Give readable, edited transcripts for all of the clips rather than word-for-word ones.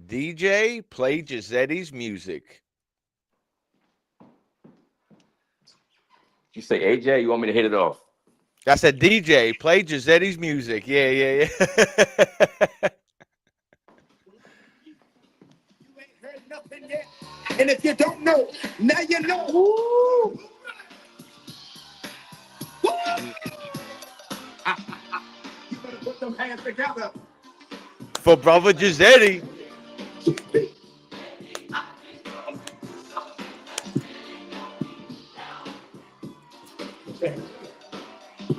DJ, play Jizzetti's music. You say AJ, you want me to hit it off? I said, DJ, play Jizzetti's music. Yeah. You ain't heard nothing yet. And if you don't know, now you know. Woo! Woo! You better put them hands together. For brother Jizzetti.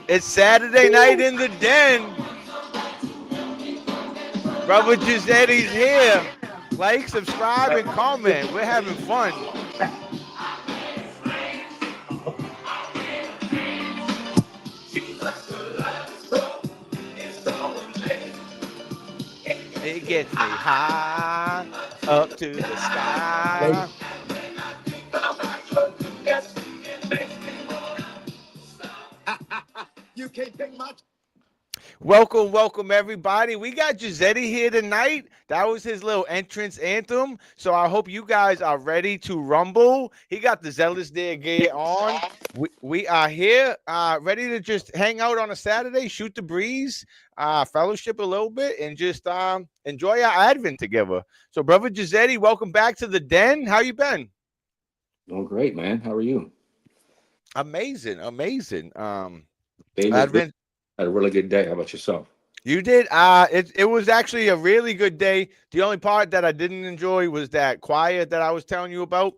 It's Saturday night in the den. Brother Jizzetti's here. Like, subscribe, and comment. We're having fun. It gets me high up to the sky. You can't take much. Welcome, everybody. We got Jizzetti here tonight. That was his little entrance anthem. So I hope you guys are ready to rumble. He got the Zealous Day gear on. We are here, ready to just hang out on a Saturday, shoot the breeze, fellowship a little bit, and just enjoy our Advent together. So, brother Jizzetti, welcome back to the den. How you been? Doing great, man. How are you? Amazing. David, had a really good day. How about yourself? You did. It was actually a really good day. The only part that I didn't enjoy was that choir that I was telling you about.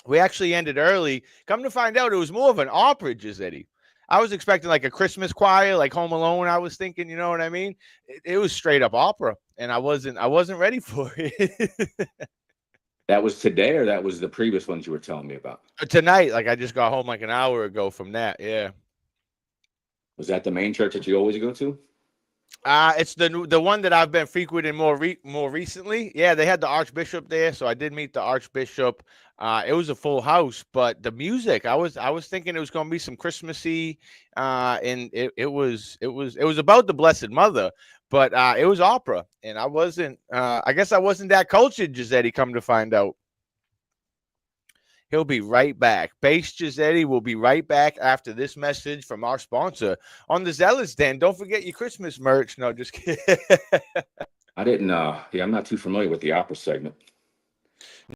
We actually ended early. Come to find out, it was more of an opera, Jizzetti. I was expecting like a Christmas choir, like Home Alone. I was thinking, you know what I mean? It was straight up opera, and I wasn't ready for it. That was today, or that was the previous ones you were telling me about? Tonight, like I just got home like an hour ago from that. Yeah. Was that the main church that you always go to? It's the one that I've been frequenting more recently. Yeah, they had the Archbishop there, so I did meet the Archbishop. It was a full house, but the music, I was thinking it was going to be some Christmassy, and it was about the Blessed Mother, but it was opera, and I wasn't. I guess I wasn't that cultured, Jizzetti. Come to find out. He'll be right back. Bass Jizzetti will be right back after this message from our sponsor on the Zealous Den. Don't forget your Christmas merch. No, just kidding. I didn't. I'm not too familiar with the opera segment.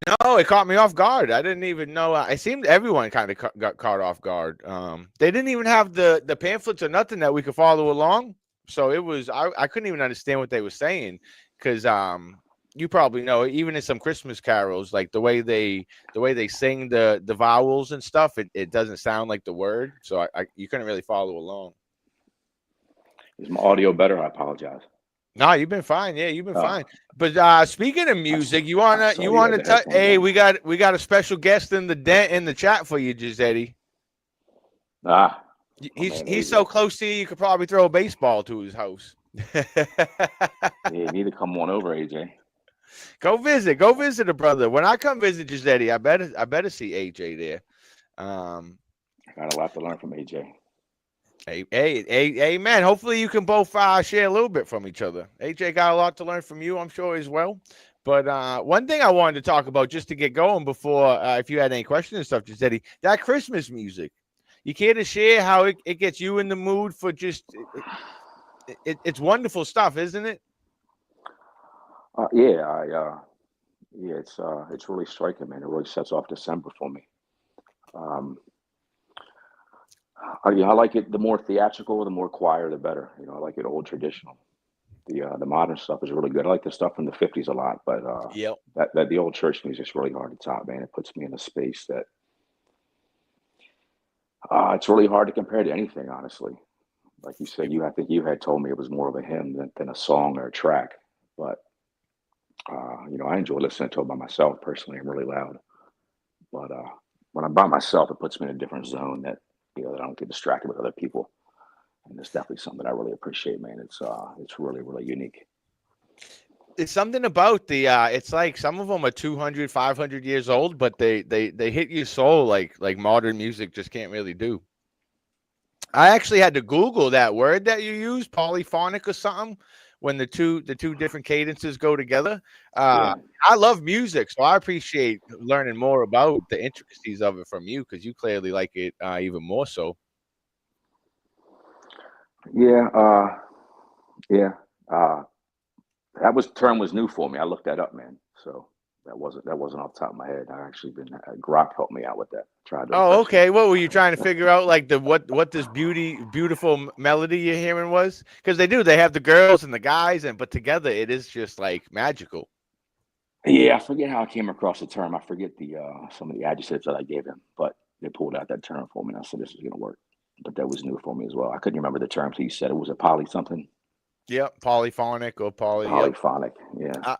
No, it caught me off guard. I didn't even know. It seemed everyone kind of got caught off guard. They didn't even have the pamphlets or nothing that we could follow along. So it was. I couldn't even understand what they were saying because you probably know, even in some Christmas carols, like the way they sing the vowels and stuff, it doesn't sound like the word, so you couldn't really follow along. Is my audio better? I apologize. No, you've been fine. Yeah, you've been fine. But speaking of music, you wanna touch? Hey, we got a special guest in the chat for you, Jizzetti. He's so close to you, you could probably throw a baseball to his house. You need to come on over, AJ. Go visit a brother. When I come visit Jizzetti, I better see AJ there. I got a lot to learn from AJ. Hey, man. Hopefully you can both share a little bit from each other. AJ got a lot to learn from you, I'm sure, as well. But one thing I wanted to talk about just to get going before, if you had any questions and stuff, Jizzetti, that Christmas music. You care to share how it gets you in the mood for just it's wonderful stuff, isn't it? It's really striking, man. It really sets off December for me. I like it. The more theatrical, the more choir, the better. I like it old traditional. The modern stuff is really good. I like the stuff from the '50s a lot, but that the old church music is really hard to top, man. It puts me in a space that it's really hard to compare to anything, honestly. Like you said, I think you had told me it was more of a hymn than a song or a track, but. I enjoy listening to it by myself personally. I'm really loud, but when I'm by myself, it puts me in a different zone that that I don't get distracted with other people, and it's definitely something I really appreciate, man. It's really, really unique. It's something about the it's like some of them are 200, 500 years old, but they hit your soul like modern music just can't really do. I actually had to Google that word that you use, polyphonic or something. when the two different cadences go together. Uh, Yeah. I love music, so I appreciate learning more about the intricacies of it from you because you clearly like it even more so. Yeah. Yeah. Uh, that was term was new for me. I looked that up, man. So that wasn't off the top of my head. I actually been Grok helped me out with that. Tried to Oh, impress him. okay. What were you trying to figure out? Like the what this beautiful melody you're hearing was? Because they do. They have the girls and the guys, and but together it is just like magical. Yeah, I forget how I came across the term. I forget the some of the adjectives that I gave him, but they pulled out that term for me, and I said this is gonna work. But that was new for me as well. I couldn't remember the term, so you said it was a poly something, Yep, polyphonic or poly. Yep. polyphonic. Yeah,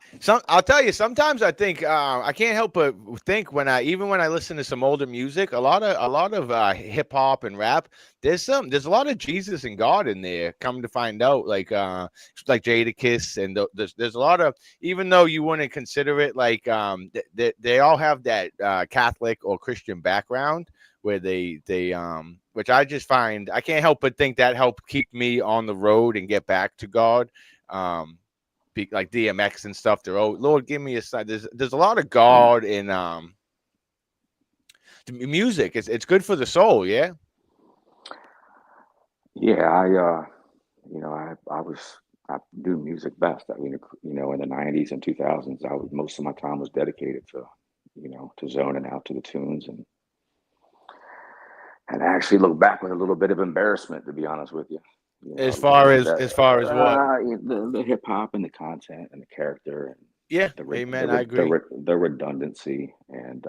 I'll tell you. Sometimes I think I can't help but think when I listen to some older music, a lot of hip hop and rap. There's a lot of Jesus and God in there. Come to find out, like Jadakiss and there's a lot of, even though you wouldn't consider it like they all have that Catholic or Christian background where they which I just find I can't help but think that helped keep me on the road and get back to God. Um, like DMX and stuff. They're, oh Lord, give me a sign. There's a lot of mm. God in the music. It's good for the soul. Yeah. yeah. I do music best. I mean, in the '90s and 2000s, most of my time was dedicated to, to zoning out to the tunes and I actually look back with a little bit of embarrassment, to be honest with you. As Like far as that, what? the hip hop and the content and the character and Yeah. the Amen. I agree. the redundancy and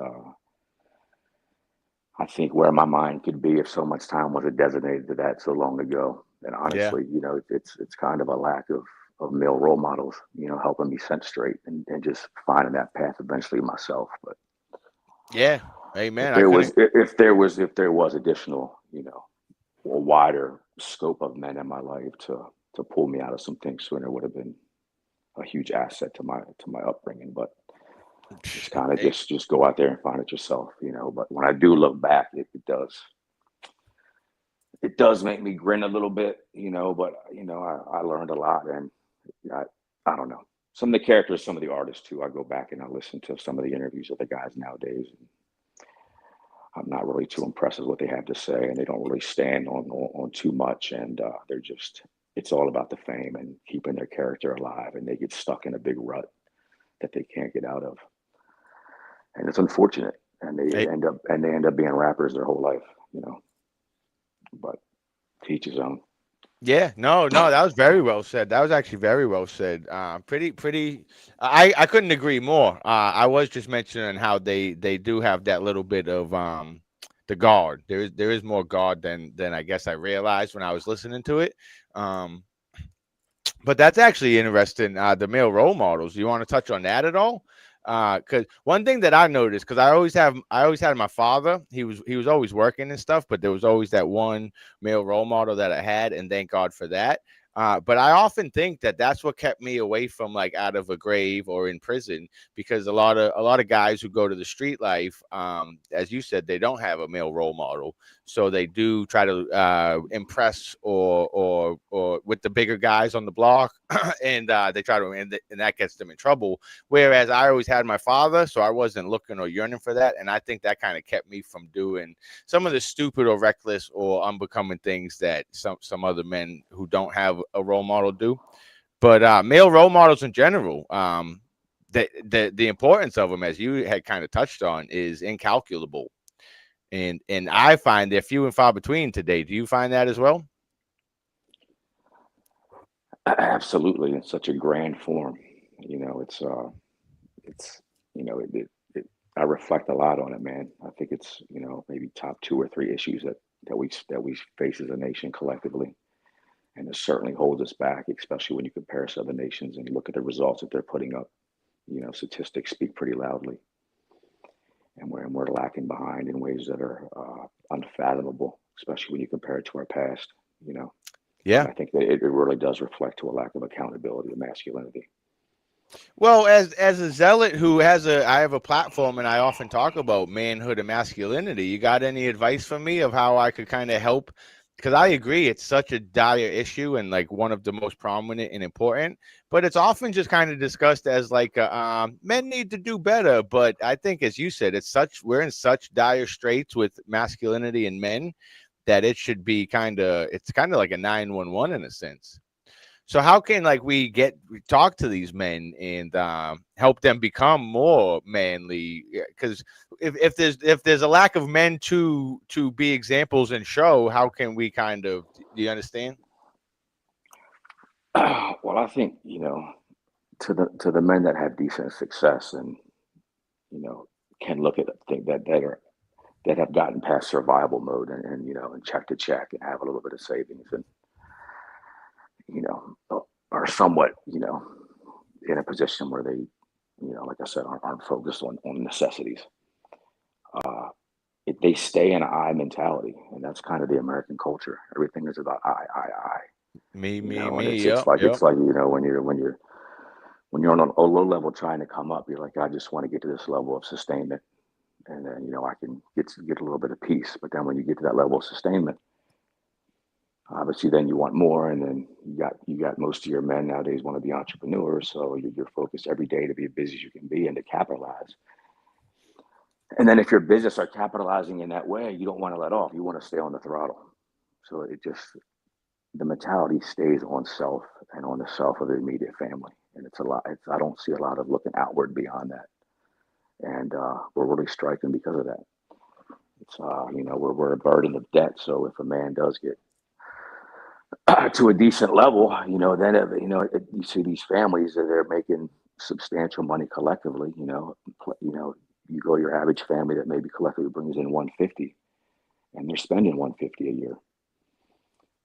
I think where my mind could be if so much time wasn't designated to that so long ago. And Yeah. honestly, it's kind of a lack of male role models, helping me set straight and just finding that path eventually myself. But Yeah. if Amen. I there was couldn't. if there was additional, a wider scope of men in my life to pull me out of some things sooner would have been a huge asset to my upbringing. But it's kind of Hey, just go out there and find it yourself. But when I do look back, it does make me grin a little bit. But I learned a lot, and I I don't know some of the characters, some of the artists too. I go back and I listen to some of the interviews of the guys nowadays. And I'm not really too impressed with what they have to say, and they don't really stand on too much. And it's all about the fame and keeping their character alive, and they get stuck in a big rut that they can't get out of, and it's unfortunate. And hey, they end up being rappers their whole life. But teach his own. yeah. No. No. That was very well said. That was actually very well said. Pretty. I couldn't agree more. I was just mentioning how they do have that little bit of the guard. There is more guard than I guess I realized when I was listening to it. Um, but that's actually interesting. The male role models. You want to touch on that at all? Because one thing that I noticed, because I always had my father. He was always working and stuff, but there was always that one male role model that I had, and thank God for that. But I often think that that's what kept me away from like out of a grave or in prison, because a lot of guys who go to the street life, as you said, they don't have a male role model, so they do try to impress or with the bigger guys on the block, and they try to and that gets them in trouble. Whereas I always had my father, so I wasn't looking or yearning for that, and I think that kind of kept me from doing some of the stupid or reckless or unbecoming things that some other men who don't have a role model do. But male role models in general, the importance of them, as you had kind of touched on, is incalculable, and I find they're few and far between today. Do you find that as well? Absolutely, in such a grand form. It's I reflect a lot on it, man. I think it's maybe top two or three issues that we face as a nation collectively, and it certainly holds us back, especially when you compare us to other nations and look at the results that they're putting up. Statistics speak pretty loudly, and we're lacking behind in ways that are unfathomable, especially when you compare it to our past. You know, and Yeah. I think that it really does reflect to a lack of accountability of masculinity. Well, as a zealot who I have a platform and I often talk about manhood and masculinity. You got any advice for me of how I could kind of help because I agree, it's such a dire issue and like one of the most prominent and important. But it's often just kind of discussed as like men need to do better. But I think, as you said, we're in such dire straits with masculinity and men that it should be it's kind of like a 911 in a sense. So how can like we talk to these men and help them become more manly? Because if there's a lack of men to be examples and show, how can we kind of, do you understand? Well, I think, to the men that have decent success and, you know, can look at things that have gotten past survival mode and check to check and have a little bit of savings and, are somewhat, in a position where they, like I said, aren't focused on necessities. Uh, they stay in I mentality, and that's kind of the American culture. Everything is about I. Me, me, And me. it's Yep, like yep. when you're on a low level trying to come up, you're like, I just want to get to this level of sustainment, and then I can get a little bit of peace. But then when you get to that level of sustainment, obviously then you want more, and then you got most of your men nowadays want to be entrepreneurs, so you're focused every day to be as busy as you can be and to capitalize. And then if your business are capitalizing in that way, you don't want to let off. You want to stay on the throttle. So it just the mentality stays on self and on the self of the immediate family, and it's a lot. I don't see a lot of looking outward beyond that, and we're really striking because of that. It's we're a burden of debt. So if a man does get to a decent level, then you see these families that they're making substantial money collectively. You go to your average family that maybe collectively brings in 150, and they're spending 150 a year.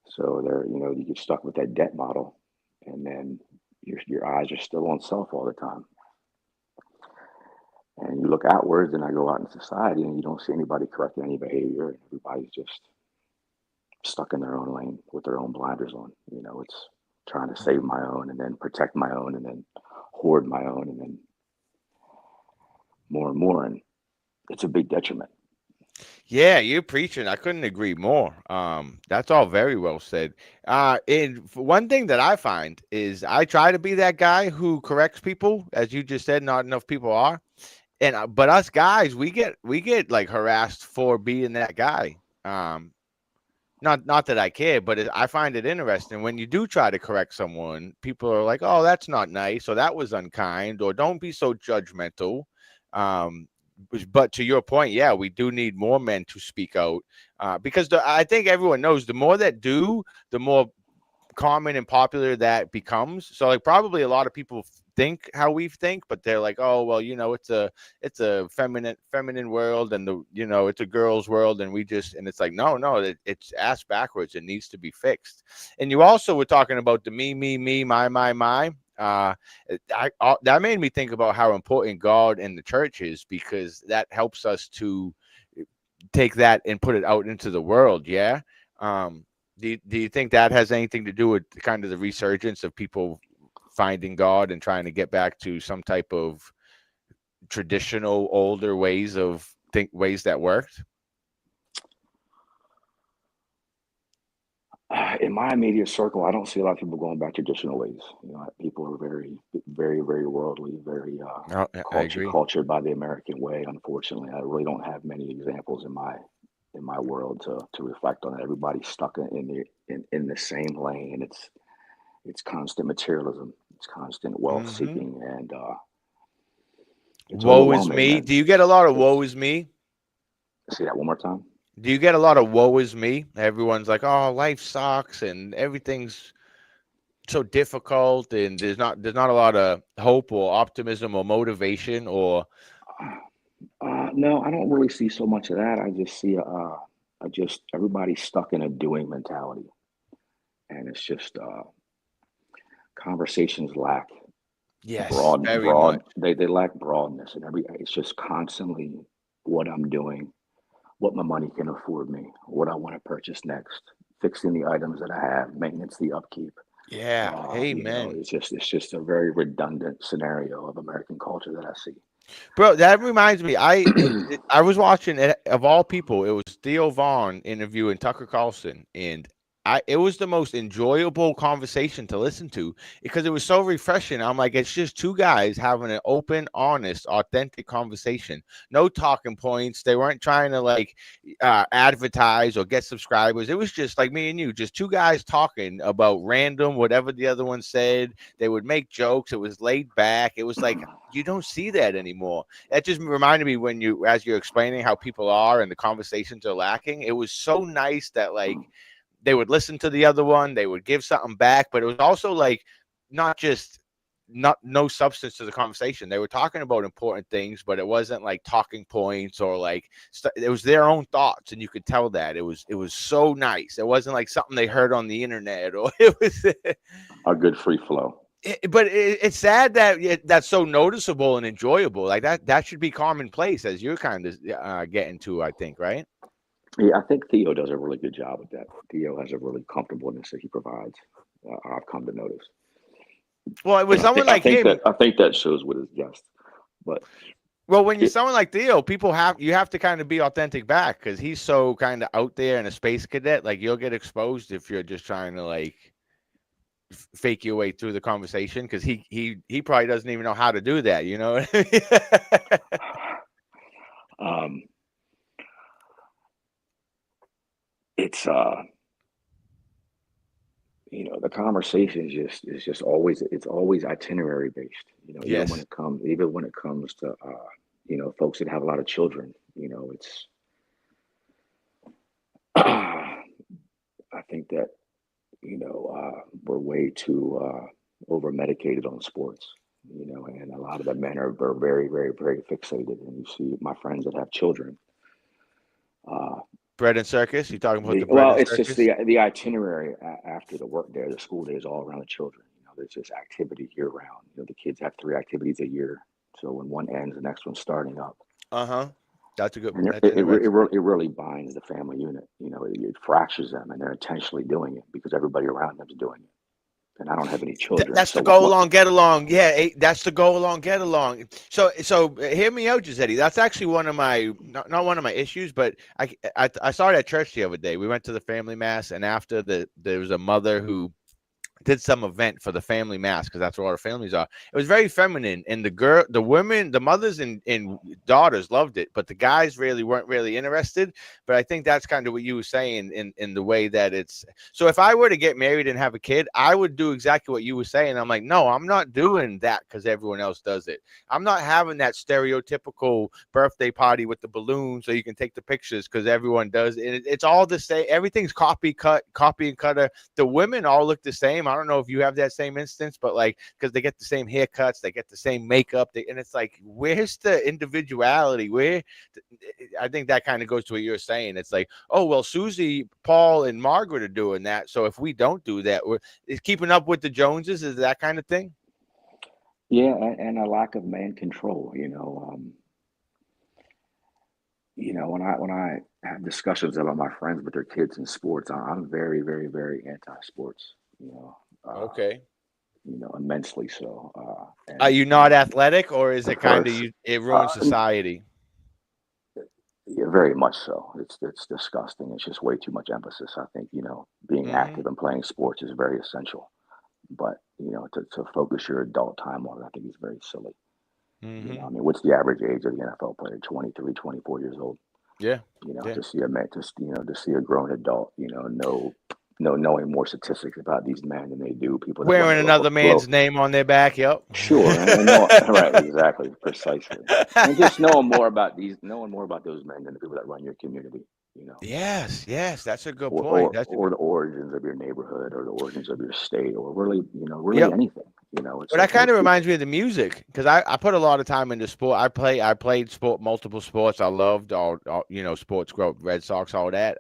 So you get stuck with that debt model, and then your eyes are still on self all the time. And you look outwards, and I go out in society, and you don't see anybody correcting any behavior. Everybody's just stuck in their own lane with their own blinders on. It's trying to save my own, and then protect my own, and then hoard my own, and then more and more, and it's a big detriment. Yeah, you're preaching. I couldn't agree more. That's all very well said. And one thing that I find is I try to be that guy who corrects people, as you just said. Not enough people are, and but us guys, we get like harassed for being that guy. Not that I care, but I find it interesting when you do try to correct someone. People are like, "Oh, that's not nice," or "That was unkind," or "Don't be so judgmental." Um, but to your point, yeah, we do need more men to speak out because I think everyone knows the more that do, the more common and popular that becomes. So like probably a lot of people think how we think, but they're like, oh well, it's a feminine world, and it's a girl's world, and it's like no, it's ass backwards. It needs to be fixed. And you also were talking about the me, my. That made me think about how important God and the church is, because that helps us to take that and put it out into the world. Yeah. Um, do you think that has anything to do with kind of the resurgence of people finding God and trying to get back to some type of traditional older ways that worked? In my immediate circle, I don't see a lot of people going back to traditional ways. People are very, very, very worldly, very Oh, I agree. cultured by the American way. Unfortunately, I really don't have many examples in my world to reflect on it. Everybody's stuck in the same lane, and it's constant materialism, it's constant wealth Hmm. seeking, and it's Woe is overwhelming. me. And Do you get a lot of it's woe is me? see that one more time. Do you get a lot of woe is me? Everyone's like, oh, life sucks and everything's so difficult, and there's not a lot of hope or optimism or motivation or. No, I don't really see so much of that. I just everybody's stuck in a doing mentality, and it's just conversations lack Yes, very broad. much. They lack broadness, and it's just constantly what I'm doing, what my money can afford me, what I want to purchase next, fixing the items that I have, maintenance, the upkeep. Yeah, amen. It's just a very redundant scenario of American culture that I see. Bro, that reminds me. I was watching it, of all people. It was Theo Vaughn interviewing Tucker Carlson, and it was the most enjoyable conversation to listen to because it was so refreshing. I'm like, it's just two guys having an open, honest, authentic conversation. No talking points. They weren't trying to like advertise or get subscribers. It was just like me and you, just two guys talking about random whatever the other one said. They would make jokes. It was laid back. It was like you don't see that anymore. That just reminded me when as you're explaining how people are and the conversations are lacking. It was so nice that like they would listen to the other one, they would give something back, but it was also like not just not no substance to the conversation. They were talking about important things, but it wasn't like talking points or like it was their own thoughts, and you could tell that it was so nice. It wasn't like something they heard on the internet, or it was A good free flow. But it's sad that that's so noticeable and enjoyable. Like that should be commonplace, as you're kind of getting to, I think, right? Yeah, I think Theo does a really good job with that. Theo has a really comfortableness that he provides. I've come to notice. Well, with someone like him, I think that shows with his guests. But well, when you're someone like Theo, you have to kind of be authentic back because he's so kind of out there and a space cadet. Like you'll get exposed if you're just trying to like fake your way through the conversation because he probably doesn't even know how to do that. You know. It's the conversation is just always, it's always itinerary based. Yes. Even when it comes to folks that have a lot of children. It's I think that we're way too over medicated on sports. And a lot of the men are very, very, very fixated. And you see my friends that have children. Bread and circus. You talking about the bread and it's circus? just the itinerary after the work day, the school day is all around the children. There's just activity year round. The kids have 3 activities a year, so when one ends, the next one's starting up. That's a good. And it really binds the family unit. It fractures them, and they're intentionally doing it because everybody around them's doing it. And I don't have any children. That's the go along, get along. Yeah, that's the go along, get along. So hear me out, Jizzealot. That's actually one of my not one of my issues, but I saw it at church the other day. We went to the family mass, and after there was a mother who did some event for the family mass because that's where all the families are. It was very feminine, and the women, the mothers and daughters loved it, but the guys really weren't really interested. But I think that's kind of what you were saying in the way that it's. So if I were to get married and have a kid, I would do exactly what you were saying. I'm like, no, I'm not doing that because everyone else does it. I'm not having that stereotypical birthday party with the balloons so you can take the pictures because everyone does it. It's all the same. Everything's copy and cutter. The women all look the same. I don't know if you have that same instance, but like because they get the same haircuts, they get the same makeup, and it's like, where's the individuality? I think that kind of goes to what you're saying. It's like, oh well, Susie, Paul, and Margaret are doing that, so if we don't do that, is keeping up with the Joneses, is that kind of thing. Yeah, and a lack of man control. When I have discussions about my friends with their kids in sports, I'm very, very, very anti-sports. Okay. Immensely so. Are you not athletic, or is it kind of it ruins society? Yeah, very much so. It's disgusting. It's just way too much emphasis. I think being active and playing sports is very essential, but to focus your adult time on it, I think is very silly. I mean, what's the average age of the NFL player? 23, 24 years old. Yeah. To see a man, to see a grown adult, knowing more statistics about these men than they do people that wearing another man's name on their back. Yep. Sure. Right. Exactly. Precisely. And just knowing more about those men than the people that run your community. Yes. That's a good point. Or the origins of your neighborhood, or the origins of your state, or really anything. But that kind of reminds me of the music because I put a lot of time into sport. I played multiple sports. I loved all sports, growth, Red Sox, all that.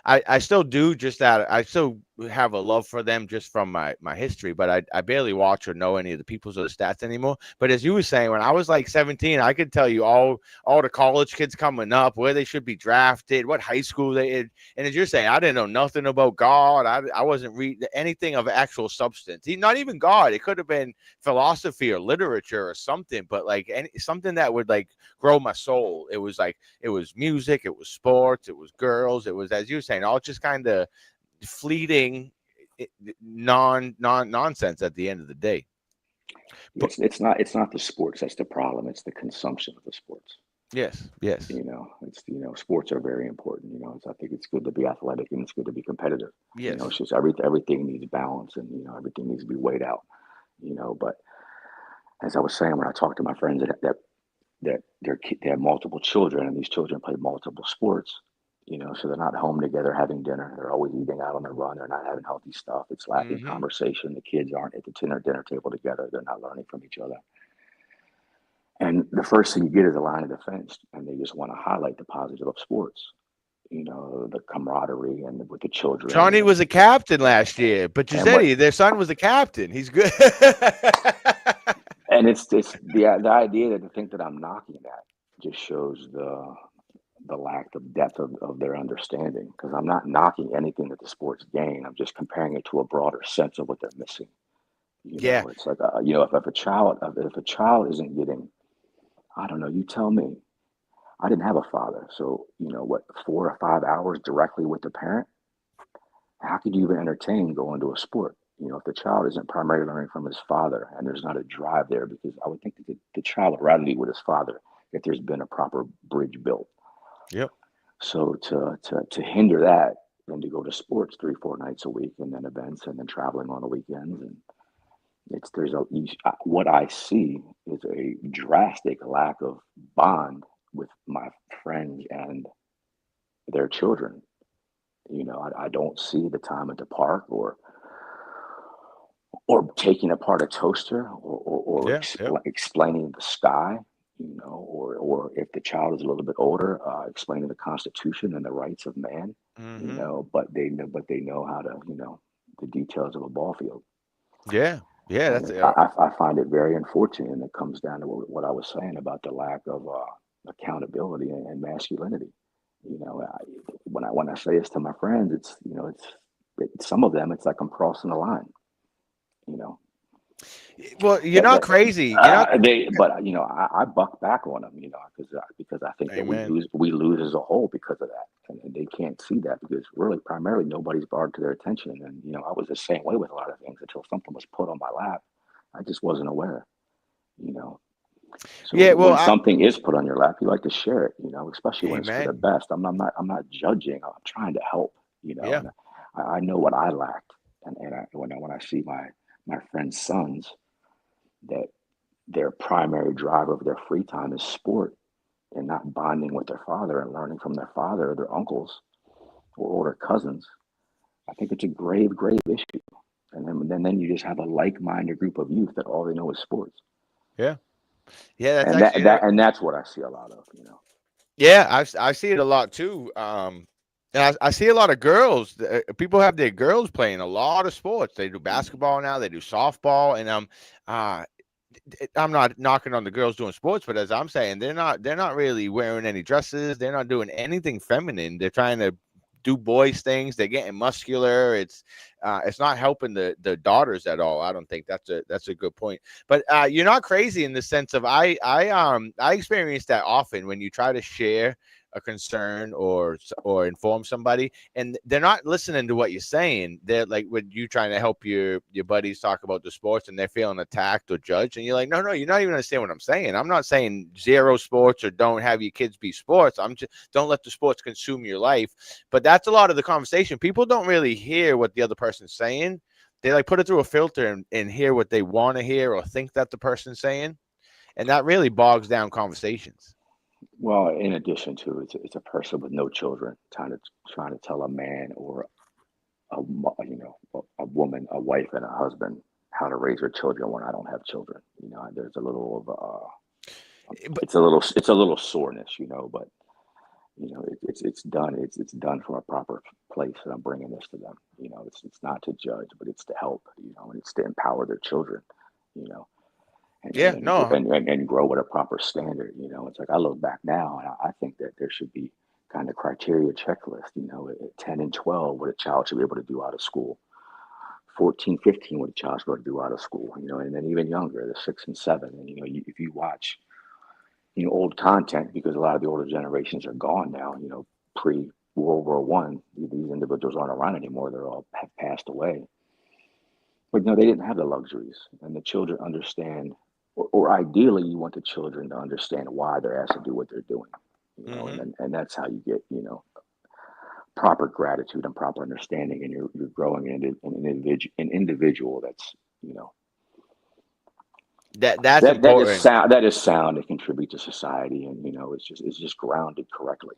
I still do just that. I still have a love for them just from my history, but I barely watch or know any of the peoples or the stats anymore. But as you were saying, when I was like 17, I could tell you all the college kids coming up, where they should be drafted, what high school they in. And as you're saying, I didn't know nothing about God. I wasn't reading anything of actual substance. Not even God. It could have been philosophy or literature or something, but like something that would like grow my soul. It was like it was music, it was sports, it was girls, it was, as you were saying, all just kind of fleeting nonsense at the end of the day. But It's not the sports that's the problem. It's the consumption of the sports. yes, Sports are very important. I think it's good to be athletic and it's good to be competitive. yes. It's just everything needs balance, and everything needs to be weighed out. But as I was saying, when I talk to my friends that they have multiple children, and these children play multiple sports, so they're not home together having dinner. They're always eating out on the run. They're not having healthy stuff. It's lacking Mm-hmm. conversation. The kids aren't at the dinner table together. They're not learning from each other. And the first thing you get is a line of defense, and they just want to highlight the positive of sports. The camaraderie and with the children, Johnny was a captain last year, but and what Giuseppe, their son, was a captain. He's good. and it's the idea that to think that I'm knocking that just shows the lack of depth of their understanding, because I'm not knocking anything that the sports gain. I'm just comparing it to a broader sense of what they're missing. Yeah. It's like if a child isn't getting, I don't know, you tell me. I didn't have a father, so 4 or 5 hours directly with the parent. How could you even entertain going to a sport? If the child isn't primarily learning from his father and there's not a drive there, because I would think that the child would rather be with his father if there's been a proper bridge built. Yep. So to hinder that, then to go to sports 3-4 nights a week, and then events, and then traveling on the weekends, and what I see is a drastic lack of bond with my friends and their children. I don't see the time at the park, or taking apart a toaster, or Yeah. Yep. explaining the sky, or if the child is a little bit older, explaining the Constitution and the rights of man. Mm-hmm. But they know how to, the details of a ball field. Yeah. Yeah. And That's I find it very unfortunate, and it comes down to what I was saying about the lack of accountability and masculinity. When I say this to my friends, some of them, it's like I'm crossing the line. You know well. You're that not that crazy. You're not. they, but I buck back on them, because I think that we Amen. lose as a whole because of that, and they can't see that, because really primarily nobody's brought it to their attention. And I was the same way with a lot of things until something was put on my lap. I just wasn't aware. you know so Yeah. Well. when something is put on your lap, you like to share it, especially when it's for the Amen. best. I'm not judging. I'm trying to help. Yeah. And I know what I lacked, when I see my friends' sons, that their primary driver of their free time is sport, and not bonding with their father and learning from their father or their uncles, or older cousins. I think it's a grave, grave issue. And then you just have a like-minded group of youth that all they know is sports, Yeah. Yeah. That's and that, actually. that and that's what I see a lot of. Yeah, I see it a lot too. And I see a lot of girls. People have their girls playing a lot of sports. They do basketball now. They do softball, and uh, I'm not knocking on the girls doing sports, but as I'm saying, they're not really wearing any dresses. They're not doing anything feminine. They're trying to do boys things. They're getting muscular. It's not helping the daughters at all. I don't think that's a good point. But you're not crazy in the sense of I experience that often when you try to share a concern or inform somebody and they're not listening to what you're saying. They're like when you trying to help your buddies talk about the sports and they're feeling attacked or judged, and you're like, no, you're not even understanding what I'm saying. I'm not saying zero sports or don't have your kids be sports. I'm just don't let the sports consume your life. But that's a lot of the conversation. People don't really hear what the other person's saying. They like put it through a filter and hear what they want to hear or think that the person's saying, and that really bogs down conversations. Well, in addition to, it's a person with no children trying to tell a man, or a woman, a wife, and a husband how to raise their children when I don't have children. There's a little of But it's a little soreness, but It's done. It's done from a proper place, and I'm bringing this to them. It's not to judge, but it's to help. And it's to empower their children. You know, Yeah, no, and grow with a proper standard. It's like I look back now, and I think that there should be kind of criteria checklist. At 10 and 12, what a child should be able to do out of school. 14, 15, what a child should be able to do out of school. And then even younger, the 6 and 7. And if you watch old content, because a lot of the older generations are gone now. Pre World War One, these individuals aren't around anymore. They're all have passed away. But no, they didn't have the luxuries, and the children understand, or ideally, you want the children to understand why they're asked to do what they're doing. hmm And that's how you get proper gratitude and proper understanding, and you're growing an individual that's you know that's that is important. sound and contribute to society, and it's just grounded correctly.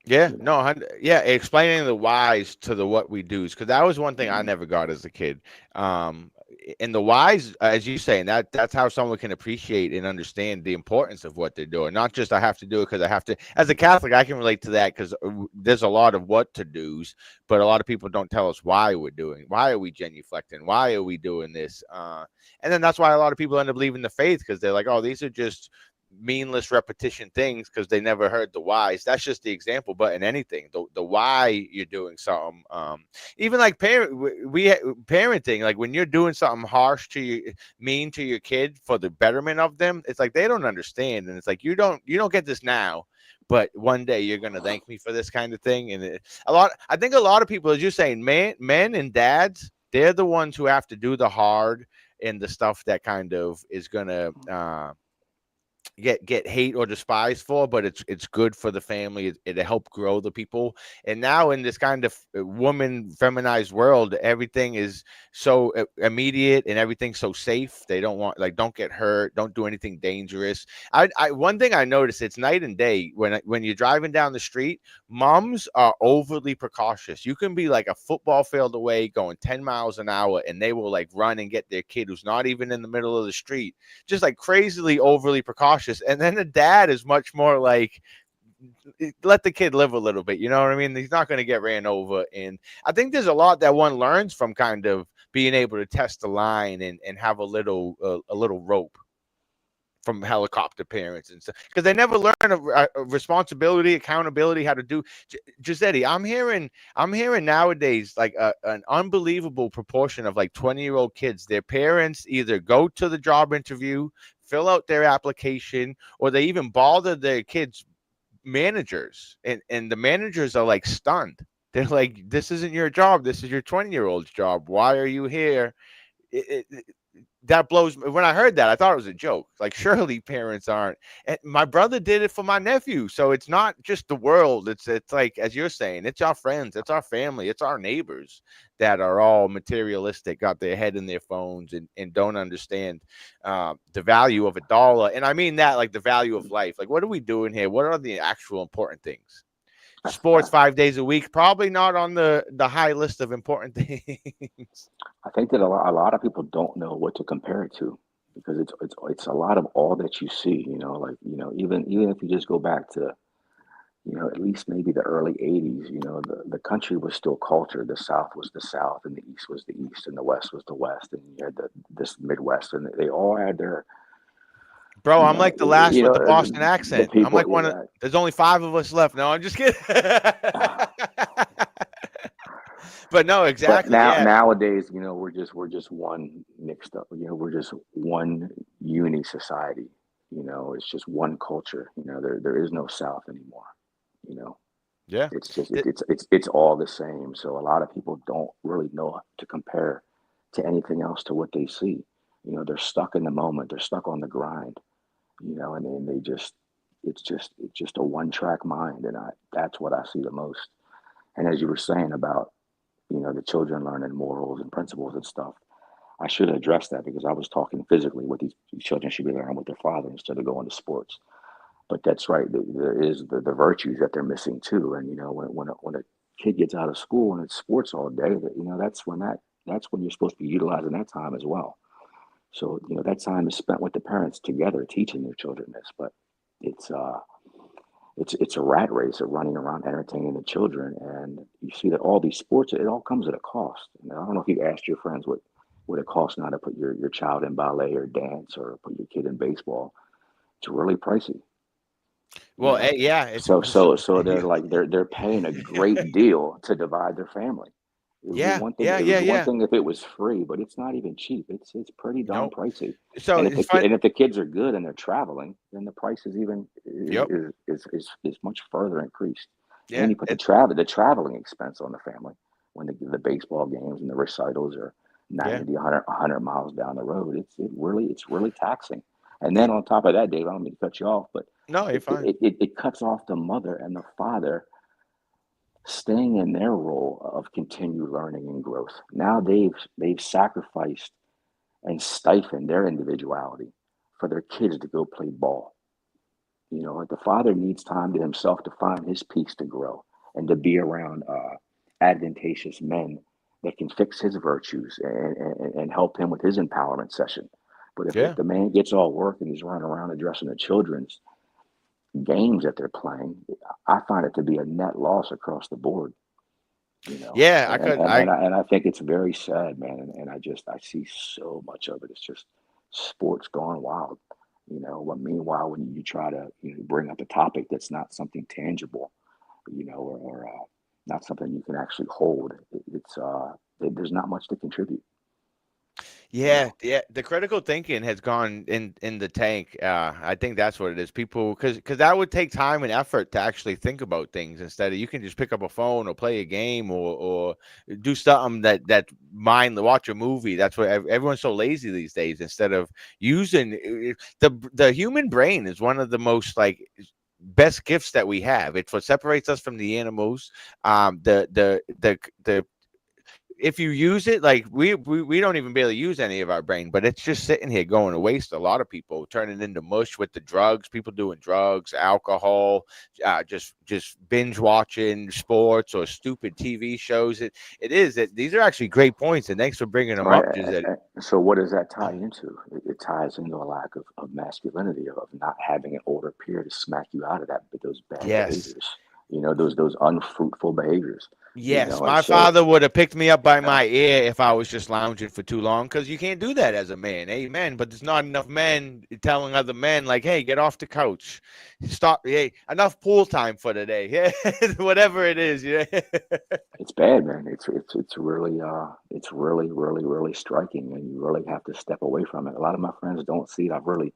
Yeah, You know. no, yeah, explaining the whys to the what we do's, because that was one thing I Mhm. never got as a kid. Um, and the whys, as you say, and that's how someone can appreciate and understand the importance of what they're doing. Not just I have to do it because I have to. As a Catholic, I can relate to that because there's a lot of what to do's, but a lot of people don't tell us why we're doing. Why are we genuflecting? Why are we doing this? And then that's why a lot of people end up leaving the faith because they're like, oh, these are just meaningless repetition things because they never heard the whys. That's just the example, but in anything, the why you're doing something, even like parenting, like when you're doing something harsh to you, mean to your kid for the betterment of them, it's like they don't understand, and it's like you don't get this now, but one day you're gonna thank me for this kind of thing. And I think a lot of people, as you're saying, men and dads, they're the ones who have to do the hard and the stuff that kind of is gonna get hate or despised for, but it's good for the family. It help grow the people. And now in this kind of woman feminized world, everything is so immediate and everything's so safe. They don't want, like, don't get hurt, don't do anything dangerous. I one thing I noticed, it's night and day when you're driving down the street. Moms are overly precautious. You can be like a football field away going 10 miles an hour and they will like run and get their kid who's not even in the middle of the street, just like crazily overly precautious. And then the dad is much more like, let the kid live a little bit. You know what I mean? He's not going to get ran over. And I think there's a lot that one learns from kind of being able to test the line and have a little rope from helicopter parents and stuff, because they never learn a responsibility, accountability, how to do. Giuseppe, I'm hearing nowadays like an unbelievable proportion of like 20-year-old kids, their parents either go to the job interview, fill out their application, or they even bother their kids managers, and the managers are like stunned. They're like, this isn't your job, this is your 20-year-old's job, why are you here? That blows me. When I heard that, I thought it was a joke. Like, surely parents aren't. And my brother did it for my nephew, so it's not just the world. It's like, as you're saying, it's our friends, it's our family, it's our neighbors that are all materialistic, got their head in their phones, and don't understand the value of a dollar. And I mean that like the value of life. Like, what are we doing here? What are the actual important things? That's Sports fact. 5 days a week, probably not on the high list of important things. I think that a lot of people don't know what to compare it to, because it's a lot of all that you see. Like even if you just go back to at least maybe the early '80s. The country was still culture. The South was the South, and the East was the East, and the West was the West, and you had this Midwest, and they all had their Bro, I'm like the last with the Boston the accent. I'm people. like one of, there's only five of us left. No, I'm just kidding. But no, But exactly. now Yeah. nowadays, we're just one mixed up. We're just one uni society. It's just one culture. There is no South anymore. You know, Yeah. it's just Th- it's all the same. So a lot of people don't really know to compare to anything else to what they see. They're stuck in the moment. They're stuck on the grind. And then it's just a one track mind, and that's what I see the most. And as you were saying about the children learning morals and principles and stuff. I should address that, because I was talking physically what these children should be learning with their father instead of going to sports. But that's right. There is the virtues that they're missing too. And when a kid gets out of school and it's sports all day, that's when you're supposed to be utilizing that time as well. So that time is spent with the parents together teaching their children this. But it's it's a rat race of running around entertaining the children, and you see that all these sports, it all comes at a cost. And I don't know if you asked your friends what it costs now to put your child in ballet or dance or put your kid in baseball. It's really pricey, you Well, know. yeah, it's So they're like they're paying a great deal to divide their family. It would be yeah, one thing. yeah, It would yeah, be one yeah. thing if it was free, but it's not even cheap. It's pretty darn No. pricey. So And if it's fun. and if the kids are good and they're traveling, then the price is even Yep. is much further increased. And then Yeah. you put the traveling expense on the family when the baseball games and the recitals are Yeah. 90, 100 miles down the road. It's really taxing. And then on top of that, Dave, I don't mean to cut you off, but No, you're fine. it cuts off the mother and the father staying in their role of continued learning and growth. Now they've sacrificed and stifled their individuality for their kids to go play ball. You know, like the father needs time to himself to find his peace to grow and to be around advantageous men that can fix his virtues and help him with his empowerment session. But if Yeah. the man gets all work and he's running around addressing the children's games that they're playing, I find it to be a net loss across the board, you know. Yeah, I could. And I think it's very sad, man. And I see so much of it. It's just sports gone wild, you know. But meanwhile, when you try to bring up a topic that's not something tangible, or not something you can actually hold, there's not much to contribute, you Yeah, know. yeah. The critical thinking has gone in the tank. I think that's what it is. People, because that would take time and effort to actually think about things instead of you can just pick up a phone or play a game or do something that mind watch a movie. That's what everyone's so lazy these days. Instead of using the human brain is one of the most like best gifts that we have. It's what separates us from the animals. The if you use it like we don't even barely use any of our brain, but it's just sitting here going to waste. A lot of people turning into mush with the drugs, people doing drugs, alcohol, just binge watching sports or stupid TV shows. It is that these are actually great points, and thanks for bringing All them right. up, Gisette. So what does that tie into? It ties into a lack of masculinity, of not having an older peer to smack you out of those bad Yes. behaviors. You know, those unfruitful behaviors. You Yes, know, and my so father would have picked me up by my ear if I was just lounging for too long because you can't do that as a man. Amen. But there's not enough men telling other men, like, hey, get off the couch. Stop. Hey, enough pool time for today. Yeah, whatever it is. Yeah. it's bad, man. It's really striking, and you really have to step away from it. A lot of my friends don't see it. I've really,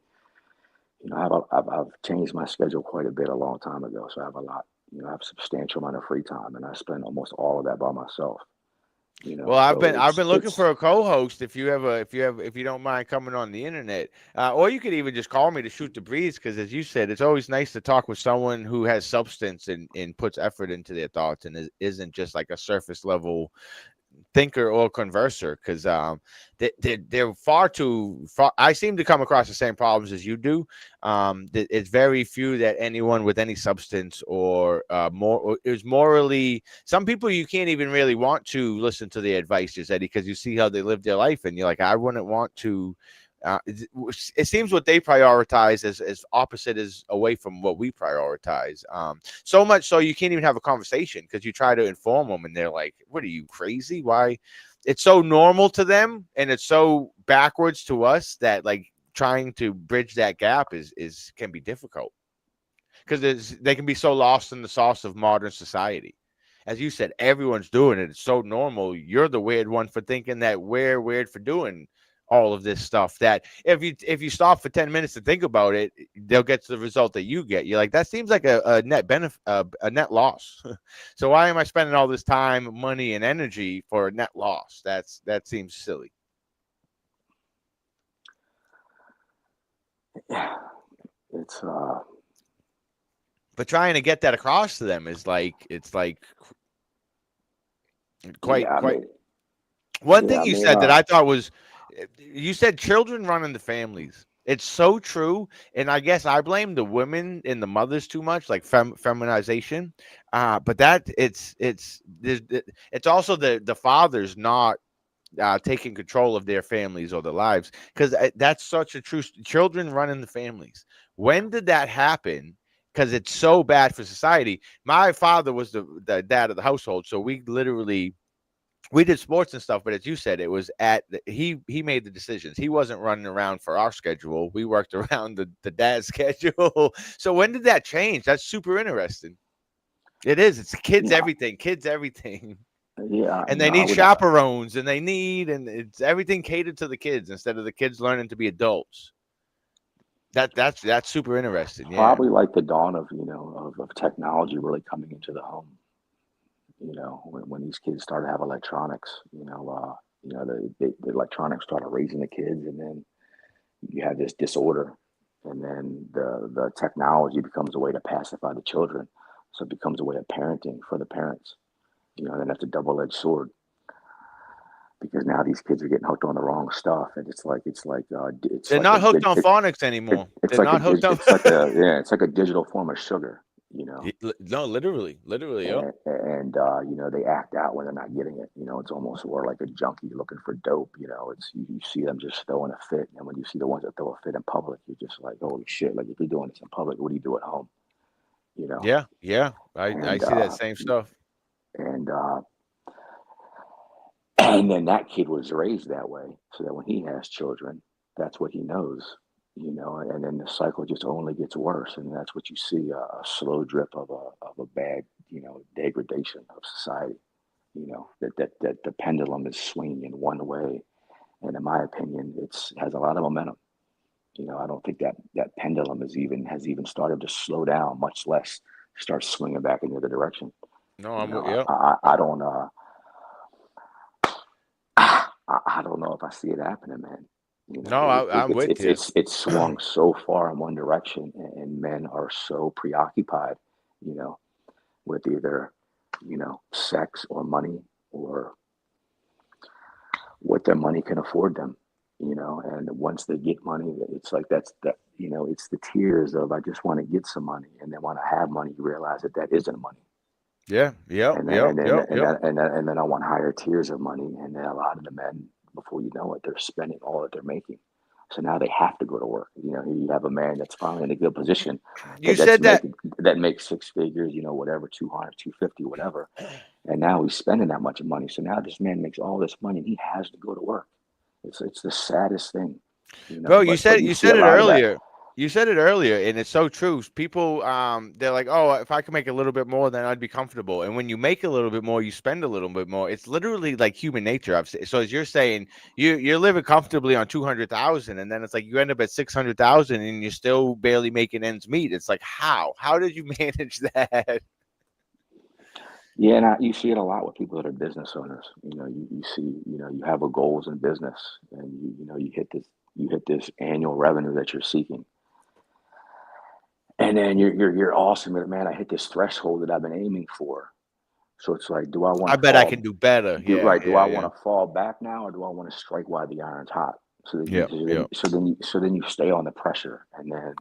I've changed my schedule quite a bit a long time ago, so I have a lot. I have a substantial amount of free time, and I spend almost all of that by myself. Well, I've So been looking for a co-host. If you don't mind coming on the internet, or you could even just call me to shoot the breeze. Because as you said, it's always nice to talk with someone who has substance and puts effort into their thoughts and isn't just like a surface level thinker or converser because they're far too far. I seem to come across the same problems as you do. It's very few that anyone with any substance or more or is morally. Some people you can't even really want to listen to the advice, Eddie, because you see how they live their life, and you're like, I wouldn't want to. It seems what they prioritize is opposite is away from what we prioritize. So much so you can't even have a conversation because you try to inform them and they're like, "What are you crazy? Why?" It's so normal to them and it's so backwards to us that like trying to bridge that gap is can be difficult because they can be so lost in the sauce of modern society. As you said, everyone's doing it. It's so normal. You're the weird one for thinking that we're weird for doing all of this stuff. That if you stop for 10 minutes to think about it, they'll get to the result that you get. You're like, that seems like a net benefit, a net loss. So why am I spending all this time, money, and energy for a net loss? That seems silly. yeah, it's But trying to get that across to them is like it's like yeah. quite. One Yeah. thing I you mean, said that I thought was, you said children run in the families. It's so true, and I guess I blame the women and the mothers too much, like feminization. But that it's also the fathers not taking control of their families or their lives because that's such a true. Children run in the families. When did that happen? because it's so bad for society. My father was the dad of the household, so we did sports and stuff, but as you said, it was he made the decisions. He wasn't running around for our schedule. We worked around the dad's schedule. So when did that change? That's super interesting. It is. It's You kids know, everything, kids everything. yeah, And they I need would. chaperones and and it's everything catered to the kids instead of the kids learning to be adults. That's super interesting. Yeah. Probably like the dawn of of technology really coming into the home. When these kids started to have electronics. The electronics started raising the kids, and then you have this disorder, and then the technology becomes a way to pacify the children. So it becomes a way of parenting for the parents. And that's a double-edged sword because now these kids are getting hooked on the wrong stuff, and it's They're like a not hooked dig- on phonics anymore. it's They're like a not hooked dig- on it's like a yeah, it's like a digital form of sugar. You know, No, literally, yo. and they act out when they're not getting it. It's almost more like a junkie looking for dope. It's you see them just throwing a fit, and when you see the ones that throw a fit in public, you're just like, holy shit! Like if you're doing this in public, what do you do at home? You know, Yeah, yeah. I and see that same stuff. and and then that kid was raised that way, so that when he has children, that's what he knows. And then the cycle just only gets worse, and that's what you see, a slow drip of a bad, degradation of society. That the pendulum is swinging in one way, and in my opinion, it's has a lot of momentum. I don't think that pendulum has even started to slow down, much less start swinging back in the other direction. No, I'm with you. I don't I don't know if I see it happening, man. No, I'm with you. It's swung so far in one direction, and men are so preoccupied, you know, with either sex or money or what their money can afford them. And once they get money, it's like it's the tears of I just want to get some money, and then when I have money, you realize that isn't money. Yeah, yep, yep, yep, yep. And then I want higher tiers of money, and then a lot of the men, before you know it, they're spending all that they're making. So now they have to go to work. You have a man that's finally in a good position You that's said that. making that makes six figures, whatever, 200, 250, whatever. And now he's spending that much money. So now this man makes all this money, and he has to go to work. It's the saddest thing, Bro, but you you see a said it lot of that. earlier. You said it earlier, and it's so true. People, they're like, "Oh, if I could make a little bit more, then I'd be comfortable." And when you make a little bit more, you spend a little bit more. It's literally like human nature. So as you're saying, you're living comfortably on 200,000, and then it's like you end up at 600,000, and you're still barely making ends meet. It's like how? How did you manage that? Yeah, and you see it a lot with people that are business owners. You see, you have a goals in business, and you hit this annual revenue that you're seeking, and then you're awesome at it, man. I hit this threshold that I've been aiming for. So it's like, do I want I to bet I can do better. Yeah, do yeah, I yeah, want to fall back now, or do I want to strike while the iron's hot? So that yeah, yeah. so then you stay on the pressure, and then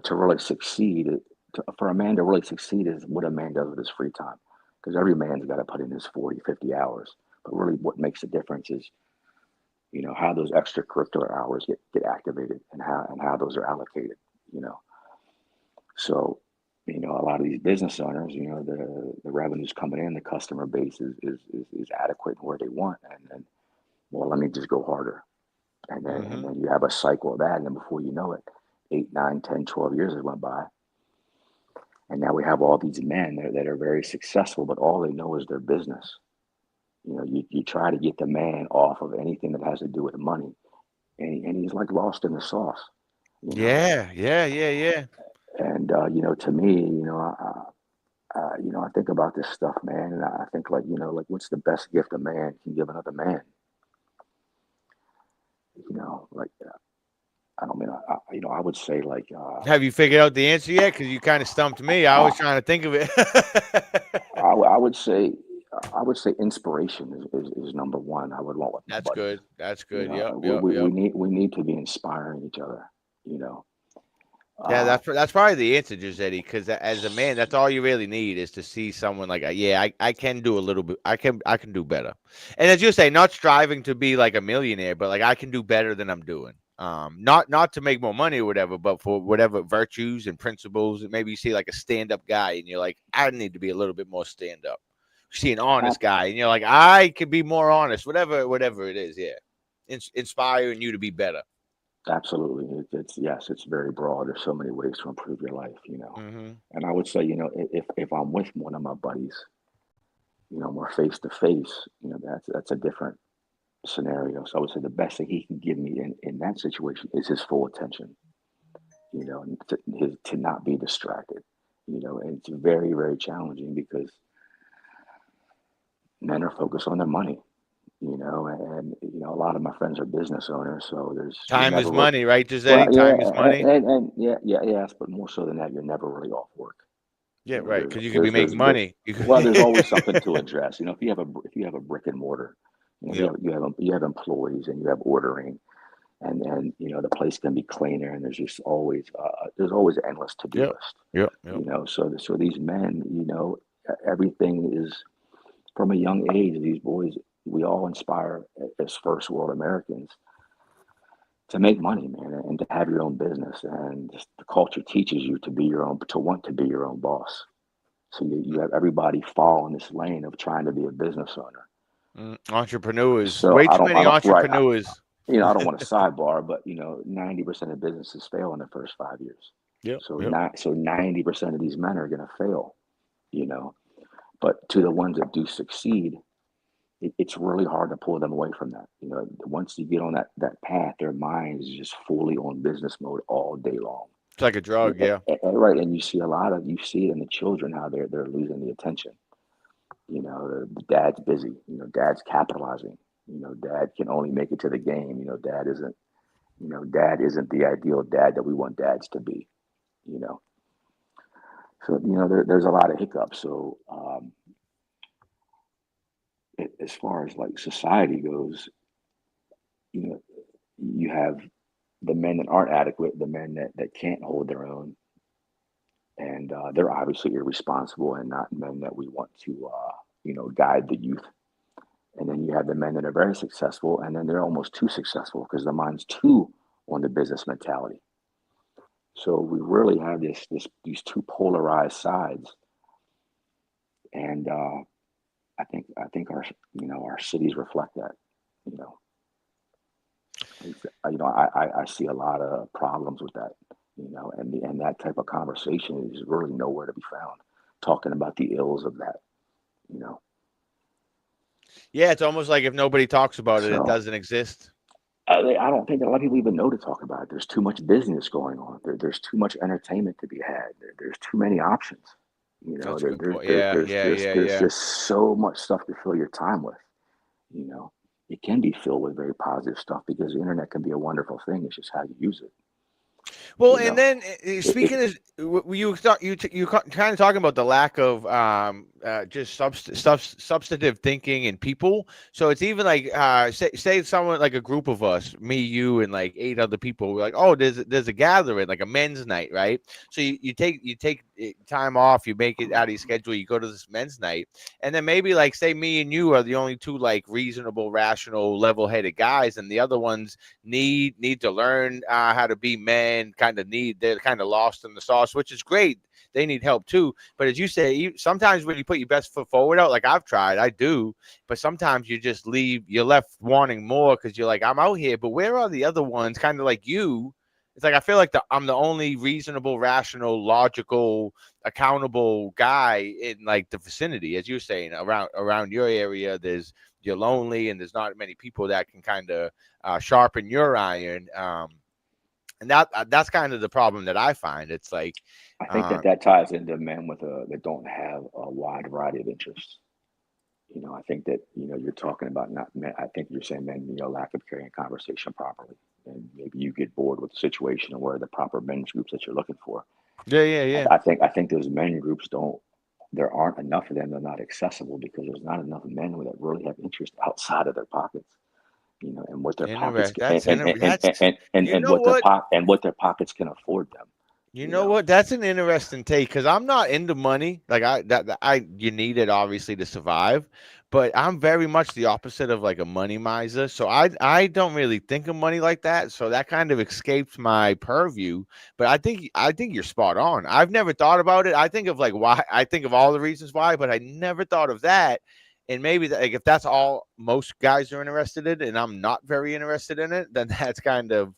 to really succeed, for a man to really succeed is what a man does with his free time, because every man's got to put in his 40, 50 hours. But really, what makes the difference is how those extracurricular hours get activated, and how those are allocated. You know, so a lot of these business owners, the revenue's coming in, the customer base is adequate and where they want, and then, well, let me just go harder, and Hmm. then you have a cycle of that, and then before you know it, 8, 9, 10, 12 years has went by, and now we have all these men that are very successful, but all they know is their business. You try to get the man off of anything that has to do with money, and he's like lost in the sauce, you know. Yeah, yeah, yeah, yeah. And to me, I think about this stuff, man, and I think like what's the best gift a man can give another man? Like I don't mean I would say like Have you figured out the answer yet? Because you kind of stumped me. I I, was trying to think of it. I would say inspiration is number one. I would want with my That's buddies. good. That's good. Yep, yep, We yep. need to be inspiring each other. You know, Yeah, uh, that's probably the answer, Giuseppe. Because as a man, that's all you really need is to see someone like, yeah, I can do a little bit. I can do better. And as you say, not striving to be like a millionaire, but like I can do better than I'm doing. Not to make more money or whatever, but for whatever virtues and principles. Maybe you see like a stand-up guy and you're like, I need to be a little bit more stand-up. You see an honest guy and you're like, I could be more honest, whatever it is. Yeah. Inspiring you to be better. Absolutely. It's very broad. There's so many ways to improve your life, Mm-hmm. And I would say, if I'm with one of my buddies, more face to face, that's a different scenario. So I would say the best thing he can give me in that situation is his full attention, and to not be distracted, and it's very, very challenging because men are focused on their money, and a lot of my friends are business owners, so you're Time never is money, right, Giuseppe? well, yeah, Time is money. and yeah, yes, but more so than that, you're never really off work. Yeah, right. There's Because you could be making there's money. You well, there's could... always something to address. If you have a brick and mortar, Yep. you have employees and you have ordering, and the place can be cleaner, and there's always an endless to do Yep. list. Yep. Yep. So these men, everything is from a young age. These boys, we all inspire as first world Americans to make money, man, and to have your own business. And just the culture teaches you to want to be your own boss. So you have everybody fall in this lane of trying to be a business owner. Entrepreneurs. So Way too many right. entrepreneurs. I don't want to sidebar, but 90% of businesses fail in the first 5 years. Yep. So Yep. 90% of these men are going to fail, but to the ones that do succeed, it's really hard to pull them away from that. Once you get on that path, their mind is just fully on business mode all day long. It's like a drug. Yeah. Right, and you see it in the children, how they're losing the attention. The dad's busy. Dad's capitalizing. Dad can only make it to the game. Dad isn't the ideal dad that we want dads to be. So there's a lot of hiccups. So as far as like society goes, you have the men that aren't adequate, the men that can't hold their own, and they're obviously irresponsible and not men that we want to guide the youth. And then you have the men that are very successful, and then they're almost too successful because their mind's too on the business mentality. So we really have these two polarized sides, and I think our cities reflect that. I see a lot of problems with that. And that type of conversation is really nowhere to be found. Talking about the ills of that. Yeah, it's almost like if nobody talks about it, it So doesn't exist. I don't think a lot of people even know to talk about it. There's too much business going on. There's too much entertainment to be had. There's too many options. That's a good point. Yeah. There's just so much stuff to fill your time with. It can be filled with very positive stuff because the internet can be a wonderful thing. It's just how you use it. Well, and then speaking as you kind of talking about the lack of just substantive thinking in people. So it's even like say someone like a group of us, me, you, and like 8 other people. We're like, oh, there's a gathering, like a men's night, right? So you take time off, you make it out of your schedule, you go to this men's night, and then maybe like say me and you are the only 2 like reasonable, rational, level-headed guys, and the other ones need to learn how to be men. They're kind of lost in the sauce, which is great. They need help too. But as you say, sometimes when you put your best foot forward out, like I've tried, I do, but sometimes you're left wanting more because you're like, I'm out here, but where are the other ones? Kind of like you. It's like I feel like I'm the only reasonable, rational, logical, accountable guy in like the vicinity, as you're saying, around your area. You're lonely, and there's not many people that can kind of sharpen your iron. And that's kind of the problem that I find. It's like I think that ties into men that don't have a wide variety of interests. I think that you're talking about not men. I think you're saying men, lack of carrying conversation properly, and maybe you get bored with the situation and where the proper men's groups that you're looking for. Yeah. I think those men groups don't. There aren't enough of them. They're not accessible because there's not enough men that really have interest outside of their pockets. And what their pockets and what their pockets can afford them. You know what? That's an interesting take because I'm not into money. Like you need it obviously to survive, but I'm very much the opposite of like a money miser. So I don't really think of money like that. So that kind of escapes my purview. But I think you're spot on. I've never thought about it. I think of like why I think of all the reasons why, but I never thought of that. And maybe like if that's all most guys are interested in, and I'm not very interested in it, then that's kind of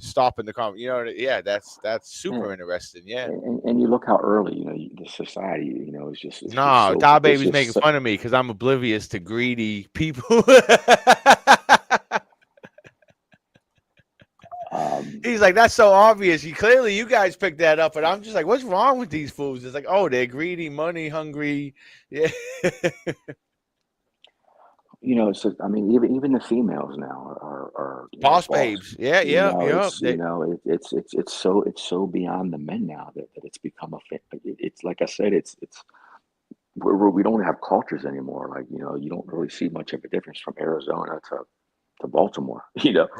stopping the conversation. Yeah, that's Yeah. super interesting. Yeah. And you look how early, the society, is just No, so, Dad it's Baby's just making so, fun of me because I'm oblivious to greedy people. um, He's like, that's so obvious. You guys picked that up, and I'm just like, what's wrong with these fools? It's like, oh, they're greedy, money hungry. Yeah. so I mean, even the females now are Boss boss. babes. Yeah, yeah, yeah. It's so beyond the men now that it's become it's like I said, we don't have cultures anymore. Like, you don't really see much of a difference from Arizona to Baltimore.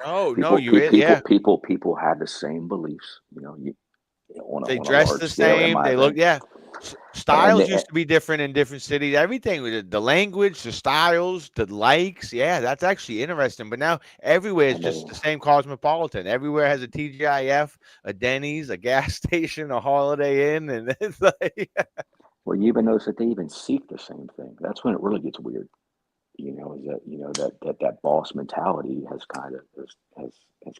No, no, People, you yeah. people have the same beliefs. They On a dress large the scale, in same. my They look, opinion. yeah. And Styles used to be different in different cities. Everything, the language, the styles, the likes. Yeah, that's actually interesting. But now everywhere is and they just the same cosmopolitan. Everywhere has a TGIF, a Denny's, a gas station, a Holiday Inn, and it's like, well, you even notice that they even seek the same thing. That's when it really gets weird. Is that that boss mentality has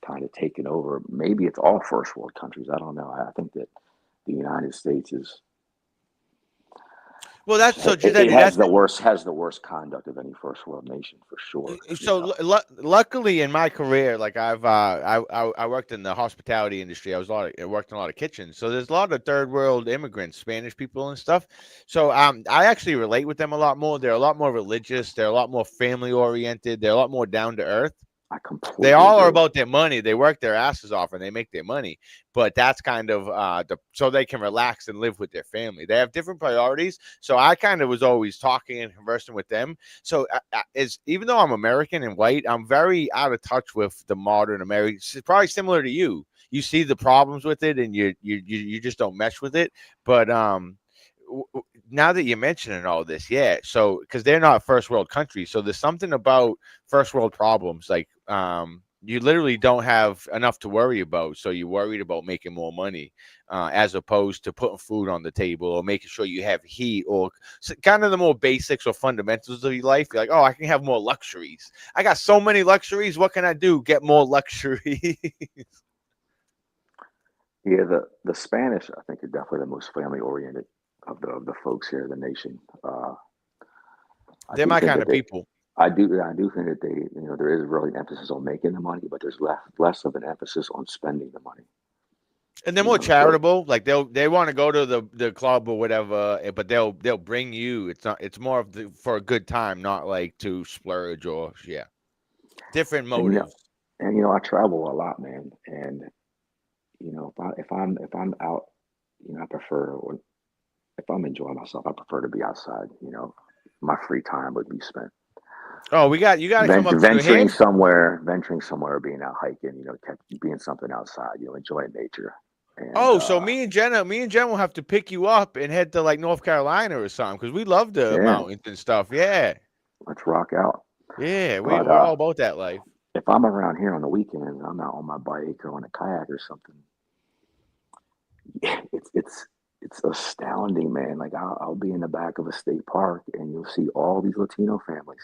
kind of taken over. Maybe it's all first world countries. I don't know. I think that the United States well, that's so it Giuseppe. That's has the worst conduct of any first world nation for sure. so luckily in my career, like I worked in the hospitality industry. I worked in a lot of kitchens. So there's a lot of third world immigrants, Spanish people and stuff. So I actually relate with them a lot more. They're a lot more religious. They're a lot more family oriented. They're a lot more down to earth. I They completely all are agree. about their money. They work their asses off and they make their money. But that's kind of so they can relax and live with their family. They have different priorities. So I kind of was always talking and conversing with them. So is even though I'm American and white, I'm very out of touch with the modern American. It's probably similar to you. You see the problems with it, and you just don't mesh with it. But now that you're mentioning all this, yeah. So because they're not first world countries, so there's something about first world problems like you literally don't have enough to worry about, so you're worried about making more money as opposed to putting food on the table or making sure you have heat or kind of the more basics or fundamentals of your life. You're like, oh, I can have more luxuries. I got so many luxuries. What can I do? Get more luxury. Yeah, the Spanish, I think, are definitely the most family oriented of the folks here in the nation. I They're do my think kind that of people. I do think that there is really an emphasis on making the money, but there's less of an emphasis on spending the money. And they're more So charitable. Like they want to go to the club or whatever, but they'll bring you. It's more of for a good time, not like to splurge or yeah, different and motives. I travel a lot, man, and if I'm out, I prefer, or if I'm enjoying myself, I prefer to be outside. My free time would be spent Oh, you got to come up to New Hampshire. venturing somewhere, being out hiking, being something outside, enjoying nature. And Oh, so me and Jenna will have to pick you up and head to like North Carolina or something because we love the yeah, mountains and stuff. Yeah, let's rock out. yeah, But we're all about that life. if I'm around here on the weekends, I'm out on my bike or on a kayak or something. It's astounding, man. Like I'll be in the back of a state park and you'll see all these Latino families,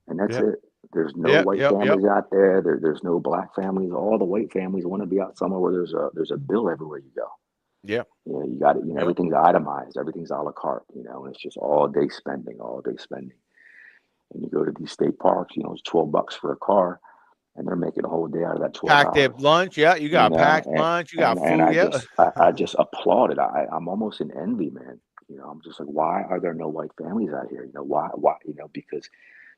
and that's Yep, it. There's no yep, white yep, yep, families out there. There's no black families. All the white families want to be out somewhere where there's a bill everywhere you go. yep, You got it. yep. Everything's itemized. Everything's a la carte. And it's just all day spending, all day spending. And you go to these state parks. It's $12 for a car, and they're making a whole day out of that twelve Pack their dollars. lunch. Yeah, you got packed lunch. You got And food. Yeah. I just applaud it. I'm almost in envy, man. I'm just like, why are there no white families out here? Why? Because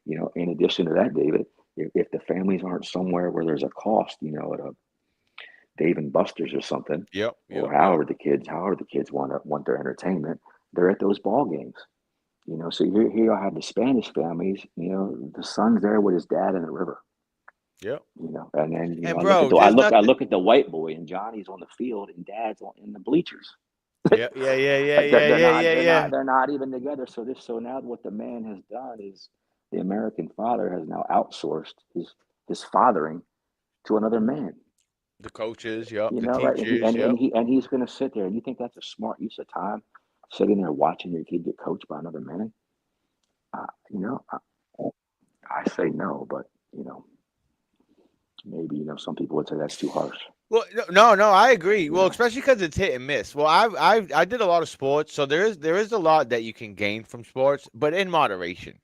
in addition to that, David, if the families aren't somewhere where there's a cost, at a Dave and Buster's or something, Yep, or yep, yep. however the kids want their entertainment, they're at those ball games. So here I have the Spanish families. The son's there with his dad in the river. Yep. And then And I look at bro, the I there's look I nothing. look at the white boy, and Johnny's on the field and Dad's in the bleachers. Yeah, yeah, yeah, yeah, Like they're yeah, they're yeah, not yeah, they're yeah. not they're not even together. So now what the man has done is the American father has now outsourced his fathering to another man. The coaches, yep. You The know, right? And he teachers, and, yep. and he and he's going to sit there, and you think that's a smart use of time, sitting there watching your kid get coached by another man? You know, I say no, but you know, maybe some people would say that's too harsh. Well, no, I agree. You Well, know, especially because it's hit and miss. Well, I did a lot of sports, so there is a lot that you can gain from sports, but in moderation.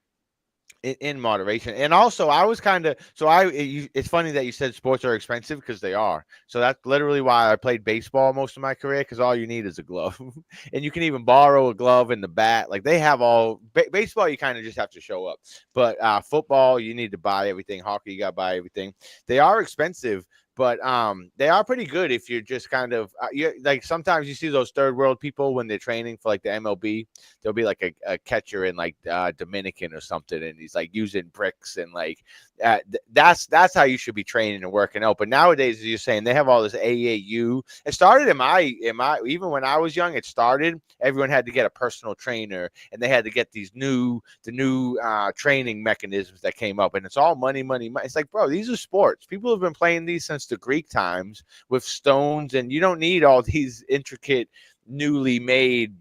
In moderation. And also, I was kind of so it's funny that you said sports are expensive because they are. So that's literally why I played baseball most of my career, because all you need is a glove, and you can even borrow a glove and the bat. Like they have all baseball, you kind of just have to show up. But football, you need to buy everything. Hockey, you got to buy everything. They are expensive. But they are pretty good if you're just kind of like sometimes you see those third world people when they're training for like the MLB. There'll be like a catcher in like Dominican or something, and he's like using bricks and like that's how you should be training and working out. But nowadays, as you're saying, they have all this AAU. It started in my even when I was young. It started. Everyone had to get a personal trainer, and they had to get the new training mechanisms that came up, and it's all money, money, money. It's like, bro, these are sports. People have been playing these since the Greek times with stones, and you don't need all these intricate newly made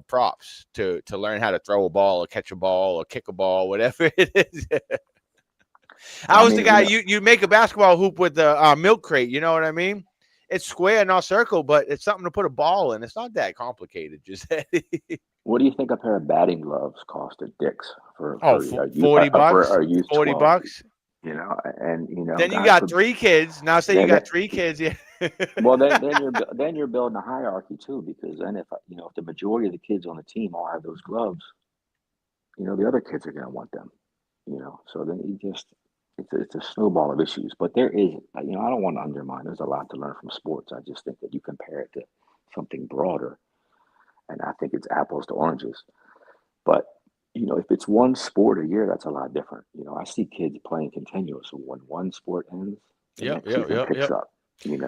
props to learn how to throw a ball or catch a ball or kick a ball, whatever it is. I I was the mean, guy you make a basketball hoop with the milk crate. You know what I mean? It's square, not circle, but it's something to put a ball in. It's not that complicated. Just what do you think a pair of batting gloves cost at Dick's for oh, a youth 40 for bucks, a youth 40 12? bucks. And Then you God got for three kids. Now say you then, got three kids. Yeah. well, then you're building a hierarchy too, because then if the majority of the kids on the team all have those gloves, the other kids are going to want them. So then it's a snowball of issues. But there is, I don't want to undermine. There's a lot to learn from sports. I just think that you compare it to something broader, and I think it's apples to oranges. But if it's one sport a year, that's a lot different. I see kids playing continuous. So when one sport ends, the Yep. next Yep. season Yep. picks Yep. up. And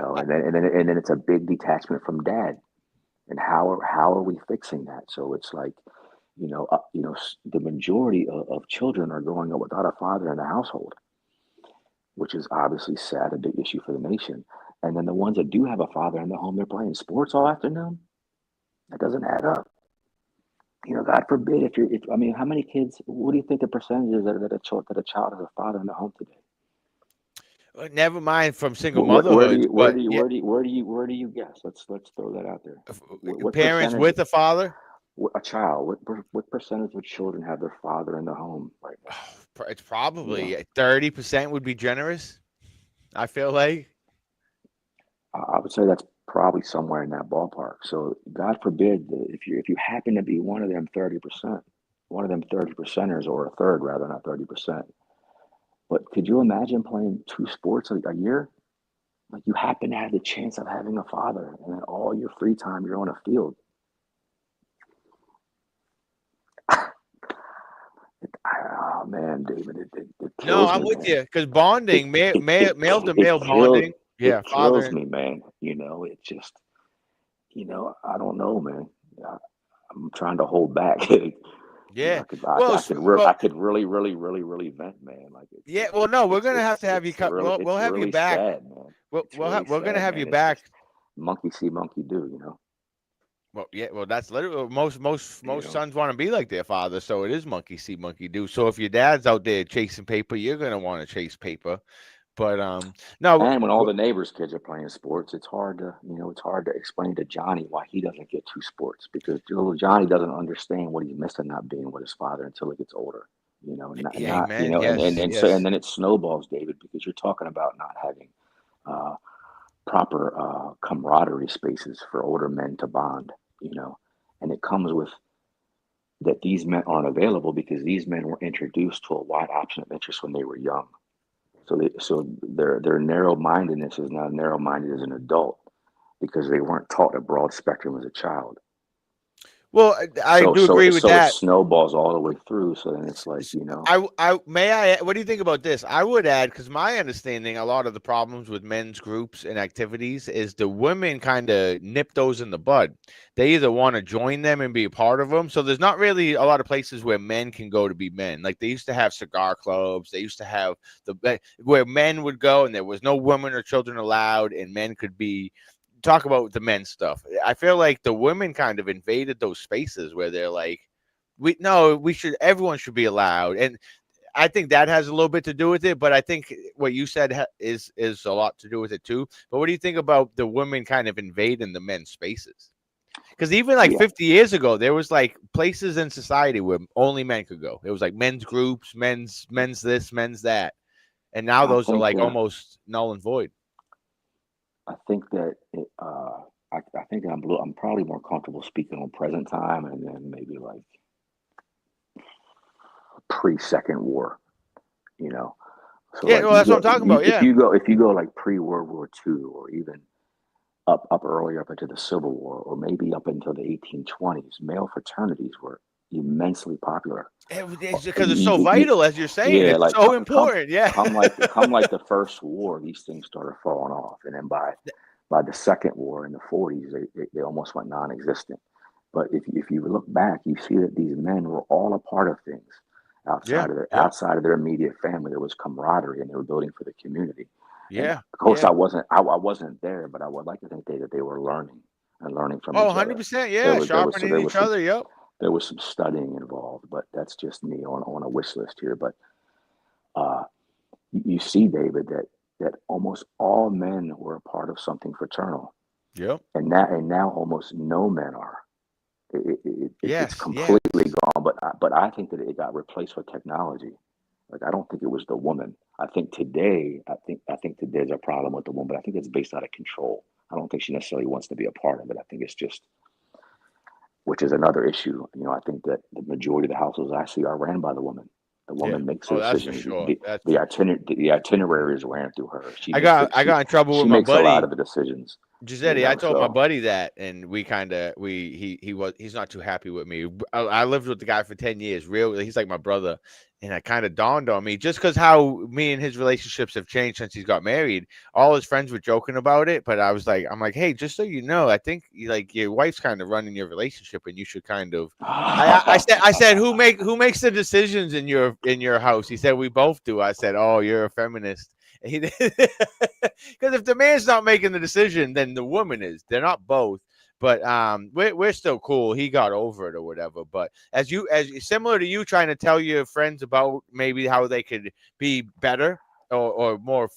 then it's a big detachment from dad. And how are we fixing that? So it's like, the majority of children are growing up without a father in the household, which is obviously sad, a big issue for the nation. And then the ones that do have a father in the home, they're playing sports all afternoon. That doesn't add up. God forbid I mean, how many kids? What do you think the percentage is that a child has a father in the home today? Never mind from single Where do motherhoods, you where but do you yeah, where do you guess? Let's throw that out there. What parents percentage? with a father. A child? What percentage of children have their father in the home right now? It's You know, probably 30% would be generous. I feel like. I would say that's probably somewhere in that ballpark. So God forbid if you happen to be one of them 30%, one of them 30%ers, or a third rather, not 30%. But could you imagine playing two sports a year? Like you happen to have the chance of having a father, and then all your free time you're on a field. Oh man, David, it No, kills I'm me, with man. you because It bonding, it it male to it male kills bonding. it Yeah, father kills and me, man. It just I don't know, man. I, I'm trying to hold back. yeah. I could I, Well, I it's, could re- well, I could really really really really vent, man. Like yeah. Well, no, we're gonna have to have you it's cut. really We'll it's have you really back. sad, man. It's We'll really we're gonna sad, have you man. It's back. just monkey see, monkey do. Well, yeah. Well, that's literally most You sons want to be like their father. So it is monkey see, monkey do. So if your dad's out there chasing paper, you're gonna want to chase paper. But no, And when all the neighbors' kids are playing sports, it's hard to explain to Johnny why he doesn't get two sports, because little Johnny doesn't understand what he's missing not being with his father until he gets older. Not amen. and Yes, and so and yes. then it snowballs, David, because you're talking about not having uh, proper camaraderie spaces for older men to bond. You know, and it comes with that these men aren't available because these men were introduced to a wide option of interest when they were young. So their narrow mindedness is now narrow minded as an adult because they weren't taught a broad spectrum as a child. Well, I So do so agree with so it that. snowballs all the way through. So then it's like, you know, What do you think about this? I would add, because my understanding, a lot of the problems with men's groups and activities is the women kind of nip those in the bud. They either want to join them and be a part of them. So there's not really a lot of places where men can go to be men. Like they used to have cigar clubs. They used to have where men would go and there was no women or children allowed, and men could be talk about the men stuff. I feel like the women kind of invaded those spaces where they're like, we no, we should everyone should be allowed, and I think that has a little bit to do with it. But I think what you said is a lot to do with it too. But what do you think about the women kind of invading the men's spaces? Because even like yeah, 50 years ago, there was like places in society where only men could go. It was like men's groups, men's this, men's that, and now I those are think like almost null and void. that I think that I'm probably more comfortable speaking on present time and then maybe like pre-Second War, you know. So Yeah, like well, that's what I'm talking about. Yeah, if you go like pre-World War II or even up earlier up into the Civil War or maybe up until the 1820s, male fraternities were immensely popular. it's because it's so You, you, vital, as you're saying. yeah, It's like so important. Yeah, come like the First War, these things started falling off, and then by the Second War in the 40s, they almost went non-existent. But if you look back, you see that these men were all a part of things yeah, yep, outside of their immediate family. There was camaraderie, and they were building for the community. And yeah, of course, yeah. I wasn't there, but I would like to think that they were learning and learning from Oh, each other. 100%. Yeah, So sharpening each other. Yep. there was some studying involved, but that's just me on a wish list here. But uh, you see, David, that almost all men were a part of something fraternal, Yep. and now almost no men are. It's Yes. Yes. completely gone. But I think that it got replaced with technology. Like I don't think it was the woman. I think that there's a problem with the woman. But I think it's based out of control. I don't think she necessarily wants to be a part of it. I think it's just, which is another issue. You know, I think that the majority of the households I see are ran by the woman. The Yeah. woman makes the Oh, that's for decisions. sure. That's The for sure. itinerary is ran through her. I got in trouble with She my makes a lot buddy of the decisions. You Giuseppe. I know, told my so buddy that, and we kind of he's not too happy with me. I lived with the guy for 10 years. Real, he's like my brother, and it kind of dawned on me just because how me and his relationships have changed since he's got married. All his friends were joking about it, but I'm like, hey, just so you know, I think like your wife's kind of running your relationship, and you should kind of. I said who makes the decisions in your house? He said we both do. I said, oh, you're a feminist. Because if the man's not making the decision, then the woman is. They're not both. But we're still cool. He got over it or whatever. But as similar to you trying to tell your friends about maybe how they could be better or more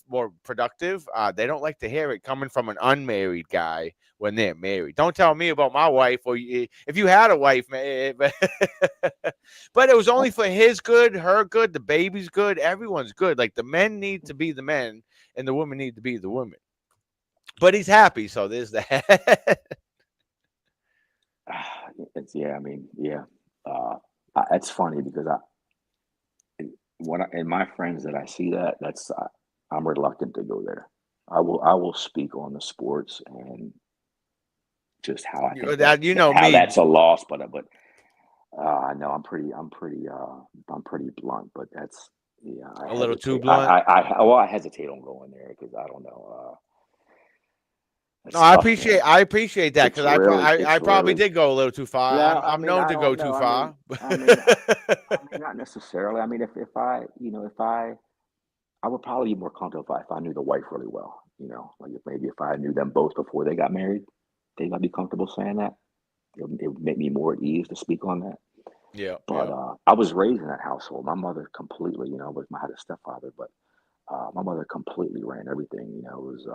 productive, they don't like to hear it coming from an unmarried guy when they're married. Don't tell me about my wife or if you had a wife, man. But it was only for his good, her good, the baby's good, everyone's good. Like the men need to be the men and the women need to be the women. But he's happy, so there's that. it's yeah. I mean, yeah. It's funny because and my friends that I see I'm reluctant to go there. I will speak on the sports and just how I think That you know how me that's a loss, but I know I'm pretty blunt, but that's yeah. a little too blunt. I hesitate on going there because I don't know. No, It's tough, man. I appreciate that because I It's probably really did go a little too far. no. I I'm mean, known I to go don't too know. far. I mean, I mean, not necessarily. I mean, if I, you know, if I would probably be more comfortable if I knew the wife really well. You know, like if maybe if I knew them both before they got married, think I'd be comfortable saying that. It would make me more at ease to speak on that. Yeah, But yeah. I was raised in that household. My mother completely, you know, I had a stepfather, but my mother completely ran everything. You know, it was,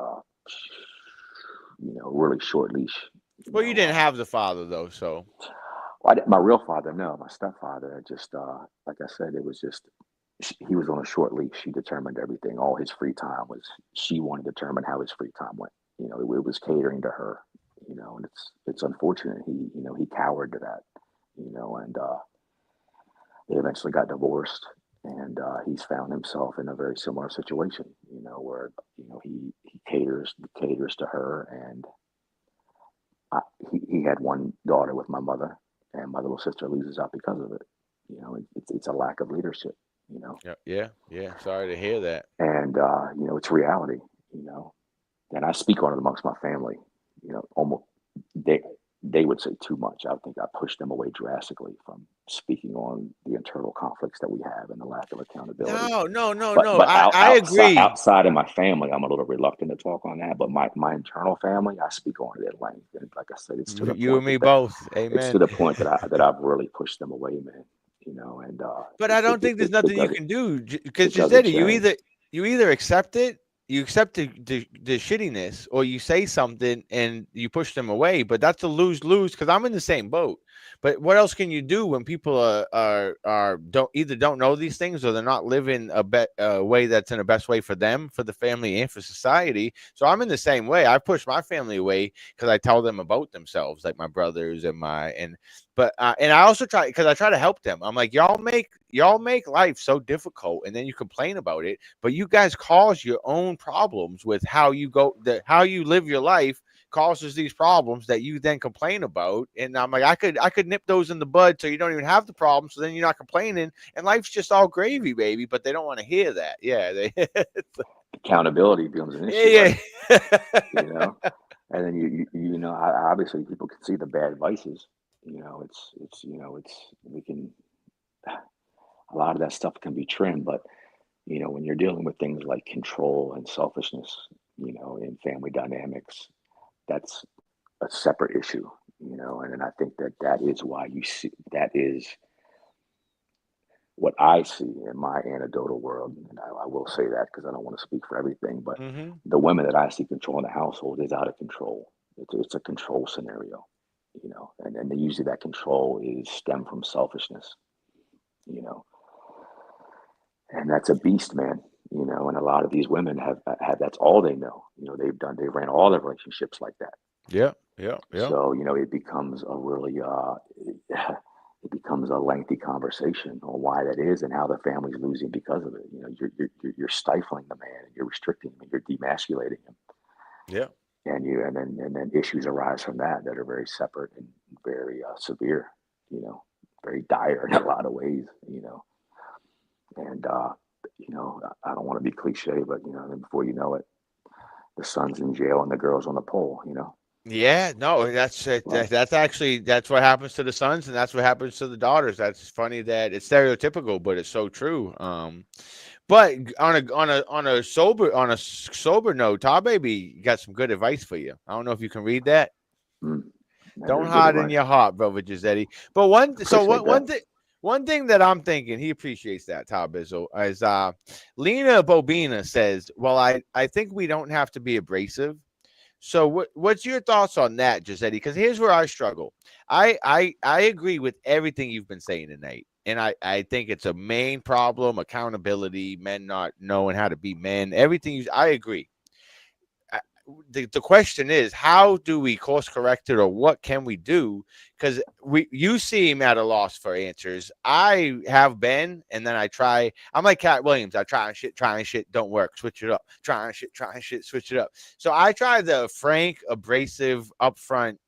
really short leash. You Well, you know, didn't have the father though, so my real father, no, my stepfather, just like I said, it was just he was on a short leash. She determined everything. All his free time was she wanted to determine how his free time went. You know, it was catering to her. You know, and it's unfortunate he cowered to that. You know, and they eventually got divorced, and he's found himself in a very similar situation. You know, where he caters to her, and I, he had one daughter with my mother, and my little sister loses out because of it. It's a lack of leadership. Yeah. Sorry to hear that. And it's reality. You know, and I speak on it amongst my family. Almost they they would say too much. I think I pushed them away drastically from speaking on the internal conflicts that we have and the lack of accountability. No. But I agree. outside of my family, I'm a little reluctant to talk on that. But my internal family, I speak on it at length. And like I said, it's to the You point and me both. it's to Amen. the point that I've really pushed them away, man. And But I don't think there's it nothing you doesn't can do because it doesn't Giuseppe, change. you either accept it, you accept the shittiness, or you say something and you push them away. But that's a lose lose because I'm in the same boat. But what else can you do when people are don't know these things or they're not living a way that's in the best way for them, for the family, and for society? So I'm in the same way. I push my family away because I tell them about themselves, like my brothers and but and I also try because I try to help them. I'm like, y'all make life so difficult, and then you complain about it. But you guys cause your own problems with how you live your life causes these problems that you then complain about. And I'm like, I could nip those in the bud so you don't even have the problem. So then you're not complaining, and life's just all gravy, baby. But they don't want to hear that. Yeah, they. Accountability becomes an issue, Yeah, right? You yeah. know, and then obviously people can see the bad vices. We can a lot of that stuff can be trimmed, but when you're dealing with things like control and selfishness, in family dynamics, that's a separate issue. And I think that is why you see that is what I see in my anecdotal world. And I will say that because I don't want to speak for everything, but Hmm. the women that I see controlling the household is out of control. It's a control scenario, and usually that control is stemmed from selfishness, you know, and that's a beast, man. And a lot of these women have that's all they know. They've ran all their relationships like that. Yeah, yeah. So, it becomes a really it becomes a lengthy conversation on why that is and how the family's losing because of it. You're stifling the man, and you're restricting him, and you're demasculating him, Yeah. and then issues arise from that are very separate and very severe. You know, very dire in a lot of ways. And I don't want to be cliche, but then before you know it, the son's in jail and the girl's on the pole. Yeah, no, that's it. But That's actually that's what happens to the sons, and that's what happens to the daughters. That's funny that it's stereotypical, but it's so true. But on a sober note, Todd Baby got some good advice for you. I don't know if you can read that. mm, that Don't is good harden advice. your heart, brother Giuseppe. But Appreciate that. one thing that I'm thinking, he appreciates that, Todd Bizzle, is Lena Bobina says, well, I think we don't have to be abrasive. So what's your thoughts on that, Giuseppe? Because here's where I struggle. I agree with everything you've been saying tonight. And I think it's a main problem, accountability, men not knowing how to be men, I agree. The question is, how do we course correct it, or what can we do? Because you seem at a loss for answers. I have been, and then I try. I'm like Cat Williams. I try and shit don't work. Switch it up. Try and shit, switch it up. So I try the frank, abrasive, upfront,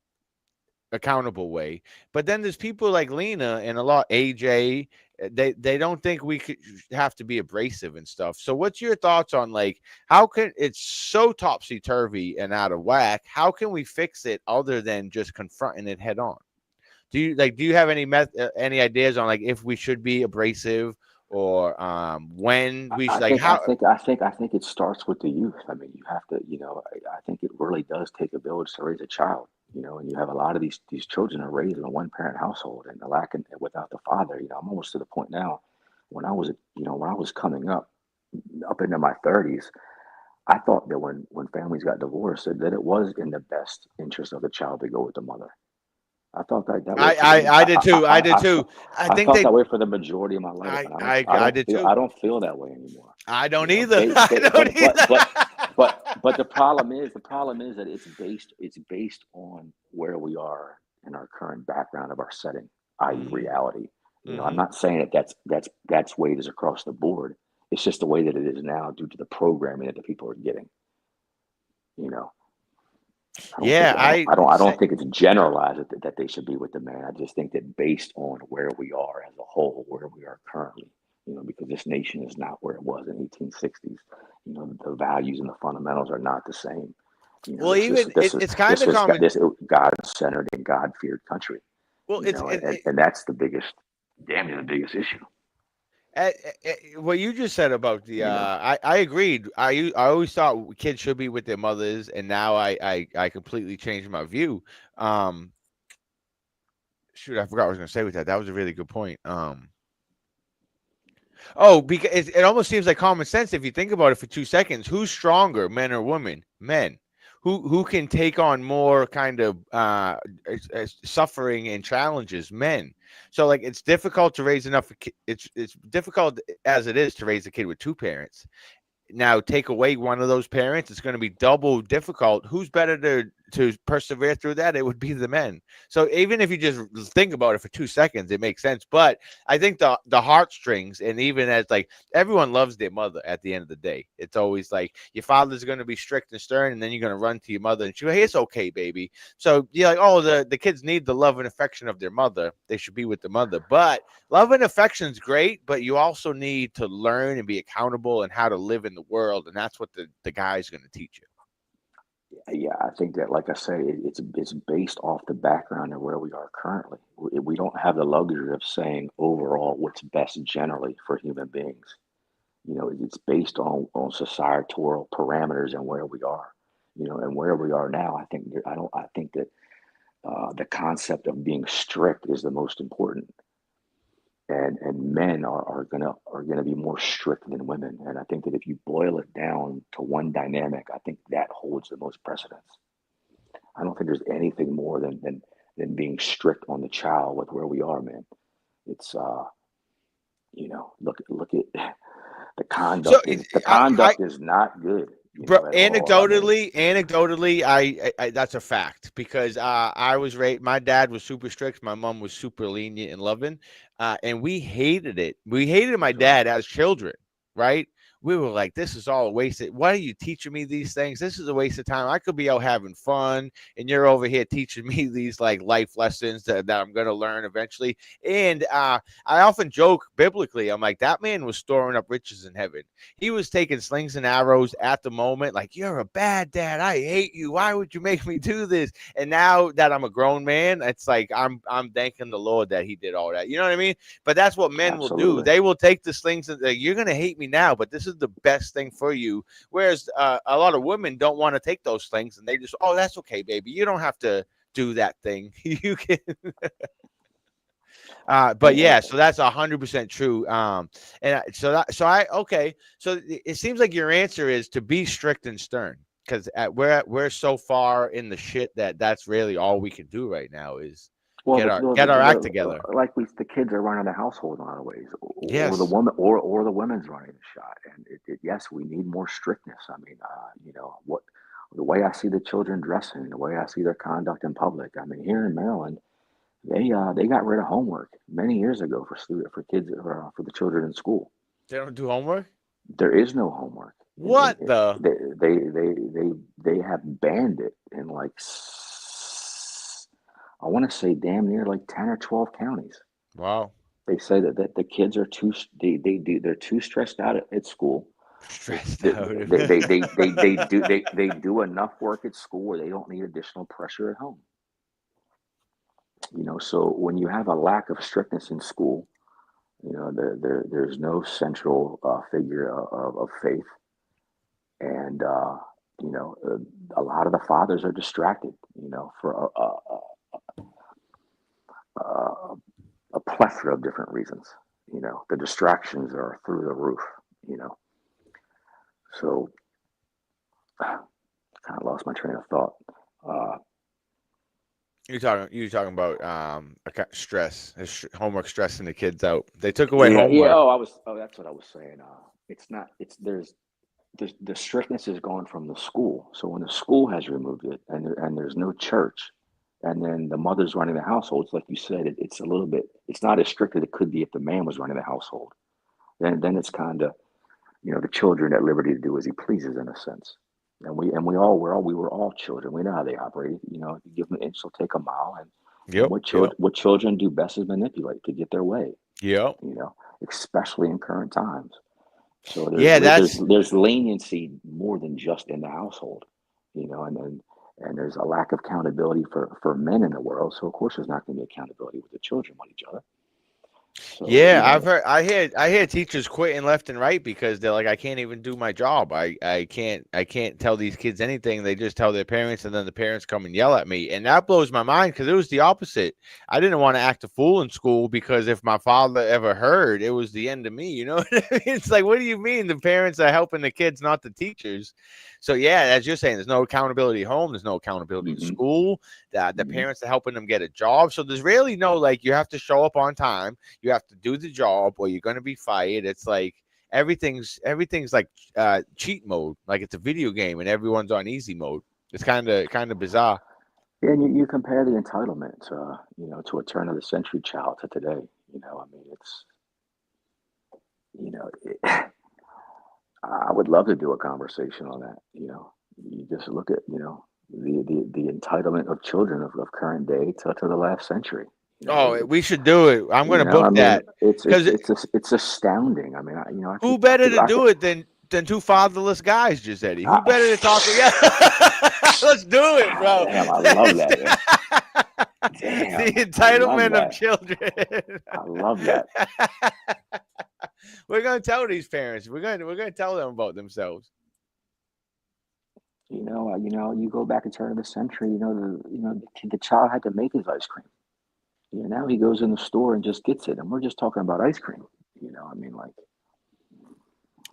accountable way. But then there's people like Lena and a lot AJ. They don't think we could have to be abrasive and stuff. So what's your thoughts on like how can it's so topsy turvy and out of whack? How can we fix it other than just confronting it head on? Do you have any ideas on like if we should be abrasive or when we should I like think I how? think I think I think it starts with the youth. I mean, you have to, I think it really does take a village to raise a child. And you have a lot of these children are raised in a one parent household and lacking without the father. I'm almost to the point now. When I was coming up into my 30s, I thought that when families got divorced, that it was in the best interest of the child to go with the mother. I thought that way for the I did too. I did I too. I I think felt they that way for the majority of my life, and I did too. I don't feel that way anymore. I don't You know, either. they I they don't either. but the problem is that it's based on where we are in our current background of our setting, i.e., Hmm. reality. I'm Hmm. not saying that that's way it is across the board. It's just the way that it is now due to the programming that the people are getting. You know, Yeah, I don't think it's generalized that they should be with the man. I just think that based on where we are as a whole, where we are currently, because this nation is not where it was in 1860s. The values and the fundamentals are not the same. well, even it's kind of common. This God-centered and God-feared country. Well, And that's the biggest, damn near the biggest issue. What you just said about the I agreed. I always thought kids should be with their mothers, and now I completely changed my view. Um, Shoot, I forgot what I was going to say with that. That was a really good point. Oh, because it almost seems like common sense if you think about it for 2 seconds. Who's stronger, men or women? Men. Who can take on more kind of suffering and challenges? Men. So like it's difficult to raise enough. It's difficult as it is to raise a kid with two parents. Now take away one of those parents, it's going to be double difficult. Who's better to persevere through that? It would be the men. So even if you just think about it for 2 seconds, it makes sense. But I think the heartstrings, and even as like everyone loves their mother at the end of the day, it's always like your father's going to be strict and stern, and then you're going to run to your mother and she's like, hey, it's okay, baby. So you're like, oh, the kids need the love and affection of their mother. They should be with the mother. But love and affection is great, but you also need to learn and be accountable and how to live in the world, and that's what the guy's going to teach you. Yeah, I think that, like I said, it's based off the background of where we are currently. We don't have the luxury of saying overall what's best generally for human beings. It's based on societal parameters and where we are. And where we are now. I think that the concept of being strict is the most important. And men are gonna be more strict than women. And I think that if you boil it down to one dynamic, I think that holds the most precedence. I don't think there's anything more than being strict on the child with where we are, man. It's look at the So conduct is not good, bro, at all. I mean, anecdotally, I that's a fact because I was raised. My dad was super strict. My mom was super lenient and loving, and we hated it. We hated my that's right. dad as children, right? We were like, "This is all a waste. Why are you teaching me these things? This is a waste of time. I could be out having fun, and you're over here teaching me these like life lessons that I'm gonna learn eventually." And I often joke biblically. I'm like, that man was storing up riches in heaven. He was taking slings and arrows at the moment, like, you're a bad dad. I hate you. Why would you make me do this? And now that I'm a grown man, it's like I'm thanking the Lord that he did all that. You know what I mean? But that's what men will do. Absolutely. They will take the slings and you're gonna hate me now, but this is the best thing for you. Whereas a lot of women don't want to take those slings and they just, oh, that's okay, baby. You don't have to do that thing. You can. But yeah, so that's 100% true. So it seems like your answer is to be strict and stern because we're so far in the shit that's really all we can do right now is Well, get our act together. like the kids are running the household in a lot of ways, or the Yes, woman, or the women's running the shot. And yes, we need more strictness. I mean, what the way I see the children dressing, the way I see their conduct in public. I mean, here in Maryland, they got rid of homework many years ago for kids for the children in school. they don't do homework. There is no homework. What the? They have banned it in like I want to say damn near like 10 or 12 counties. Wow, They say that the kids are they're too stressed out at school. stressed They, out. they do enough work at school where they don't need additional pressure at home. So when you have a lack of strictness in school, there's no central figure of faith, and a lot of the fathers are distracted, for a plethora of different reasons. The distractions are through the roof. So kind of lost my train of thought. You're talking about stress, homework stressing the kids out. They took away Yeah. homework. That's what I was saying. It's not. It's there's the strictness is gone from the school. So when the school has removed it, and there's no church, and then the mother's running the household, it's like you said, it's a little bit. It's not as strict as it could be if the man was running the household. Then it's kind of the children at liberty to do as he pleases in a sense. And we were all children. We know how they operate. You know, if you give them an inch, they'll take a mile. And Yep. Yep. what children do best is manipulate to get their way. Yep. You know, especially in current times. So Yeah, that's there's leniency more than just in the household. You know, and there's a lack of accountability for men in the world. So of course there's not going to be accountability with the children with each other. So yeah. you I've know, heard. I hear teachers quitting left and right because they're like, I can't even do my job. I can't tell these kids anything. They just tell their parents, and then the parents come and yell at me, and that blows my mind because it was the opposite. I didn't want to act a fool in school because if my father ever heard, it was the end of me. You know what I mean? It's like, what do you mean the parents are helping the kids, not the teachers? So yeah, as you're saying, there's no accountability at home. There's no accountability in hmm school. The hmm parents are helping them get a job. So there's really no like you have to show up on time. You have to do the job, or you're gonna be fired. It's like everything's like cheat mode. Like it's a video game, and everyone's on easy mode. It's kind of bizarre. Yeah, and you compare the entitlement, you know, to a turn of the century child to today. You know, I mean, it's you know, I would love to do a conversation on that. You know, you just look at the entitlement of children of current day to the last century. You know, Oh, we should do it. I'm you gonna know, I book mean, that because it's astounding. I mean, who better to do it than two fatherless guys, Giuseppe? Who I, better to talk? Yeah, let's do it, bro. damn, I love Let's that. do- Man. the Damn, I love entitlement of that. children. I love that. We're gonna tell these parents. We're gonna tell them about themselves. You know, you go back a turn of the century. The child had to make his ice cream. You know, now he goes in the store and just gets it, and we're just talking about ice cream. You know, I mean, like,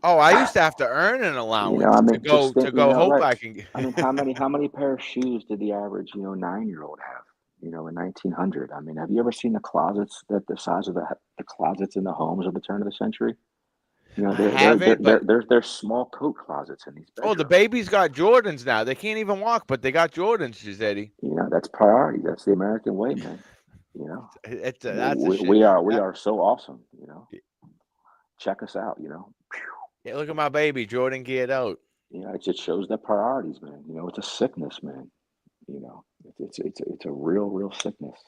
Oh, I used to have to earn an I allowance to mean, go just to think, you go know, hope right? I can I mean, get. how many pair of shoes did the average, 9-year-old have? You know, in 1900. I mean, have you ever seen the closets that the size of the closets in the homes of the turn of the century? You know, I haven't, but they're small coat closets in these oh, the bedrooms. babies got Jordans now. They can't even walk, but they got Jordans, Giuseppe. You know, that's priority. That's the American way, man. You know, That's a shit. we That, are so awesome. You know, check us out. You know, yeah, look at my baby, Jordan geared out. it just shows the priorities, man. You know, it's a sickness, man. You know, it's a real sickness,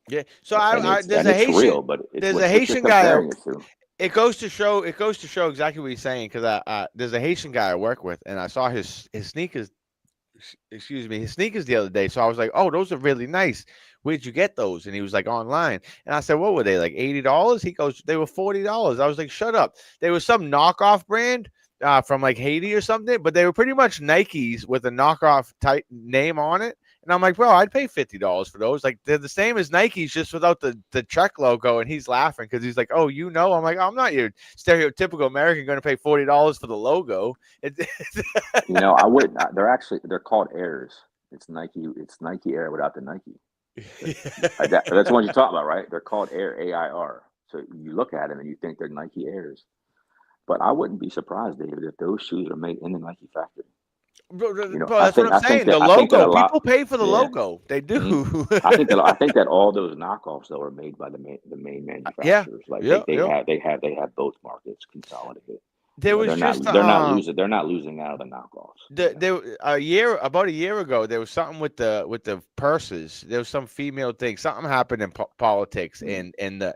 Yeah. So I and it's real, but it's there's a what you're Haitian guy. comparing it to. It goes to show exactly what he's saying because there's a Haitian guy I work with, and I saw his sneakers. Excuse me, his sneakers the other day. So I was like, "Oh, those are really nice. Where'd you get those?" And he was like, "Online." And I said, "What were they like? $80?" He goes, "They were $40." I was like, "Shut up!" They were some knockoff brand from like Haiti or something, but they were pretty much Nikes with a knockoff type name on it. And I'm like, "Bro, I'd pay $50 for those. Like they're the same as Nikes, just without the Trek logo." And he's laughing because he's like, "Oh, you know?" I'm like, "I'm not your stereotypical American going to pay $40 for the logo." You know, I wouldn't. They're called Airs. It's Nike. It's Nike Air without the Nike. That's the one you're talking about, right? They're called Air, AIR. So you look at them and you think they're Nike Airs. But I wouldn't be surprised, David, if those shoes are made in the Nike factory. You know, Bro, that's what I'm saying. The I think that logo. a lot, People pay for the yeah. logo. They hmm do. I think that all those knockoffs though are made by the main Yeah. manufacturers. Like Yep. Yep. they have both markets consolidated. You There know, was just they're not losing out of the knockoffs. You know, there about a year ago there was something with the purses. There was some female thing. Something happened in politics Mm.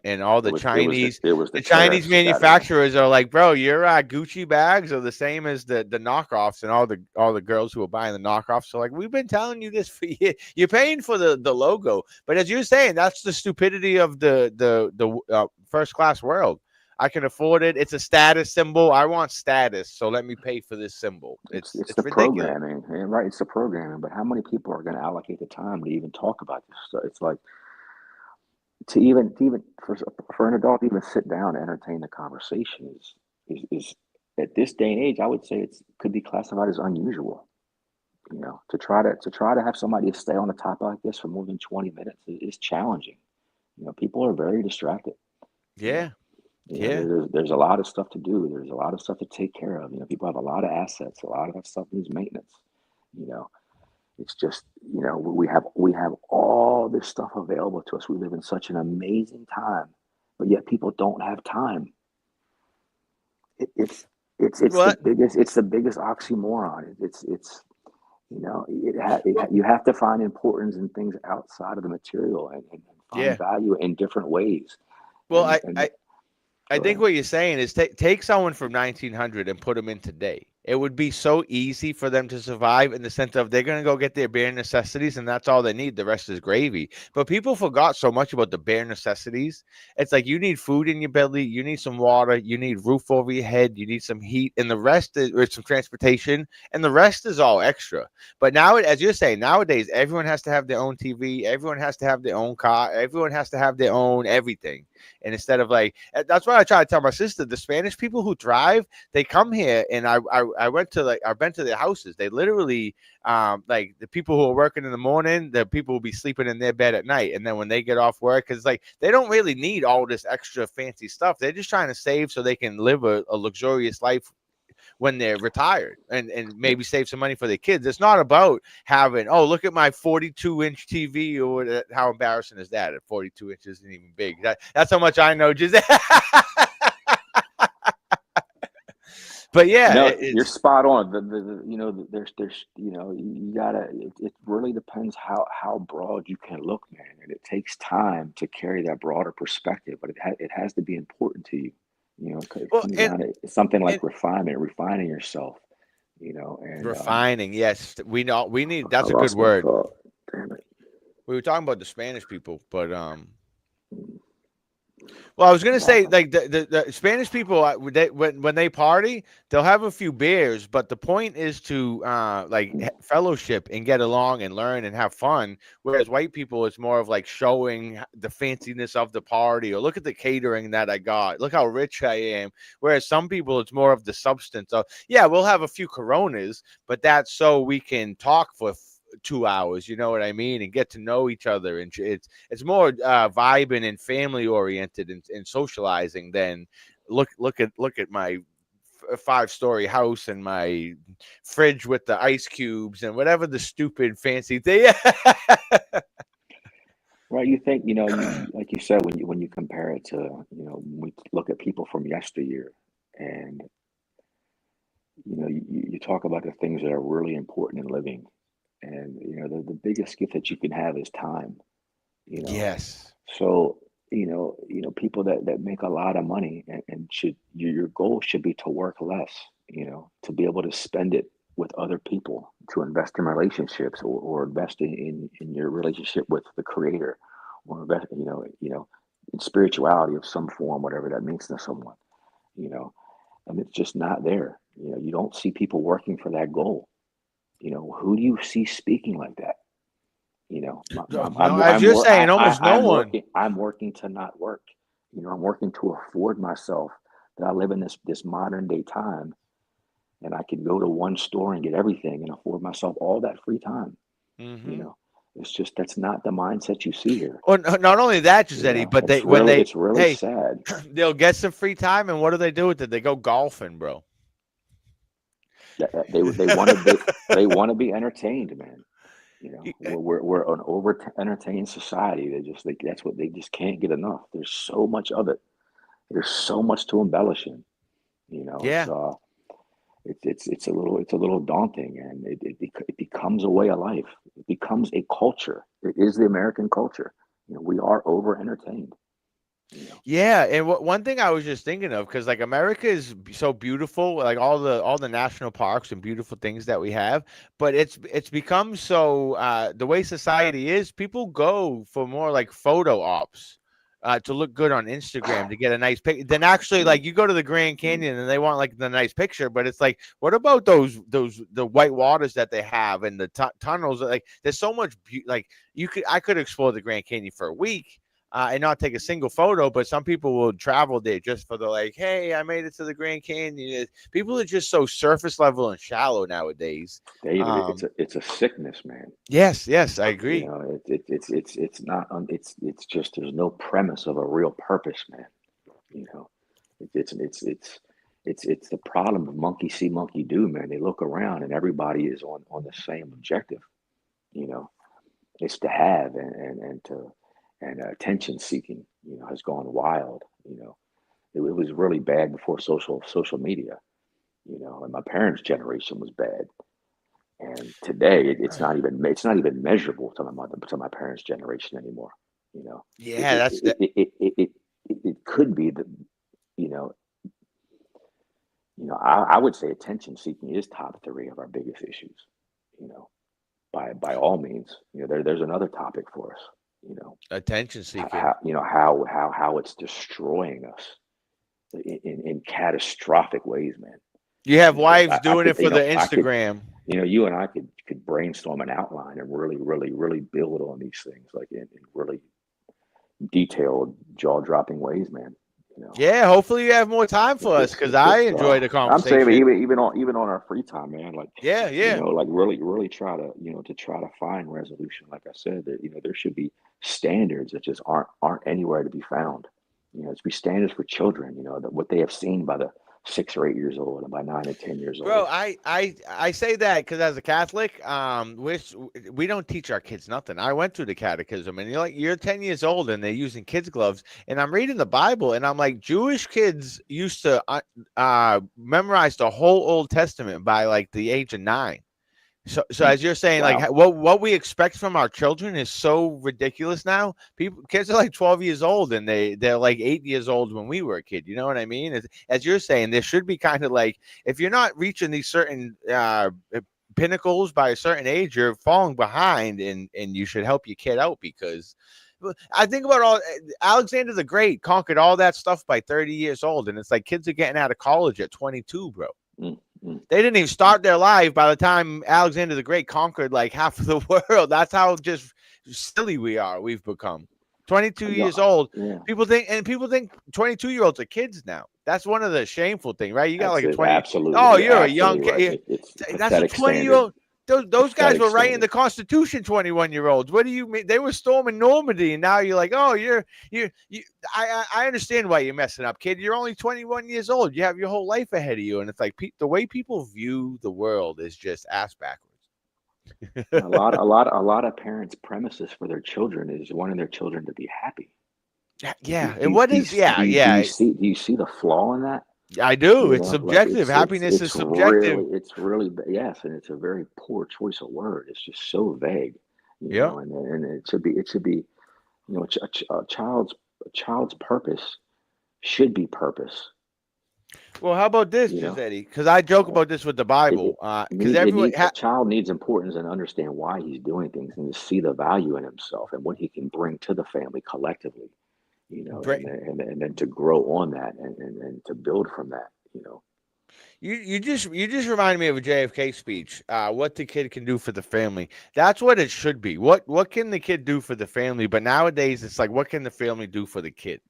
and all the Chinese it was the the Chinese tariffs that manufacturers are like, bro, your Gucci bags are the same as the knockoffs, and all the girls who are buying the knockoffs. So like, we've been telling you this for years. You're paying for the logo, but as you're saying, that's the stupidity of the first class world. I can afford it. It's a status symbol. I want status, so let me pay for this symbol. it's the It's ridiculous. programming, and right? It's the programming. But how many people are going to allocate the time to even talk about this stuff? It's like to even for an adult to even sit down and entertain the conversation is at this day and age, I would say it's could be classified as unusual. You know, to try to have somebody stay on the topic like this for more than 20 minutes is challenging. You know, people are very distracted. You know, Yeah, yeah, there's a lot of stuff to do. There's a lot of stuff to take care of. You know, people have a lot of assets. A lot of that stuff needs maintenance. You know, it's just we have all this stuff available to us. We live in such an amazing time, but yet people don't have time. It's It's the What? biggest oxymoron. It's you have to find importance in things outside of the material, and find Yeah. value in different ways. Well, And I go think ahead. what you're saying is take someone from 1900 and put them in today. It would be so easy for them to survive in the sense of they're going to go get their bare necessities and that's all they need. The rest is gravy. But people forgot so much about the bare necessities. It's like you need food in your belly, you need some water, you need roof over your head, you need some heat, and the rest is or some transportation, and the rest is all extra. But now, as you're saying, nowadays everyone has to have their own TV, everyone has to have their own car, everyone has to have their own everything. And instead of like, that's why I try to tell my sister, the Spanish people who drive, they come here, and I went to like I've been to their houses. They literally like the people who are working in the morning, the people will be sleeping in their bed at night, and then when they get off work, because like they don't really need all this extra fancy stuff. They're just trying to save so they can live a luxurious life when they're retired and maybe save some money for their kids. It's not about having, oh, look at my 42-inch TV or how embarrassing is that? At 42 inches isn't even big. That's how much I know. Just but yeah, No, you're it's spot on. There's you gotta. It really depends how broad you can look, man, and it takes time to carry that broader perspective. But it has to be important to you. It well comes down to something like and refining yourself. And refining. Yes, we need. I That's a good lost my word. thought. Damn it. We were talking about the Spanish people, but well, I was gonna say Wow. like the Spanish people when they party, they'll have a few beers, but the point is to like fellowship and get along and learn and have fun. Whereas white people, it's more of like showing the fanciness of the party or look at the catering that I got, look how rich I am. Whereas some people, it's more of the substance of yeah, we'll have a few Coronas, but that's so we can talk for 2 hours. You know what I mean, and get to know each other, and it's more vibing and family oriented and socializing than look at my 5-story house and my fridge with the ice cubes and whatever the stupid fancy thing. Right. You think, like you said, when you compare it to, when we look at people from yesteryear, and you talk about the things that are really important in living, and the biggest gift that you can have is time. You know, Yes. so people that make a lot of money, and your goal should be to work less. To be able to spend it with other people, to invest in relationships, or invest in your relationship with the creator, or invest in spirituality of some form, whatever that means to someone. You know, and it's just not there. You don't see people working for that goal. Who do you see speaking like that? No, as you're saying, almost no I'm one. working. I'm working to not work. I'm working to afford myself that I live in this modern day time, and I can go to one store and get everything and afford myself all that free time. You Hmm. know, it's just that's not the mindset you see here. Or not only that, Giuseppe, but they when they It's really hey, sad. they'll get some free time, and what do they do with it? They go golfing, bro. That they want to be entertained, man. We're an over entertained society. That's what they just can't get enough. There's so much of it. There's so much to embellish in. It's Yeah. it's a little daunting, and it becomes a way of life. It becomes a culture. It is the American culture. We are over entertained. You know, Yeah, and one thing I was just thinking of, because like America is so beautiful, like all the national parks and beautiful things that we have, but it's become so the way society is, people go for more like photo ops. To look good on Instagram to get a nice pic, then actually like you go to the Grand Canyon and they want like the nice picture, but it's like, what about those the white waters that they have and the tunnels? Like, there's so much like I could explore the Grand Canyon for a week and not take a single photo. But some people will travel there just for the like, hey, I made it to the Grand Canyon. People are just so surface level and shallow nowadays. David, it's Um, a sickness, man. yes, I agree. It's just there's no premise of a real purpose, man. You know, it's the problem of monkey see, monkey do, man. They look around and everybody is on the same objective. You know, it's to have and attention seeking. Has gone wild. It was really bad before social media. and my parents' generation was bad. And today, it's not even measurable to my parents' generation anymore. You know, it Yeah, it that's it it it, it, it, it could be that you know I would say attention seeking is top three of our biggest issues. You know, by all means, there's another topic for us. You know, attention seeking. how it's destroying us in catastrophic ways, man. You have Like wives I doing could, it for the Instagram. you and I could brainstorm an outline and really, really, really build on these things, like in really detailed, jaw-dropping ways, man. You know, Yeah, hopefully you have more time for us because it's I just enjoy the I'm saying conversation. even on our free time, man. Like Yeah, yeah. like really, really try to find resolution. Like I said, that there should be standards that just aren't anywhere to be found. It should be standards for children. That what they have seen by the 6 or 8 years old and by 9 and 10 years Bro, old. I say that because as a Catholic, we don't teach our kids nothing. I went through the catechism, and you're 10 years old, and they're using kids gloves, and I'm reading the Bible, and I'm like, Jewish kids used to memorize the whole Old Testament by like the age of 9. So as you're saying, like Wow. what we expect from our children is so ridiculous now. Kids are like 12 years old, and they're like 8 years old when we were a kid. You know what I mean? As you're saying, there should be kind of like if you're not reaching these certain pinnacles by a certain age, you're falling behind, and you should help your kid out because. I think about Alexander the Great conquered all that stuff by 30 years old, and it's like kids are getting out of college at 22, bro. Mm, mm. They didn't even start their life by the time Alexander the Great conquered like half of the world. That's how just silly we've become. 22 Yeah, years old. yeah. People think 22-year-olds are kids now. That's one of the shameful things, right? You got That's like a it. 20. Absolutely, Oh, you're you're a young absolutely kid. right. It's a That's a pathetic 20-year-old. standard. Those guys Pathetic were writing standard. the Constitution, 21-year-olds. What do you mean? They were storming Normandy, and now you're like, oh, you. I understand why you're messing up, kid. You're only 21 years old. You have your whole life ahead of you, and it's like the way people view the world is just ass backwards. A lot of parents' premises for their children is wanting their children to be happy. Do, Yeah, and do, what do, you, is? Yeah, do, you, do you yeah. see the flaw in that? I do. It's Like subjective. Happiness is subjective. it's really yes, and it's a very poor choice of word. It's just so vague, Yeah. and it should be a child's purpose should be purpose. Well, how about this, You know, Giuseppe? Because I joke Uh, about this with the it, Bible. it Because need it everyone, need a child needs importance and understand why he's doing things and to see the value in himself and what he can bring to the family collectively. And then to grow on that and to build from that. you just reminded me of a JFK speech. What the kid can do for the family. That's what it should be. What can the kid do for the family? But nowadays, it's like, what can the family do for the kid?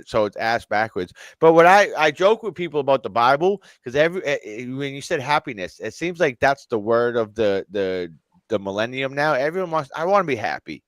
So it's ass backwards. But what I joke with people about the Bible because when you said happiness, it seems like that's the word of the millennium now. Everyone wants. I want to be happy.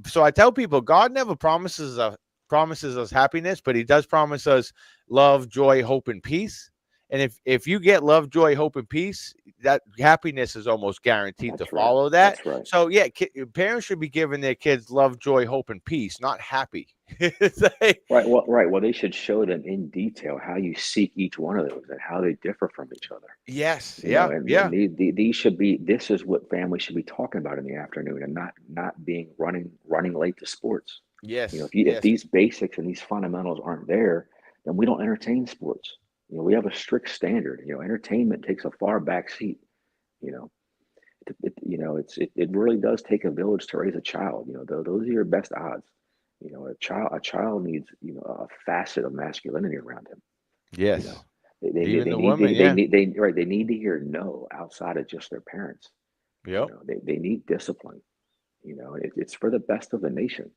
So I tell people God never promises us happiness, but He does promise us love, joy, hope, and peace. And if you get love, joy, hope, and peace, that happiness is almost guaranteed to That's right. follow that. That's right. So yeah, parents should be giving their kids love, joy, hope, and peace, not happy. It's like, Right. Well, right. Well, they should show them in detail how you seek each one of those and how they differ from each other. yes, You know, yeah, and yeah, these should be. This is what families should be talking about in the afternoon, and not being running late to sports. yes, If yes, these basics and these fundamentals aren't there, then we don't entertain sports. We have a strict standard. Entertainment takes a far back seat. You know, it really does take a village to raise a child. Those are your best odds. A child needs a facet of masculinity around him. You know, yes. they they, they Even they the need women, they yeah, need they right they need to hear no outside of just their parents. yep. They need discipline. It's for the best of the nation.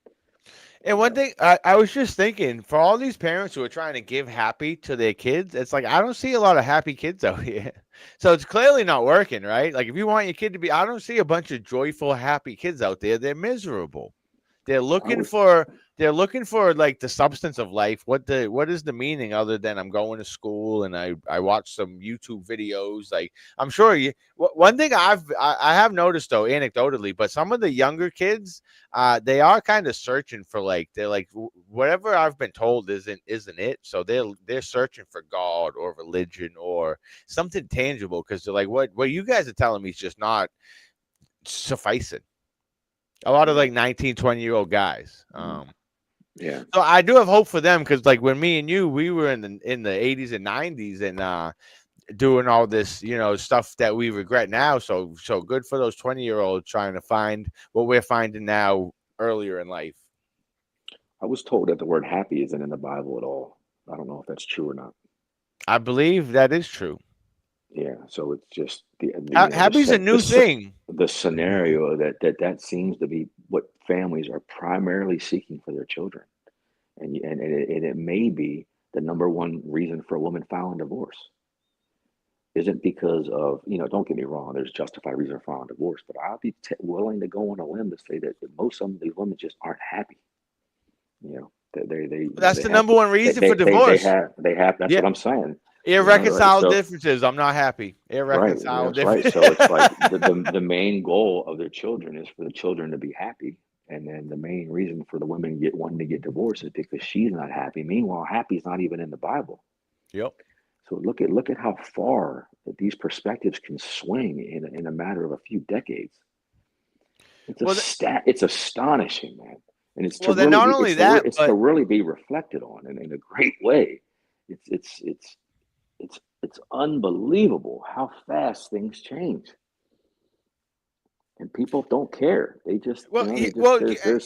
And You one know, thing I was just thinking, for all these parents who are trying to give happy to their kids, it's like I don't see a lot of happy kids out here. So it's clearly not working, right? Like if you want your kid to be, I don't see a bunch of joyful, happy kids out there. They're miserable. they're I looking was for like the substance of life. What is the meaning other than I'm going to school and I watch some YouTube videos. Like I'm sure one thing I have noticed though, anecdotally, but some of the younger kids, they are kind of searching for like they're like whatever I've been told isn't it. So they're searching for God or religion or something tangible because they're like what you guys are telling me is just not sufficing. A lot of yeah, like 19, 20-year-old guys. mhm, yeah. So I do have hope for them because like when me and you we were in the 80s and 90s and doing all this stuff that we regret now. So good for those 20-year-olds trying to find what we're finding now earlier in life. I was told that the word happy isn't in the Bible at all. I don't know if that's true or not. I believe that is true. Yeah, so it's just the you know Happy's a new thing. the scenario that seems to be what families are primarily seeking for their children, and it may be the number one reason for a woman filing divorce. Isn't because of, don't get me wrong, there's justified reason for filing divorce, but I'll be willing to go on a limb to say that most of these women just aren't happy. That's They the have number one reason for they divorce. have that's Yeah, what I'm saying. Right? irreconcilable So differences. I'm not happy. right, Irreconcilable that's right. differences. So it's like the main goal of their children is for the children to be happy. And then the main reason for the women wanting to get divorced is because she's not happy. Meanwhile, happy is not even in the Bible. Yep. So look at how far that these perspectives can swing in a matter of a few decades. Well, It's astonishing, man. And then not only that, it's to but really be reflected on in a great way. It's it's it's it's unbelievable how fast things change. And people don't care. They just,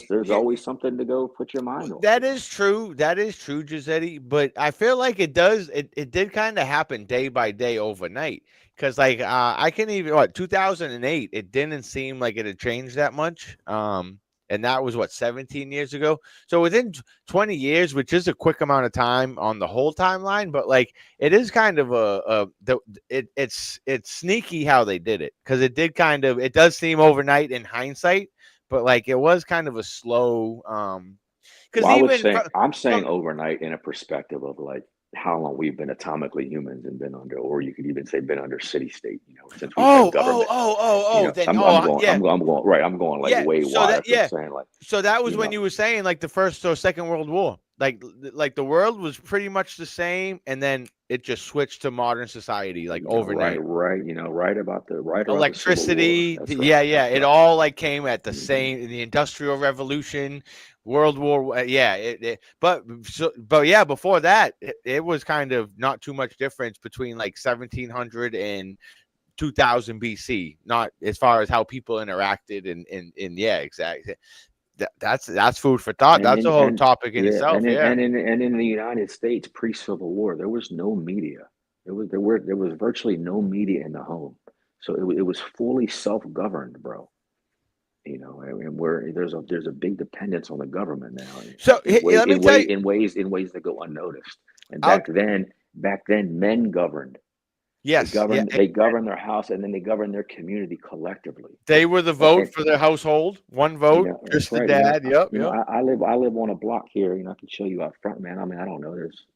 there's always something to go put your mind off, that is true. That is true, Giuseppe. But I feel like it did kind of happen day by day overnight. Because like I can even 2008, it didn't seem like it had changed that much. And that was what 17 years ago. So within 20 years, which is a quick amount of time on the whole timeline, but like it is kind of it's sneaky how they did it because it does seem overnight in hindsight, but like it was kind of a slow because Well, I would even say I'm saying from overnight in a perspective of like how long we've been atomically humans and been under, or you could even say been under city state, since we've had government. then yeah, I'm going right. I'm going like yeah, way so wide. that That's what I'm yeah, saying. Like, so that was you when know, you were saying like the first or second world war, like the world was pretty much the same and then it just switched to modern society like overnight. right about the Civil War. Electricity, That's right. yeah, That's it right. all like came at the Hmm. same the industrial revolution, world war, yeah, but yeah, before that it was kind of not too much difference between like 1700 and 2000 BC, not as far as how people interacted and yeah, exactly. That's food for thought. And That's a in whole and topic in yeah, itself. Yeah. and in the United States pre-Civil War, there was no media. There was virtually no media in the home, so it was fully self-governed, bro. And where there's a big dependence on the government now, So let me tell you. in ways that go unnoticed. And I'll back then, men governed. Yes, yeah. They governed their house, and then they governed their community collectively. They were the vote And for their household. One vote, that's just the right. dad. Yep, yep. I live on a block here. I can show you out front, man. I mean, I don't know. There's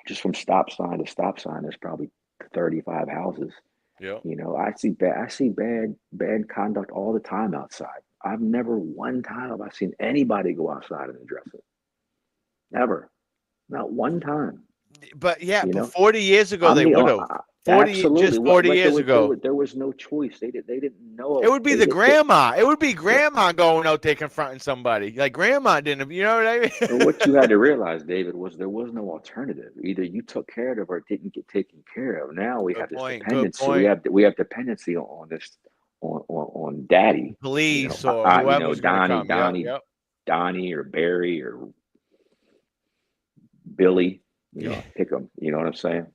just from stop sign to stop sign. There's probably 35 houses. Yep. I see bad conduct all the time outside. I've never one time have I seen anybody go outside and address it. Never, not one time. But yeah, You but know, 40 years ago I'm they the would have. 40 absolutely just what, 40 but years ago. there was no choice. They didn't know It of would be the they grandma. It would be what grandma going out there confronting somebody. Like grandma didn't, you know what I what you had mean? to realize, David, was there was no alternative. Either you took care of it or it didn't get taken care of. Now we Good have this point. Good dependency. point. We have dependency on this on daddy. Police or whoever's gonna come. Yep, yep. Donnie or Barry or Billy. Yeah. Pick them. You know what I'm saying?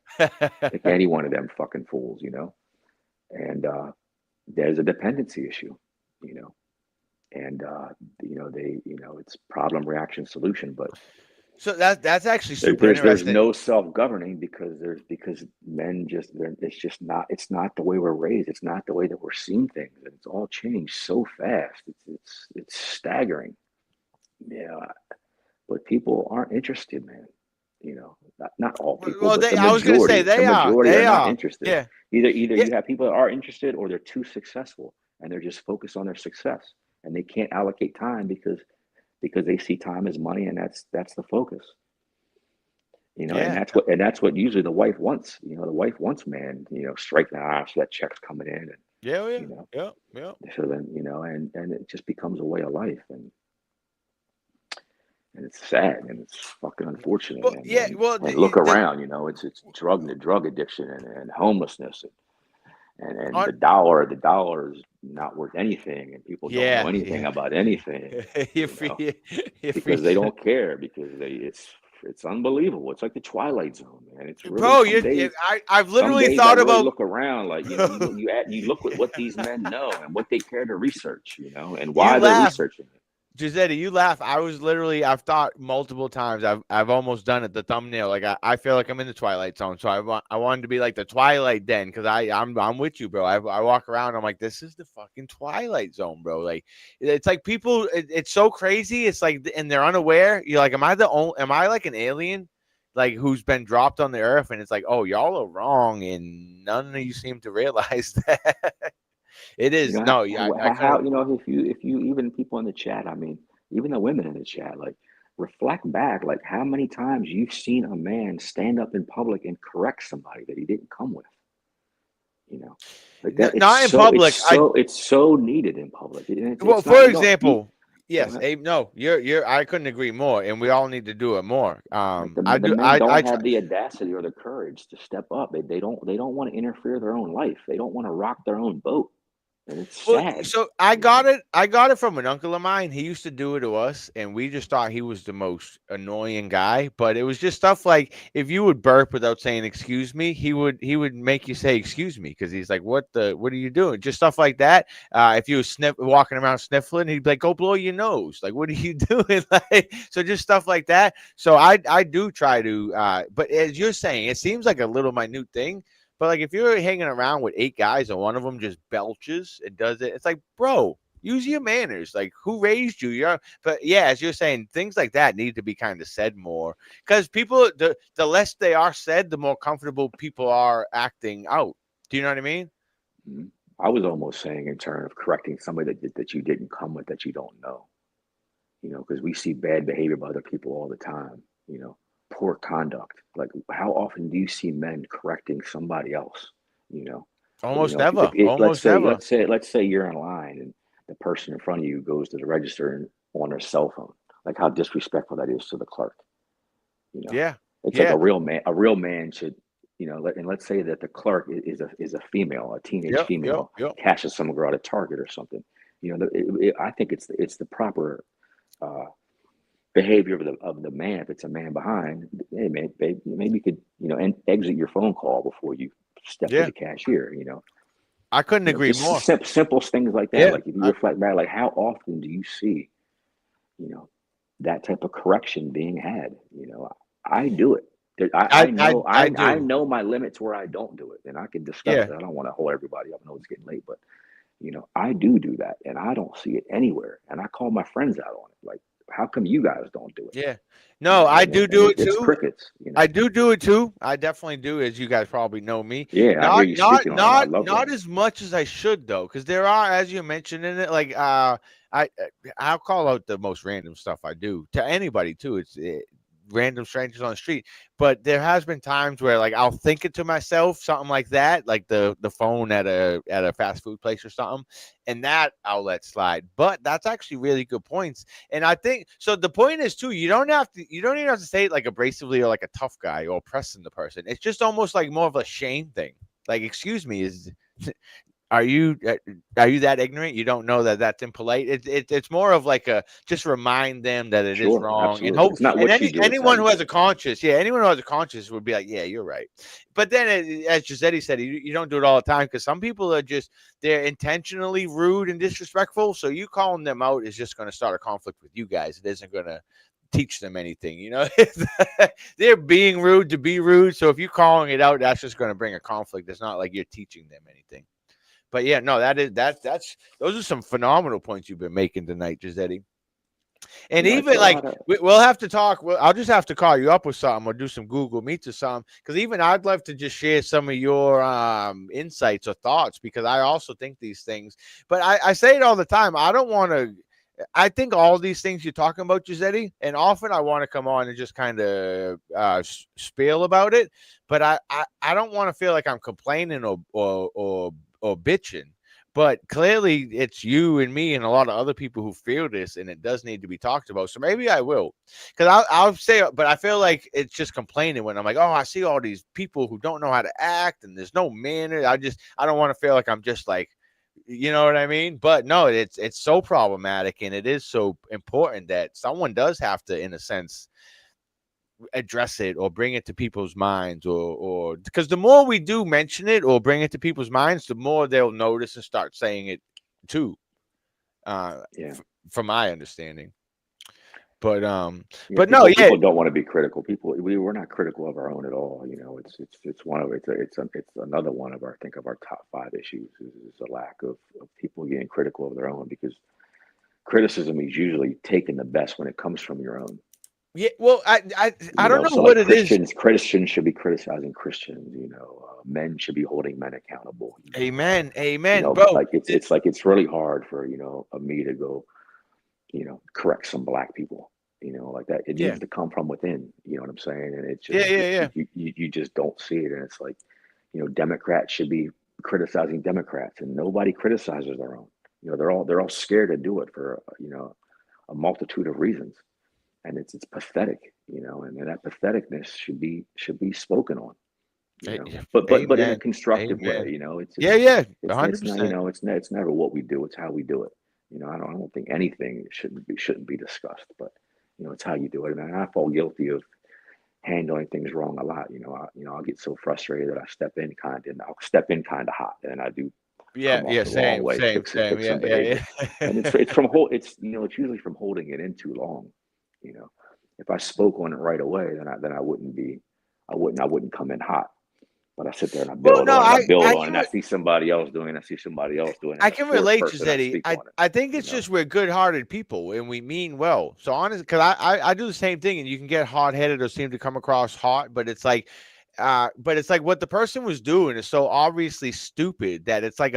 Pick any one of them fucking fools. And there's a dependency issue. You know, and it's problem reaction solution, but So that's actually There- super There's interesting. no self-governing because men it's not the way we're raised. It's not the way that we're seeing things. And it's all changed so fast. It's staggering. Yeah, but people aren't interested, man. Not all people, Well, but I was gonna say the they are. majority are They not are. interested. Yeah. Either Yeah. you have people that are interested or they're too successful and they're just focused on their success and they can't allocate time because they see time as money and that's the focus. And Yeah. that's what usually the wife wants. The wife wants man, strike the eye so that check's coming in and Yeah. Yeah. you know, Yeah. Yeah. so then, and it just becomes a way of life and it's sad and it's fucking unfortunate. Well, yeah. Well, And look around, it's drug addiction and homelessness and on, the dollar is not worth anything and people don't know yeah. anything Yeah. about anything, if we, if we, because they don't care because it's unbelievable. It's like the Twilight Zone, man. It's really bro, some days. I've Some literally days I thought really about. look around, like you look at what these men know and what they care to research, and You why they're laugh. researching it. Giuseppe, you laugh. I've thought multiple times. I've almost done it. The thumbnail, like I feel like I'm in the Twilight Zone. So I wanted to be like the Twilight Den because I'm with you, bro. I walk around. I'm like, this is the fucking Twilight Zone, bro. Like it's like people. It's so crazy. It's like, and they're unaware. You're like, am I like an alien, like who's been dropped on the earth? And it's like, oh, y'all are wrong, and none of you seem to realize that. It is no, yeah, I How couldn't. if you even people in the chat, I mean, even the women in the chat, like reflect back, like how many times you've seen a man stand up in public and correct somebody that he didn't come with, like that. Not in public. It's so needed in public. Well, It's not, for you don't you example, go yes, ahead. Abe, no, you're. I couldn't agree more, and we all need to do it more. Like the, I the do. men don't I try. have the audacity or the courage to step up. They don't want to interfere their own life. They don't want to rock their own boat. And it's Well, sad, so I got it. I got it from an uncle of mine. He used to do it to us, and we just thought he was the most annoying guy. But it was just stuff like if you would burp without saying "excuse me," he would make you say "excuse me" because he's like, "What are you doing?" Just stuff like that. If you was walking around sniffling, he'd be like, "Go blow your nose." Like, what are you doing? Like, so just stuff like that. So I do try to. But as you're saying, it seems like a little minute thing. But like if you're hanging around with 8 guys and one of them just belches and does it, it's like, bro, use your manners. Like who raised you? But yeah, as you're saying, things like that need to be kind of said more because people, the less they are said, the more comfortable people are acting out. Do you know what I mean? Mhm. I was almost saying in terms of correcting somebody that you didn't come with that you don't know, because we see bad behavior by other people all the time, poor conduct. Like, how often do you see men correcting somebody else? You know, Almost if never. let's Almost say never. let's say let's say you're in line and the person in front of you goes to the register and on their cell phone, like how disrespectful that is to the clerk. You know, Yeah. it's like Yeah. a real man should. And let's say that the clerk is a female, a teenage Yep. Yep. female, Yep. cashes some girl at a Target or something. I think it's the proper uh, behavior of the man. If it's a man behind, hey man, babe, maybe you could and exit your phone call before you step to Yeah. the cashier. I couldn't agree Just more. simple things like that. Yeah. Like if you reflect back, like how often do you see you know that type of correction being had? I do it. I do. know my limits where I don't do it, and I can discuss Yeah. that. I don't want to hold everybody up. I know it's getting late, but I do that, and I don't see it anywhere. And I call my friends out on it. Like, how come you guys don't do it? Yeah. No, I do And do it it's too. crickets. I do it too. I definitely do, as you guys probably know me. Yeah, I hear you speaking on it. I love Not that. as much as I should though, because there are, as you mentioned in it, like I I'll call out the most random stuff I do to anybody too. It's random strangers on the street, but there has been times where like I'll think it to myself, something like that, like the phone at a fast food place or something, and that I'll let slide. But that's actually really good points. And I think so. The point is too, you don't even have to say it like abrasively or like a tough guy or pressing the person. It's just almost like more of a shame thing. Like, excuse me, is are you that ignorant? You don't know that that's impolite. It's more of like a just remind them that it is Sure, wrong and absolutely. hope. It's not And what you do; it's how anyone you who has do a it. conscience, yeah, anyone who has a conscience would be like, yeah, you're right. But then, as Giuseppe said, you don't do it all the time because some people are just they're intentionally rude and disrespectful. So you calling them out is just going to start a conflict with you guys. It isn't going to teach them anything. They're being rude to be rude. So if you're calling it out, that's just going to bring a conflict. It's not like you're teaching them anything. But yeah, no, that's those are some phenomenal points you've been making tonight, Giuseppe. And It's even a like lot of we'll have to talk. I'll just have to call you up with something or do some Google Meets or something. Because even I'd love to just share some of your insights or thoughts because I also think these things. But I say it all the time. I don't want to. I think all these things you're talking about, Giuseppe, and often I want to come on and just kind of spiel about it. But I don't want to feel like I'm complaining or bitching. But clearly, it's you and me and a lot of other people who feel this, and it does need to be talked about. So maybe I will, because I'll say, but I feel like it's just complaining when I'm like, oh, I see all these people who don't know how to act, and there's no manner. I don't want to feel like I'm just like, you know what I mean? But no, it's so problematic, and it is so important that someone does have to, in a sense, address it or bring it to people's minds or because the more we do mention it or bring it to people's minds, the more they'll notice and start saying it too, yeah. from my understanding. But Yeah, but no, yeah, people don't want to be critical. We're not critical of our own at all. It's one of it's another one of our, I think, of our top five issues is a lack of people getting critical of their own, because criticism is usually taking the best when it comes from your own. yeah. Well, I don't know So what like it is. Christians should be criticizing Christians. Men should be holding men accountable. Amen, amen, bro. Like it's really hard for me to go correct some black people. Like that. It Yeah, needs to come from within. You know what I'm saying? And it's yeah, just yeah, yeah, you just don't see it. And it's like, Democrats should be criticizing Democrats, and nobody criticizes their own. They're all scared to do it for a multitude of reasons, and it's pathetic. And that patheticness should be spoken on. yeah. But in a Amen, constructive way. amen. It's Yeah, it's yeah, it's hundred it's not percent. it's never what we do, it's how we do it. I don't think anything shouldn't be discussed, but it's how you do it. And I fall guilty of handling things wrong a lot. I'll get so frustrated that I'll step in kind of hot, and I do Yeah, come off yeah, the wrong same, way, same, same. fix Yeah, some yeah, behavior. yeah. And it's usually from holding it in too long. You know, if I spoke on it right away, then I wouldn't come in hot. But I sit there and I Well, build no, on it. I build I on it. And can I see somebody else doing it. I see somebody else doing it. I And the can fourth relate, person, I Giuseppe. speak on it. I think You it's know, just we're good-hearted people and we mean well. So honestly, because I do the same thing, and you can get hot-headed or seem to come across hot, but it's like what the person was doing is so obviously stupid that it's like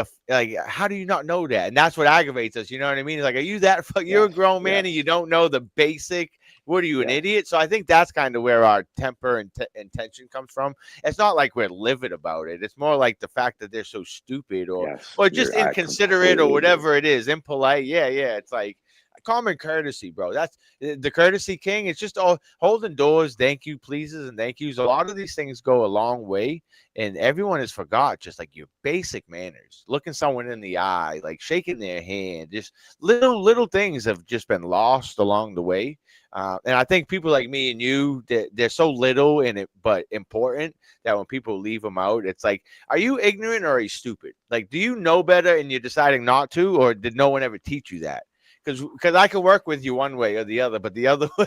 how do you not know that? And that's what aggravates us. You know what I mean? It's like, are you that? You're a yes, grown man and yes, you don't know the basic. What are you, an yes, idiot? So I think that's kind of where our temper and tension comes from. It's not like we're livid about it. It's more like the fact that they're so stupid yes. or just I inconsiderate or completely agree. whatever it is, impolite. Yeah, yeah. It's like common courtesy, bro. That's the courtesy king. It's just all holding doors, thank you, pleases, and thank yous. A lot of these things go a long way, and everyone has forgot just like your basic manners, looking someone in the eye, like shaking their hand, just little things have just been lost along the way. And I think people like me and you, they're so little in it, but important that when people leave them out, it's like, are you ignorant or are you stupid? Like, do you know better and you're deciding not to, or did no one ever teach you that? Because I can work with you one way or the other, but the other way,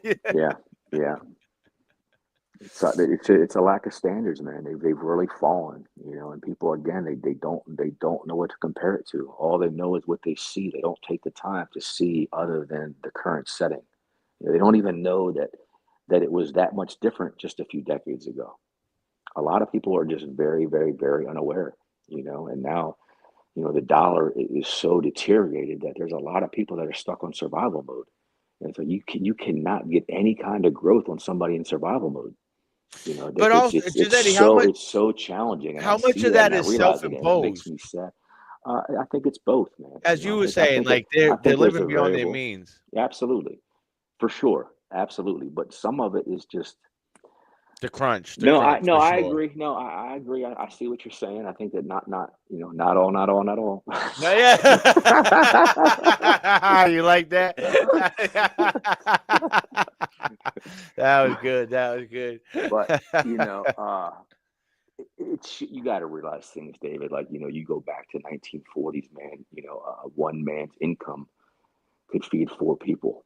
yeah. Yeah, yeah. It's a lack of standards, man. They've really fallen. And people, again, they don't know what to compare it to. All they know is what they see. They don't take the time to see other than the current setting. They don't even know that it was that much different just a few decades ago. A lot of people are just very, very, very unaware. And now, the dollar is so deteriorated that there's a lot of people that are stuck on survival mode. And so you cannot get any kind of growth on somebody in survival mode. But It's also, it's it's Giuseppe, so it's so challenging, and I how much see of that, that and I is realize it, and it makes self-imposed? me sad. I think it's both, man. As you I were think I saying, think it, like I they're think there's living a beyond their variable, means. absolutely, for sure, absolutely. But some of it is just The no. I crunch no, for I sure. agree. No, I agree. I see what you're saying. I think that not not all, not all, not all. No, yeah. You like that? That was good. That was good. But you know, it's you got to realize things, David. Like you go back to 1940s, man. One man's income could feed four people.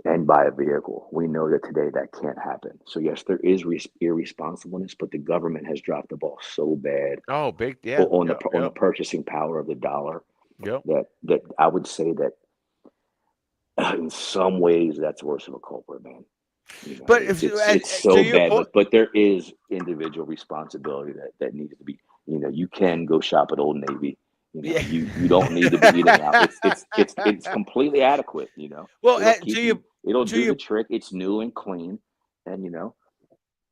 and buy a vehicle. We know that today that can't happen. So yes, there is irresponsibleness, but the government has dropped the ball so bad Oh, big, yeah, yep, on the yep, purchasing power of the dollar yep. that I would say that in some ways that's worse of a culprit, man. You know, But if you, it's to so your bad, point, but there is individual responsibility that needs to be. You know, you can go shop at Old Navy. You know, yeah. you don't need to be eating out. It's completely adequate. You know, Well, it'll keep you. It'll to do the your trick. It's new and clean, and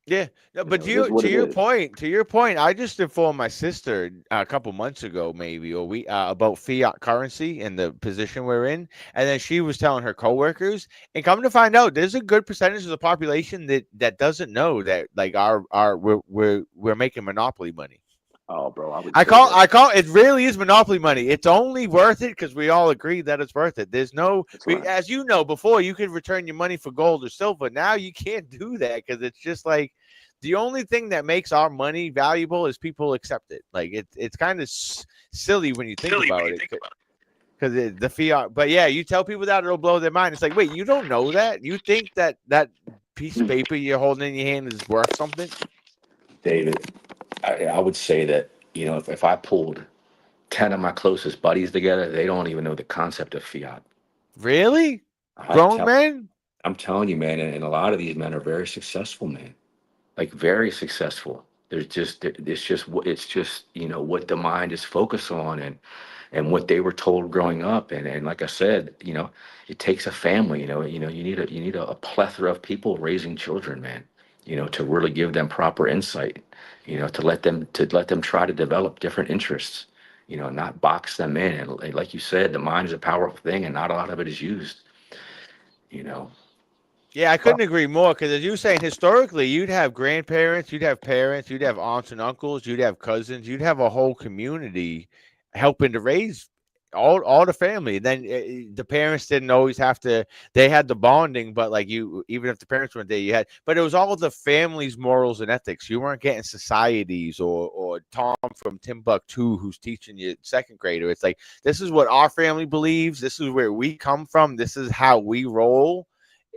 yeah, no, but it is what it is. to your point, I just informed my sister a couple months ago, maybe, or we about fiat currency and the position we're in, and then she was telling her coworkers, and come to find out, there's a good percentage of the population that doesn't know that like our we're making monopoly money. Oh, bro, I would say that I call it really is monopoly money. It's only worth it because we all agree that it's worth it. There's no, that's right. as you know, before you could return your money for gold or silver. Now you can't do that because it's just like the only thing that makes our money valuable is people accept it. Like it's kind of silly when you think about it because the fiat. But yeah, you tell people that it'll blow their mind. It's like, wait, you don't know that? You think that piece of paper you're holding in your hand is worth something? David, I would say that, if I pulled 10 of my closest buddies together, they don't even know the concept of fiat. Really? I Grown tell, men? I'm telling you, man, and a lot of these men are very successful, man. Like very successful. It's just, what the mind is focused on and what they were told growing up. And like I said, it takes a family, you need a plethora of people raising children, man, to really give them proper insight, to let them try to develop different interests, not box them in. And like you said, the mind is a powerful thing and not a lot of it is used, you know. Yeah, I Well, couldn't agree more because as you were saying, historically, you'd have grandparents, you'd have parents, you'd have aunts and uncles, you'd have cousins, you'd have a whole community helping to raise all the family. And then the parents didn't always have to; they had the bonding, but like you, even if the parents weren't there, you had. But it was all the family's morals and ethics. You weren't getting societies or Tom from Timbuktu who's teaching you second grader. It's like this is what our family believes. This is where we come from. This is how we roll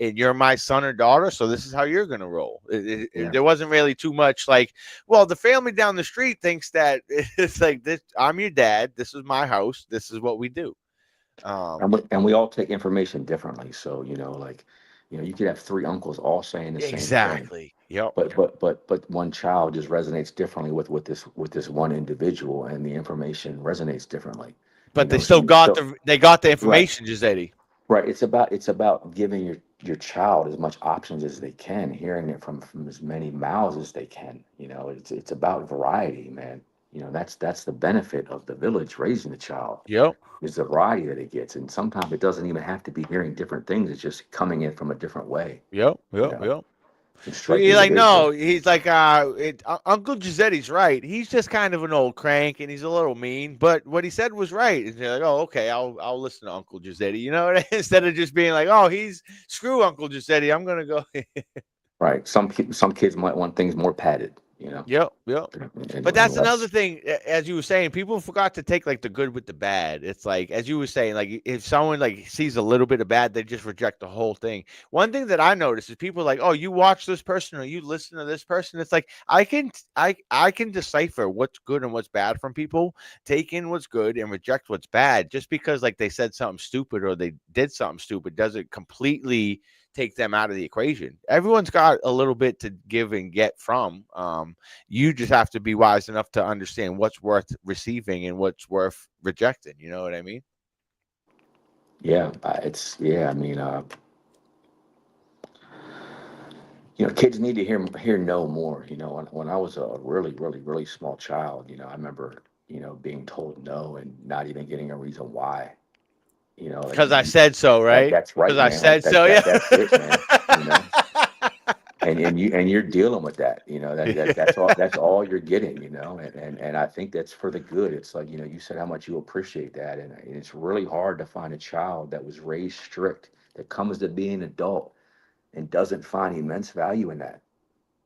and you're my son or daughter, so this is how you're going to roll. yeah. There wasn't really too much like, well, the family down the street thinks that it's like this. I'm your dad. This is my house. This is what we do. And we all take information differently. So, you could have three uncles all saying the same thing, Exactly. Yep. but one child just resonates differently with this one individual, and the information resonates differently. But they still So got the right, information, Giuseppe. right. It's about giving your child as much options as they can, hearing it from as many mouths as they can. It's about variety, man. That's the benefit of the village raising the child Yep. is the variety that it gets. And sometimes it doesn't even have to be hearing different things. It's just coming in from a different way, Yep. you Yep. know, Yep. can strike the He's like, individual. no, he's like, Uncle Giuseppe's right. He's just kind of an old crank and he's a little mean, but what he said was right. And you're like, oh, okay, I'll listen to Uncle Giuseppe. You know what I mean? Instead of just being like, oh, he's screw Uncle Giuseppe. I'm gonna go. Right. Some kids might want things more padded. Yep. Yep. But And that's another less. thing, as you were saying, people forgot to take like the good with the bad. It's like, as you were saying, like if someone like sees a little bit of bad, they just reject the whole thing. One thing that I noticed is people are like, oh, you watch this person or you listen to this person. It's like I can decipher what's good and what's bad from people, take in what's good and reject what's bad. Just because like they said something stupid or they did something stupid doesn't completely take them out of the equation. Everyone's got a little bit to give and get from. You just have to be wise enough to understand what's worth receiving and what's worth rejecting. You know what I mean? Yeah. I mean, kids need to hear no more. When I was a really, really, really small child, I remember, being told no and not even getting a reason why. Like Because I said so, right? that's Because right, I man. Like said so. Yeah. that's it, man. You know. And you're dealing with that, that's all you're getting, and I think that's for the good. It's like, you said how much you appreciate that, and it's really hard to find a child that was raised strict that comes to be an adult and doesn't find immense value in that.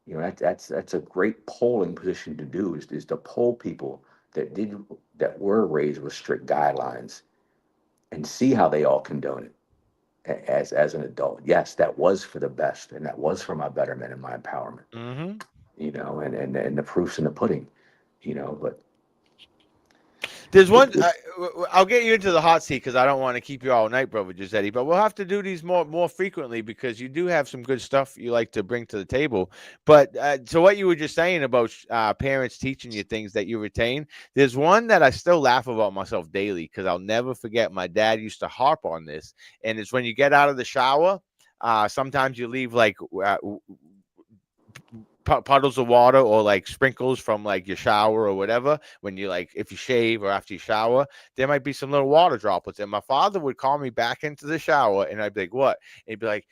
That's a great polling position to do, is to poll people that were raised with strict guidelines and see how they all condone it. as an adult. Yes, that was for the best, and that was for my betterment and my empowerment. Mm-hmm. And the proof's in the pudding. But There's it, one. it, I'll get you into the hot seat because I don't want to keep you all night, brother Giuseppe. But we'll have to do these more frequently because you do have some good stuff you like to bring to the table. But so what you were just saying about parents teaching you things that you retain. There's one that I still laugh about myself daily because I'll never forget. My dad used to harp on this, and it's when you get out of the shower. Sometimes you leave like puddles of water or like sprinkles from like your shower or whatever when you like if you shave or after you shower there might be some little water droplets and my father would call me back into the shower and I'd be like what and he'd be like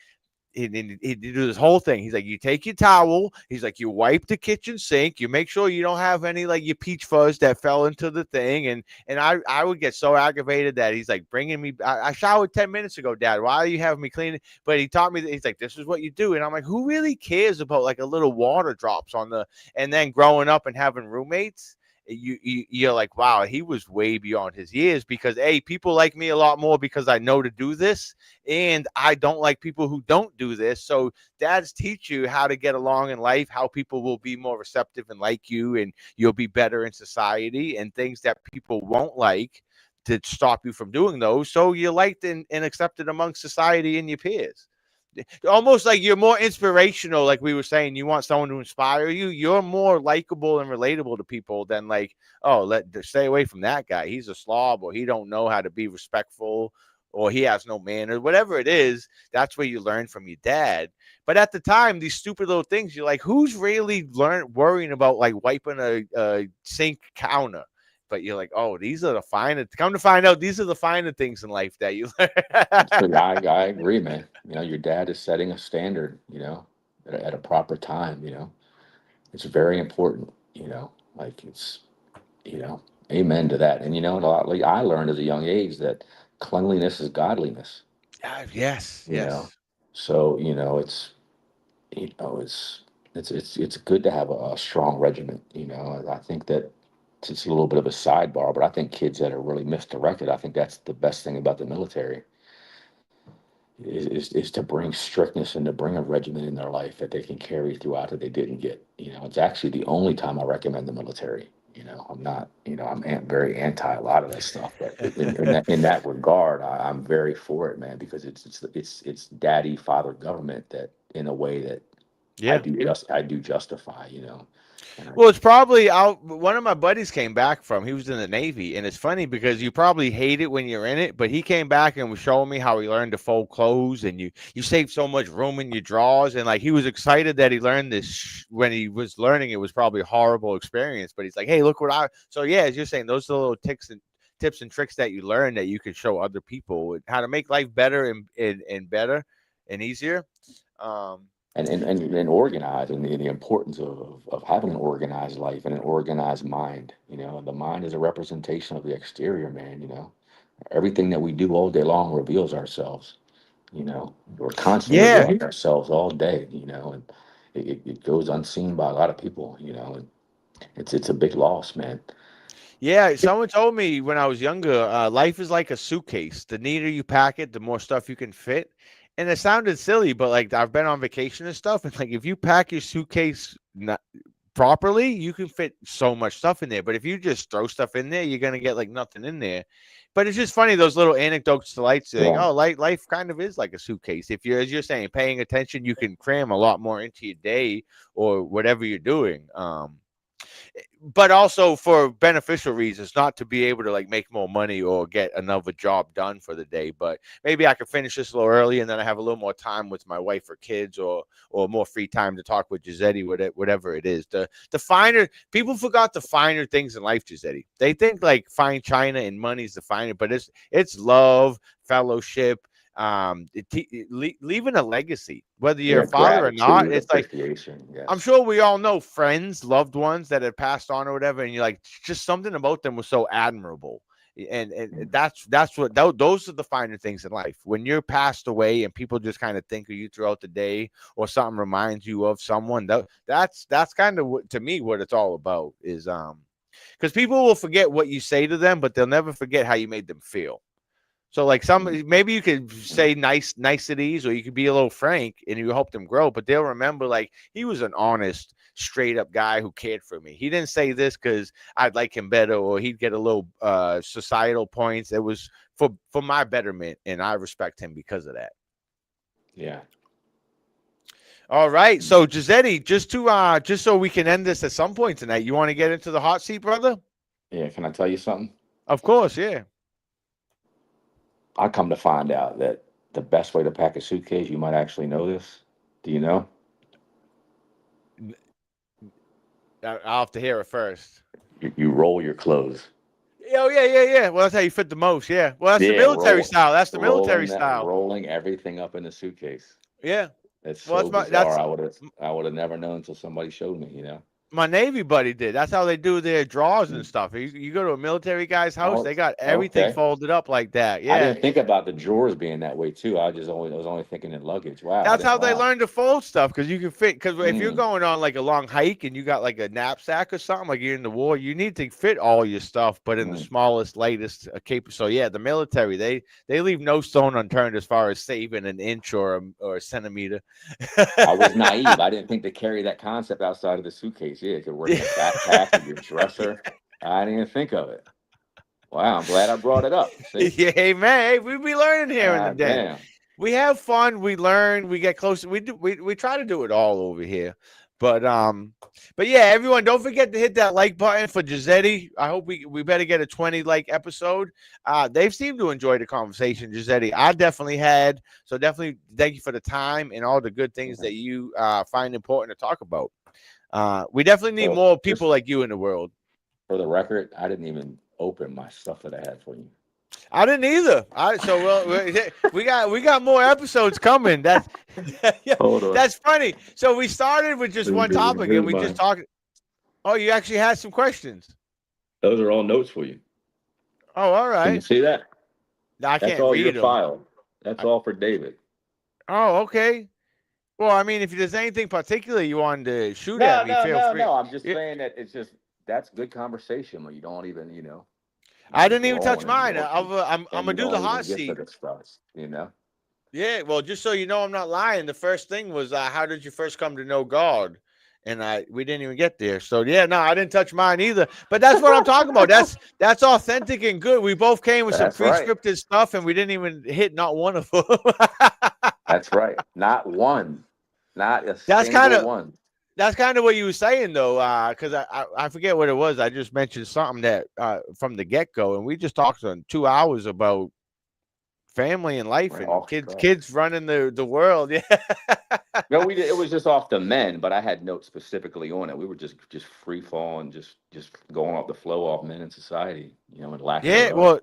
he'd do this whole thing. He's like, you take your towel. He's like, you wipe the kitchen sink. You make sure you don't have any like your peach fuzz that fell into the thing. And I would get so aggravated that he's like bringing me. I showered 10 minutes ago, Dad. Why are you having me clean it? But he taught me that he's like, this is what you do. And I'm like, who really cares about like a little water drops on the? And then growing up and having roommates. You're like, wow, he was way beyond his years because people like me a lot more because I know to do this, and I don't like people who don't do this. So dads teach you how to get along in life, how people will be more receptive and like you, and you'll be better in society, and things that people won't like to stop you from doing those. So you're liked and accepted among society and your peers. Almost like you're more inspirational, like we were saying. You want someone to inspire you. You're more likable and relatable to people than like, oh, stay away from that guy. He's a slob, or he don't know how to be respectful, or he has no manners. Whatever it is, that's where you learn from your dad. But at the time, these stupid little things, you're like, who's really worrying about like wiping a sink counter? But you're like, oh, these are the finer. Come to find out, these are the finer things in life that you so learn. I agree, man. Your dad is setting a standard. At a proper time. It's very important. Like it's you know, amen to that. And a lot like I learned as a young age that cleanliness is godliness. Yes, You know, yes. so it's you know it's good to have a strong regiment. I think that it's a little bit of a sidebar, but I think kids that are really misdirected, I think that's the best thing about the military is to bring strictness and to bring a regimen in their life that they can carry throughout that they didn't get. It's actually the only time I recommend the military. I'm not, very anti a lot of that stuff, but in that regard, I'm very for it, man, because it's daddy, father, government that in a way that Yeah. I do justify, and I, Well, it's probably out. One of my buddies came back from. He was in the Navy, and it's funny because you probably hate it when you're in it, but he came back and was showing me how he learned to fold clothes, and you save so much room in your drawers, and like he was excited that he learned this when he was learning. It was probably a horrible experience, but he's like, hey, look what I. So yeah, as you're saying, those are the little tips and tricks that you learn that you can show other people how to make life better and better and easier. Um, and organize and the importance of having an organized life and an organized mind. The mind is a representation of the exterior, man. Everything that we do all day long reveals ourselves. We're constantly yeah, revealing ourselves all day, and it goes unseen by a lot of people, and it's a big loss, man. Yeah, someone told me when I was younger, life is like a suitcase. The neater you pack it, the more stuff you can fit. And it sounded silly, but like I've been on vacation and stuff, and like if you pack your suitcase not properly, you can fit so much stuff in there. But if you just throw stuff in there, you're gonna get like nothing in there. But it's just funny those little anecdotes to light saying, Yeah. oh, life kind of is like a suitcase. If you're, as you're saying, paying attention, you can cram a lot more into your day or whatever you're doing. But also for beneficial reasons, not to be able to like make more money or get another job done for the day. But maybe I could finish this a little early, and then I have a little more time with my wife or kids, or more free time to talk with Giuseppe, whatever it is. The finer people forgot the finer things in life, Giuseppe. They think like fine china and money's the finer, but it's love, fellowship, leaving a legacy, whether you're Yeah, a father or not. gratitude, It's like appreciation. I'm Yes. sure we all know friends, loved ones that have passed on or whatever, and you're like, just something about them was so admirable. And that's what those are the finer things in life. When you're passed away and people just kind of think of you throughout the day, or something reminds you of someone, that's kind of what, to me, what it's all about is because people will forget what you say to them, but they'll never forget how you made them feel. So like maybe you could say niceties, or you could be a little frank, and you help them grow. But they'll remember like he was an honest, straight up guy who cared for me. He didn't say this because I'd like him better, or he'd get a little societal points. It was for my betterment, and I respect him because of that. Yeah. All right. So Jizzealot, just so we can end this at some point tonight, you want to get into the hot seat, brother? Yeah. Can I tell you something? Of course, yeah. I come to find out that the best way to pack a suitcase, you might actually know this. Do you know? I'll have to hear it first. You roll your clothes. Oh, yeah. Well, that's how you fit the most. Yeah. Well, that's the military style. That's the military style. Rolling everything up in the suitcase. Yeah. That's so bizarre. I would have never known until somebody showed me, you know. My Navy buddy did. That's how they do their drawers and stuff. You go to a military guy's house, they got everything folded up like that. Yeah. I didn't think about the drawers being that way too. I was only thinking in luggage. Wow. That's how they learn to fold stuff, because you can fit. Because if you're going on like a long hike and you got like a knapsack or something, like you're in the war, you need to fit all your stuff, but in the smallest, lightest cape. So yeah, the military, they leave no stone unturned as far as saving an inch or a centimeter. I was naive. I didn't think to carry that concept outside of the suitcase. Yeah, it could work in a backpack, in your dresser. I didn't even think of it. Wow, I'm glad I brought it up. See? Yeah, man. Hey, we be learning here in the day. Damn. We have fun. We learn. We get closer. We try to do it all over here. But yeah, everyone, don't forget to hit that like button for Jizzealot. I hope we better get a 20 like episode. They've seemed to enjoy the conversation, Jizzealot. I definitely had. So definitely thank you for the time and all the good things that you find important to talk about. We definitely need more people like you in the world. For the record, I didn't even open my stuff that I had for you. I didn't either. We got more episodes coming. That's funny. So we started with just one topic and we just talked. Oh, you actually had some questions. Those are all notes for you. Oh, all right. Can you see that? I can't That's all read your them. file. That's all for David. Oh, okay. Well, I mean, if there's anything particular you wanted to shoot at me, feel free. No. I'm just saying that that's good conversation when you don't even, I didn't even touch mine. I'm gonna do the hot seat. You know. Yeah. Well, just so you know, I'm not lying. The first thing was, how did you first come to know God? And we didn't even get there. So yeah, no, I didn't touch mine either. But that's what I'm talking about. That's authentic and good. We both came with some pre-scripted stuff, and we didn't even hit not one of them. That's right. Not one. Not a single one. That's kind of what you were saying, though, because I forget what it was. I just mentioned something that from the get-go, and we just talked on 2 hours about family and life and kids running the world. Yeah. No, we did. It was just off the men, but I had notes specifically on it. We were just free falling, just going off the flow off men in society, and laughing. Yeah, well,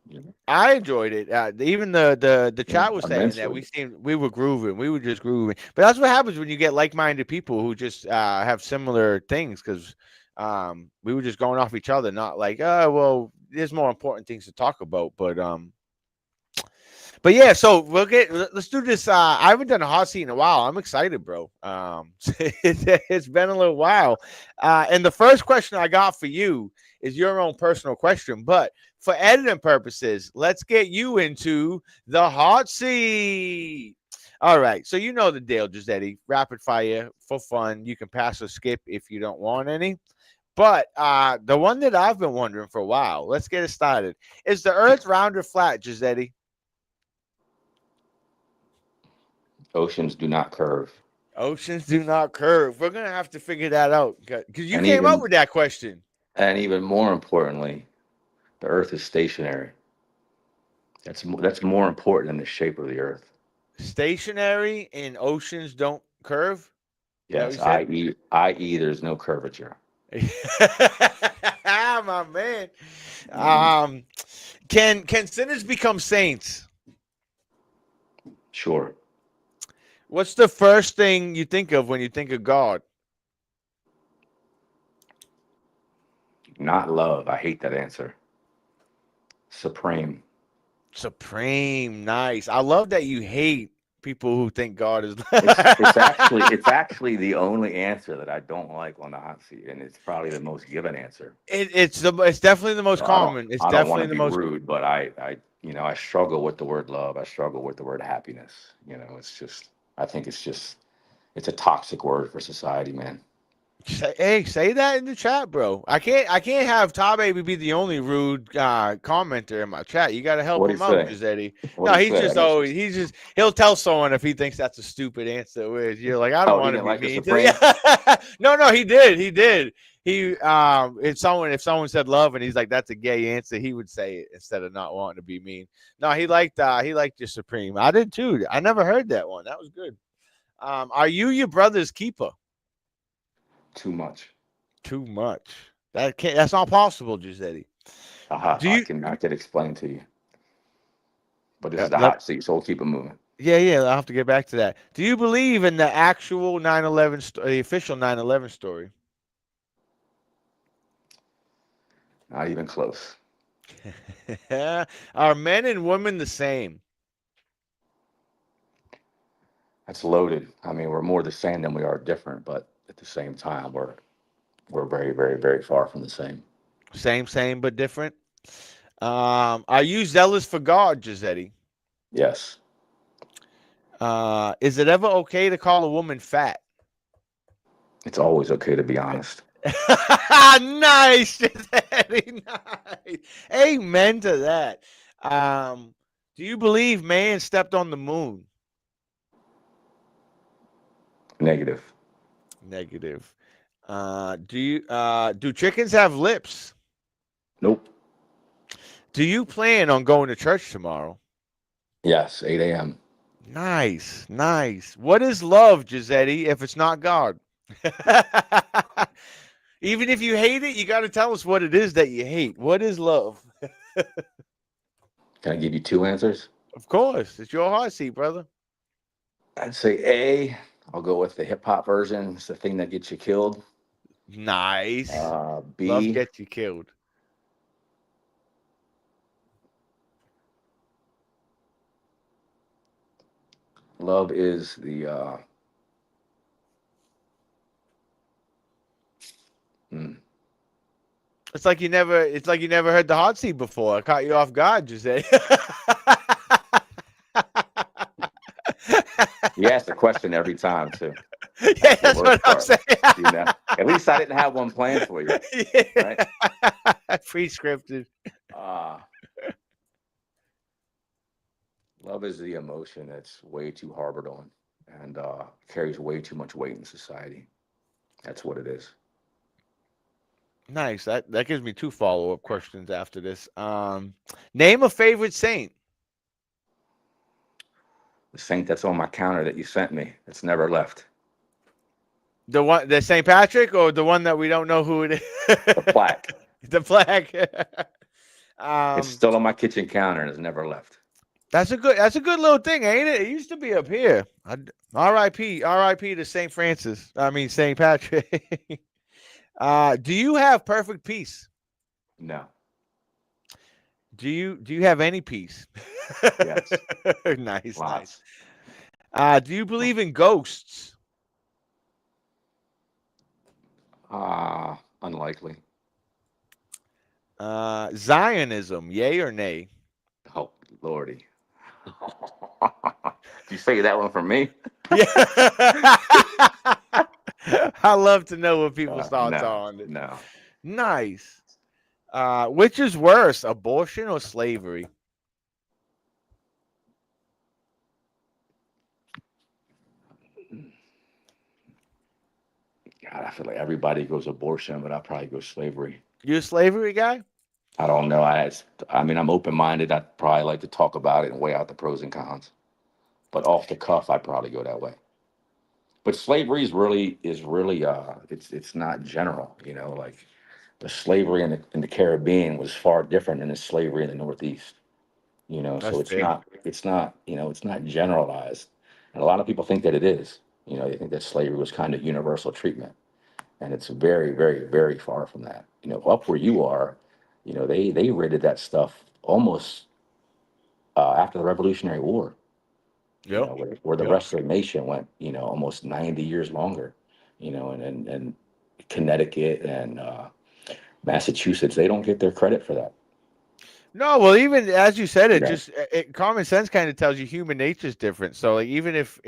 I enjoyed it. Even the chat was saying that we were grooving. We were just grooving. But that's what happens when you get like-minded people who just have similar things, because we were just going off each other, not like, well, there's more important things to talk about. But yeah, so let's do this. I haven't done a hot seat in a while. I'm excited, bro. It's been a little while. And the first question I got for you is your own personal question. But for editing purposes, let's get you into the hot seat. All right. So you know the deal, Jizzealot. Rapid fire for fun. You can pass or skip if you don't want any. But the one that I've been wondering for a while, let's get it started. Is the Earth round or flat, Jizzealot? Oceans do not curve. Oceans do not curve. We're gonna have to figure that out, because you came up with that question. And even more importantly, the Earth is stationary. That's more important than the shape of the Earth. Stationary and oceans don't curve. Yes, i.e., there's no curvature. My man. Can sinners become saints? Sure. What's the first thing you think of when you think of God? Not love. I hate that answer. Supreme. Nice. I love that you hate people who think God is. it's actually the only answer that I don't like on the hot seat, and it's probably the most given answer. It's definitely the most common. It's definitely the most rude, but I I struggle with the word love. I struggle with the word happiness. I think it's a toxic word for society, man. Say that in the chat, bro. I can't have Top Baby be the only rude commenter in my chat. You got to help What do you him out, say? Giuseppe. What No, do you he's say? I just missed always it. he'll tell someone if he thinks that's a stupid answer. Where you're like, I don't Oh, he want to didn't be like the mean to Supreme? you. No, he did. If someone said love and he's like that's a gay answer, he would say it instead of not wanting to be mean. No, he liked your Supreme. I did too. I never heard that one. That was good. Are you your brother's keeper? Too much. Too much. That's not possible, Giuseppe. Aha, Do you I can explain to you. But this is the let hot seat, so we'll keep it moving. yeah, I'll have to get back to that. Do you believe in the actual 9/11 the official 9/11 story? Not even close. Are men and women the same? That's loaded. I mean, we're more the same than we are different, but at the same time, we're very, very, very far from the same. Same but different. Are you zealous for God, Giuseppe? Yes, Is it ever okay to call a woman fat? it's always okay to be honest. Nice, Giuseppe. Nice. Amen to that. Do you believe man stepped on the moon? Negative. Negative. Do chickens have lips? Nope. Do you plan on going to church tomorrow? Yes, 8 a.m. Nice. What is love, Giuseppe, if it's not God? Even if you hate it, you got to tell us what it is that you hate. What is love? Can I give you two answers? Of course, it's your heart seat, brother. I'd say A. I'll go with the hip hop version. It's the thing that gets you killed. Nice. Love B. gets you killed. Love is the. Hmm. It's like you never heard the hot seat before. I caught you off guard, Giuseppe. You ask the question every time too. Yeah, That's the that's what worst I'm part. saying. At least I didn't have one planned for you, right? Yeah. Pre-scripted. Uh, Love is the emotion that's way too harbored on and carries way too much weight in society. That's what it is. Nice. That gives me two follow-up questions after this. Name a favorite saint. The saint that's on my counter that you sent me, it's never left. The St. Patrick or the one that we don't know who it is? The plaque. The flag. It's um, still on my kitchen counter and it's never left. that's a good little thing, ain't it? It used to be up here. R.I.P. to St. Francis. I mean St. Patrick. Do you have perfect peace? No. Do you have any peace? Yes. Nice. Lots. Do you believe in ghosts? Unlikely. Zionism, yay or nay? Oh, Lordy. Did you say that one for me? Yeah. I love to know what people's thoughts No, are on it. no. Nice. Which is worse, abortion or slavery? God, I feel like everybody goes abortion, but I probably go slavery. You a slavery guy? I don't know. I mean, I'm open minded. I'd probably like to talk about it and weigh out the pros and cons. But off the cuff, I'd probably go that way. But slavery is really it's not general. Like the slavery in the Caribbean was far different than the slavery in the Northeast. That's So it's fair. not it's not it's not generalized, and a lot of people think that it is. They think that slavery was kind of universal treatment, and it's very, very, very far from that. Up where you are, they raided that stuff almost after the Revolutionary War. Yep. Where the Yep. rest of the nation went, almost 90 years longer. And Connecticut and Massachusetts, they don't get their credit for that. No, well, even as you said, it Yeah. just common sense kind of tells you human nature is different. So, like, even if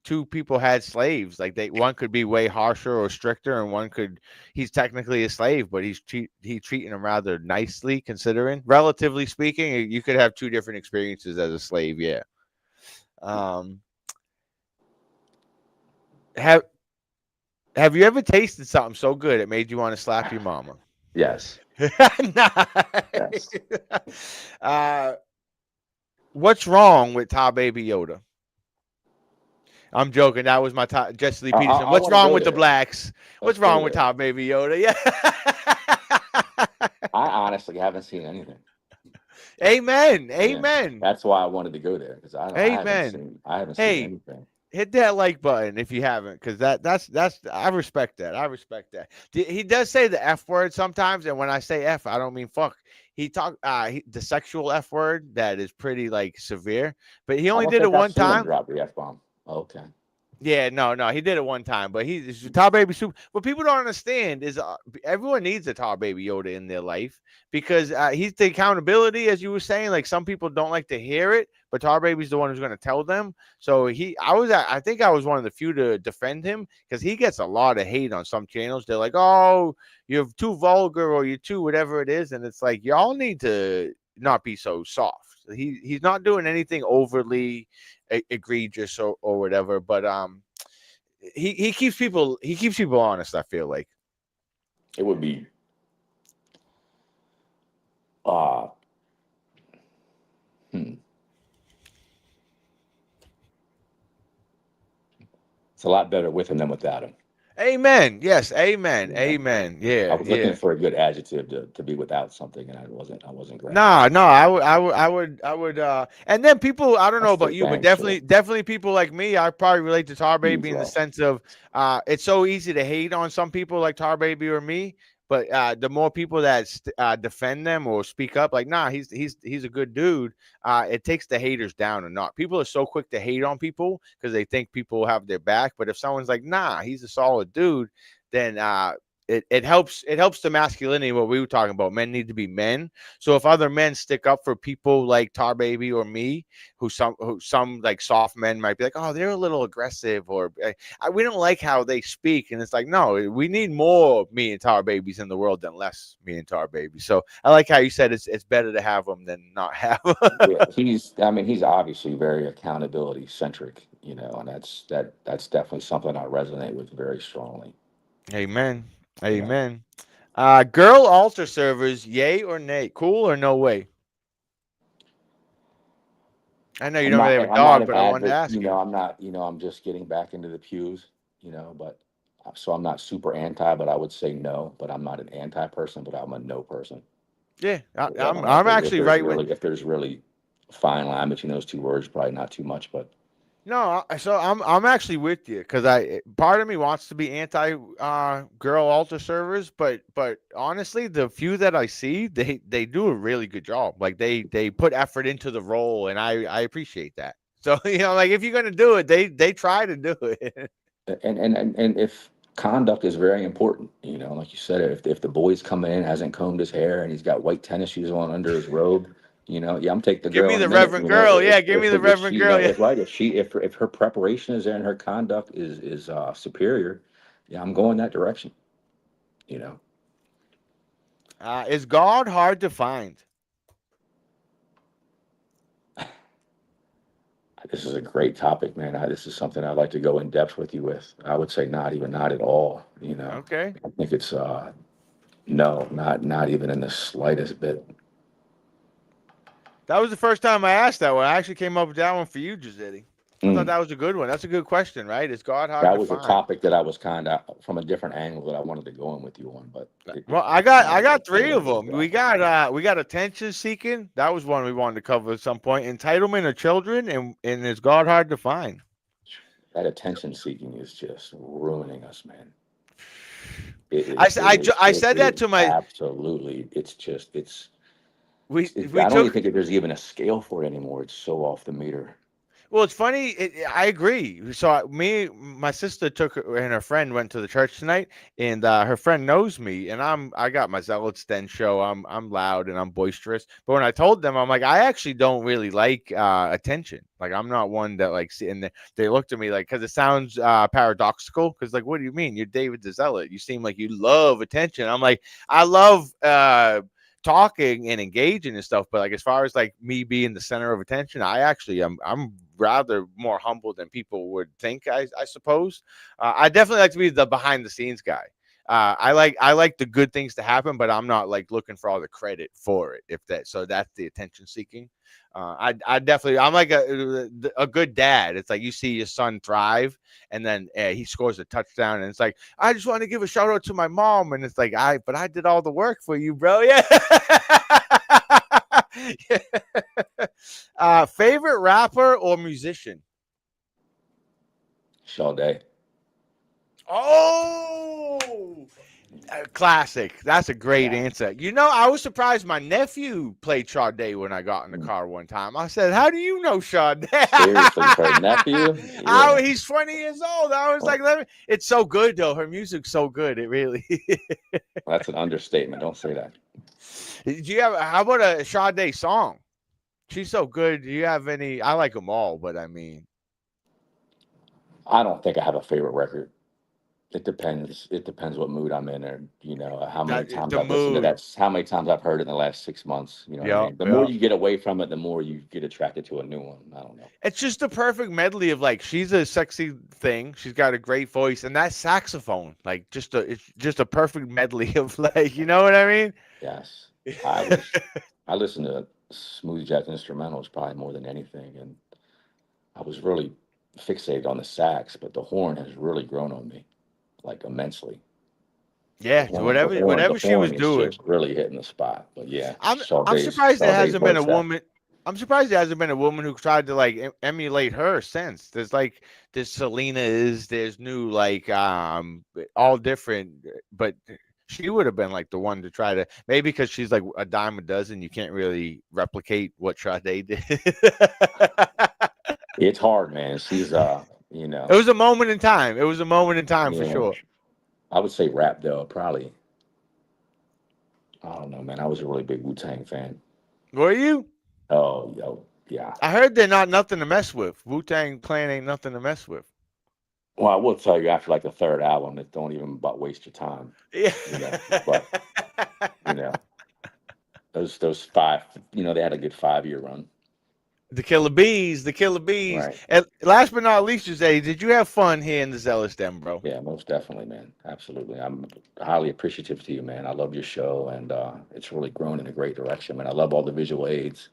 two people had slaves, like one could be way harsher or stricter, and one could he's technically a slave, but he's treating him rather nicely, considering relatively speaking. You could have two different experiences as a slave. Yeah. Um. Have Have you ever tasted something so good it made you want to slap your mama? Yes. Nice. Yes. uh, what's wrong with Top Baby Yoda? I'm joking. That was my top. Jesse Lee Peterson. I What's want to wrong go with the there. blacks? What's Let's go wrong with there. Top Baby Yoda? Yeah. I honestly haven't seen anything. Amen. Yeah. Amen. That's why I wanted to go there because I haven't Amen. seen Hey, anything. hit that like button if you haven't, because that's I respect that. I respect that. He does say the F word sometimes, and when I say F, I don't mean fuck. The sexual F word that is pretty like severe, but he I only don't did it think I've one seen him time. drop the F bomb. Okay. Yeah, no, he did it one time, but he's Tar Baby Super. What people don't understand is everyone needs a Tar Baby Yoda in their life because he's the accountability, as you were saying. Like some people don't like to hear it, but Tar Baby's the one who's going to tell them. So I think I was one of the few to defend him because he gets a lot of hate on some channels. They're like, oh, you're too vulgar or you're too whatever it is, and it's like y'all need to not be so soft. He's not doing anything overly egregious or whatever, but he keeps people honest. I feel like It would be uh hmm. It's a lot better with him than without him. amen. Yes, amen, You know? amen. I Yeah, was looking yeah. for a good adjective to be without something, and I wasn't grabbing it. Nah, no, I would. And then people, I don't know That's about the you, but thing. So definitely people like me, I probably relate to Tar huge Baby in the love. sense of, it's so easy to hate on some people like Tar Baby or me, but the more people that defend them or speak up, like, nah, he's a good dude. It takes the haters down a notch. People are so quick to hate on people because they think people have their back, but if someone's like, nah, he's a solid dude, then it helps the masculinity what we were talking about. Men need to be men. So if other men stick up for people like Tar Baby or me, who some like soft men might be like, oh, they're a little aggressive, or we don't like how they speak, and it's like, no, we need more me and Tar Babies in the world than less me and Tar Babies. So I like how you said it's better to have them than not have them. Yeah, he's obviously very accountability centric, and that's definitely something I resonate with very strongly. Amen. You know, Amen. Girl altar servers, yay or nay? Cool or no way? I know you don't really have a I'm not dog, an but I wanted to advocate, ask you. I'm not, I'm just getting back into the pews, but so I'm not super anti, but I would say no, but I'm not an anti person, but I'm a no person. Yeah, I don't know I'm actually right with. if there's really a fine line between those two words, probably not too much, but No, so I'm actually with you because I part of me wants to be anti girl altar servers, but honestly, the few that I see, they do a really good job. Like they put effort into the role, and I appreciate that. So like if you're gonna do it, they try to do it. and if conduct is very important, like you said, if the boy's coming in hasn't combed his hair and he's got white tennis shoes on under his robe, yeah, I'm taking the Give girl me in a the minute. Reverend girl, yeah. Give me the If she, Reverend girl, yeah. if right, if her preparation is there and her conduct is superior, yeah, I'm going that direction. You know, Is God hard to find? this is a great topic, man. This is something I'd like to go in depth with you with. I would say not at all. Okay, I think it's no, not even in the slightest bit. that was the first time I asked that one. I actually came up with that one for you, Giuseppe. I thought Mm. that was a good one. That's a good question, right? Is God hard That to was a find? topic that I was kind of from a different angle that I wanted to go in with you on, but Well, I it's got not I got three totally of off them. track. We got attention seeking. That was one we wanted to cover at some point. Entitlement of children, and is God hard to find? That attention seeking is just ruining us, man. I said It that is to my absolutely. It's just we I don't even took think that there's even a scale for it anymore. It's so off the meter. Well, it's funny. I agree. So my sister took and her friend went to the church tonight, and her friend knows me, and I got my Zealots Den show. I'm loud and I'm boisterous. But when I told them, I'm like, I actually don't really like attention. Like I'm not one that like. And they looked at me like, because it sounds paradoxical. Because like, what do you mean? You're David the Zealot. You seem like you love attention. I'm like, I love talking and engaging and stuff, but like as far as like me being the center of attention, I actually I'm rather more humble than people would think. I suppose I definitely like to be the behind the scenes guy. I like the good things to happen, but I'm not like looking for all the credit for it. If that so that's the attention seeking. I definitely I'm like a good dad. It's like you see your son thrive, and then he scores a touchdown, and it's like I just want to give a shout out to my mom, and it's like I did all the work for you, bro. Yeah. Favorite rapper or musician? Sade. Oh, classic. That's a great Yeah. answer. You know, I was surprised my nephew played Sade when I got in the car one time. I said, "How do you know Sade?" Seriously, her nephew? Oh, Yeah. he's 20 years old. I was Well, like, it's so good though. Her music's so good. It really. that's an understatement. Don't say that. Do you have? How about a Sade song? She's so good. Do you have any? I like them all, but I mean, I don't think I have a favorite record. It depends. It depends what mood I'm in, or how many that times the I've listened to mood. that. How many times I've heard it in the last 6 months. You know what I Yeah, mean? The more yeah. you get away from it, the more you get attracted to a new one. I don't know. It's just a perfect medley of like she's a sexy thing. She's got a great voice, and that saxophone, like it's just a perfect medley of like, you know what I mean? Yes, I was. I listened to smooth jazz instrumentals probably more than anything, and I was really fixated on the sax, but the horn has really grown on me, like immensely. The Yeah, horn, the horn, the whatever she was horn is doing. just really hitting the spot. But yeah, I'm surprised there Sade's hasn't been a voice that. woman. I'm surprised there hasn't been a woman who tried to like emulate her since. There's Selena there's new like all different, but she would have been like the one to try to maybe because she's like a dime a dozen. You can't really replicate what Sade did. It's hard, man. She's you It know, was a moment in time. It was a moment in time for yeah. sure. I would say rap though, probably. I don't know, man. I was a really big Wu Tang fan. Were you? Oh, yo, yeah. I heard they're not nothing to mess with. Wu Tang Clan ain't nothing to mess with. Well, I will tell you after like the third album, that don't even about waste your time. Yeah. But you know, those five, they had a good 5 year run. The Killer Bees, the Killer Bees. Right. And last but not least, Jose, did you have fun here in the Zealous Den, bro? Yeah, most definitely, man. Absolutely. I'm highly appreciative to you, man. I love your show, and it's really grown in a great direction, man. I love all the visual aids.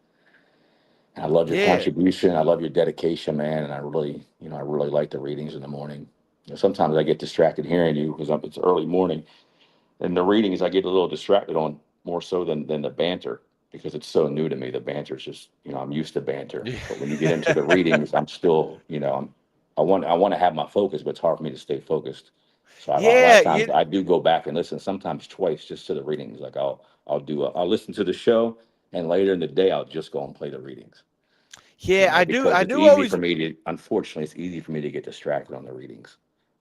And I love your Yeah. contribution. I love your dedication, man. And I really like the readings in the morning. Sometimes I get distracted hearing you because it's early morning, and the readings I get a little distracted on more so than the banter because it's so new to me. The banter is just, I'm used to banter, but when you get into the readings, I'm still, I want to have my focus, but it's hard for me to stay focused. So a lot Yeah, of times I do go back and listen, sometimes twice, just to the readings. Like I'll listen to the show, and later in the day I'll just go and play the readings. yeah, Because I it's do easy always for me to, unfortunately, it's easy for me to get distracted on the readings.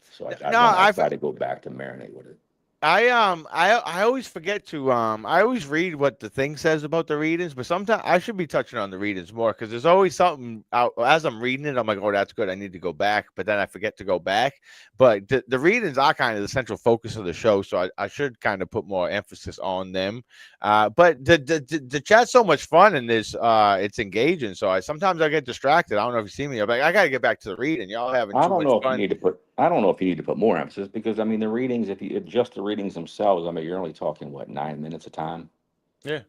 So no, I try to go back to marinate with it. I always forget to I always read what the thing says about the readings, but sometimes I should be touching on the readings more because there's always something out as I'm reading it. I'm like, oh, that's good. I need to go back, but then I forget to go back. But the readings are kind of the central focus of the show, so I should kind of put more emphasis on them. But the chat's so much fun and this it's engaging. So sometimes I get distracted. I don't know if you see me. I'm like, I gotta get back to the reading. Y'all having I too don't much know if you fun. need to put. I don't know if you need to put more emphasis because I mean the readings. If just the readings themselves, I mean you're only talking what 9 minutes a time. Yeah.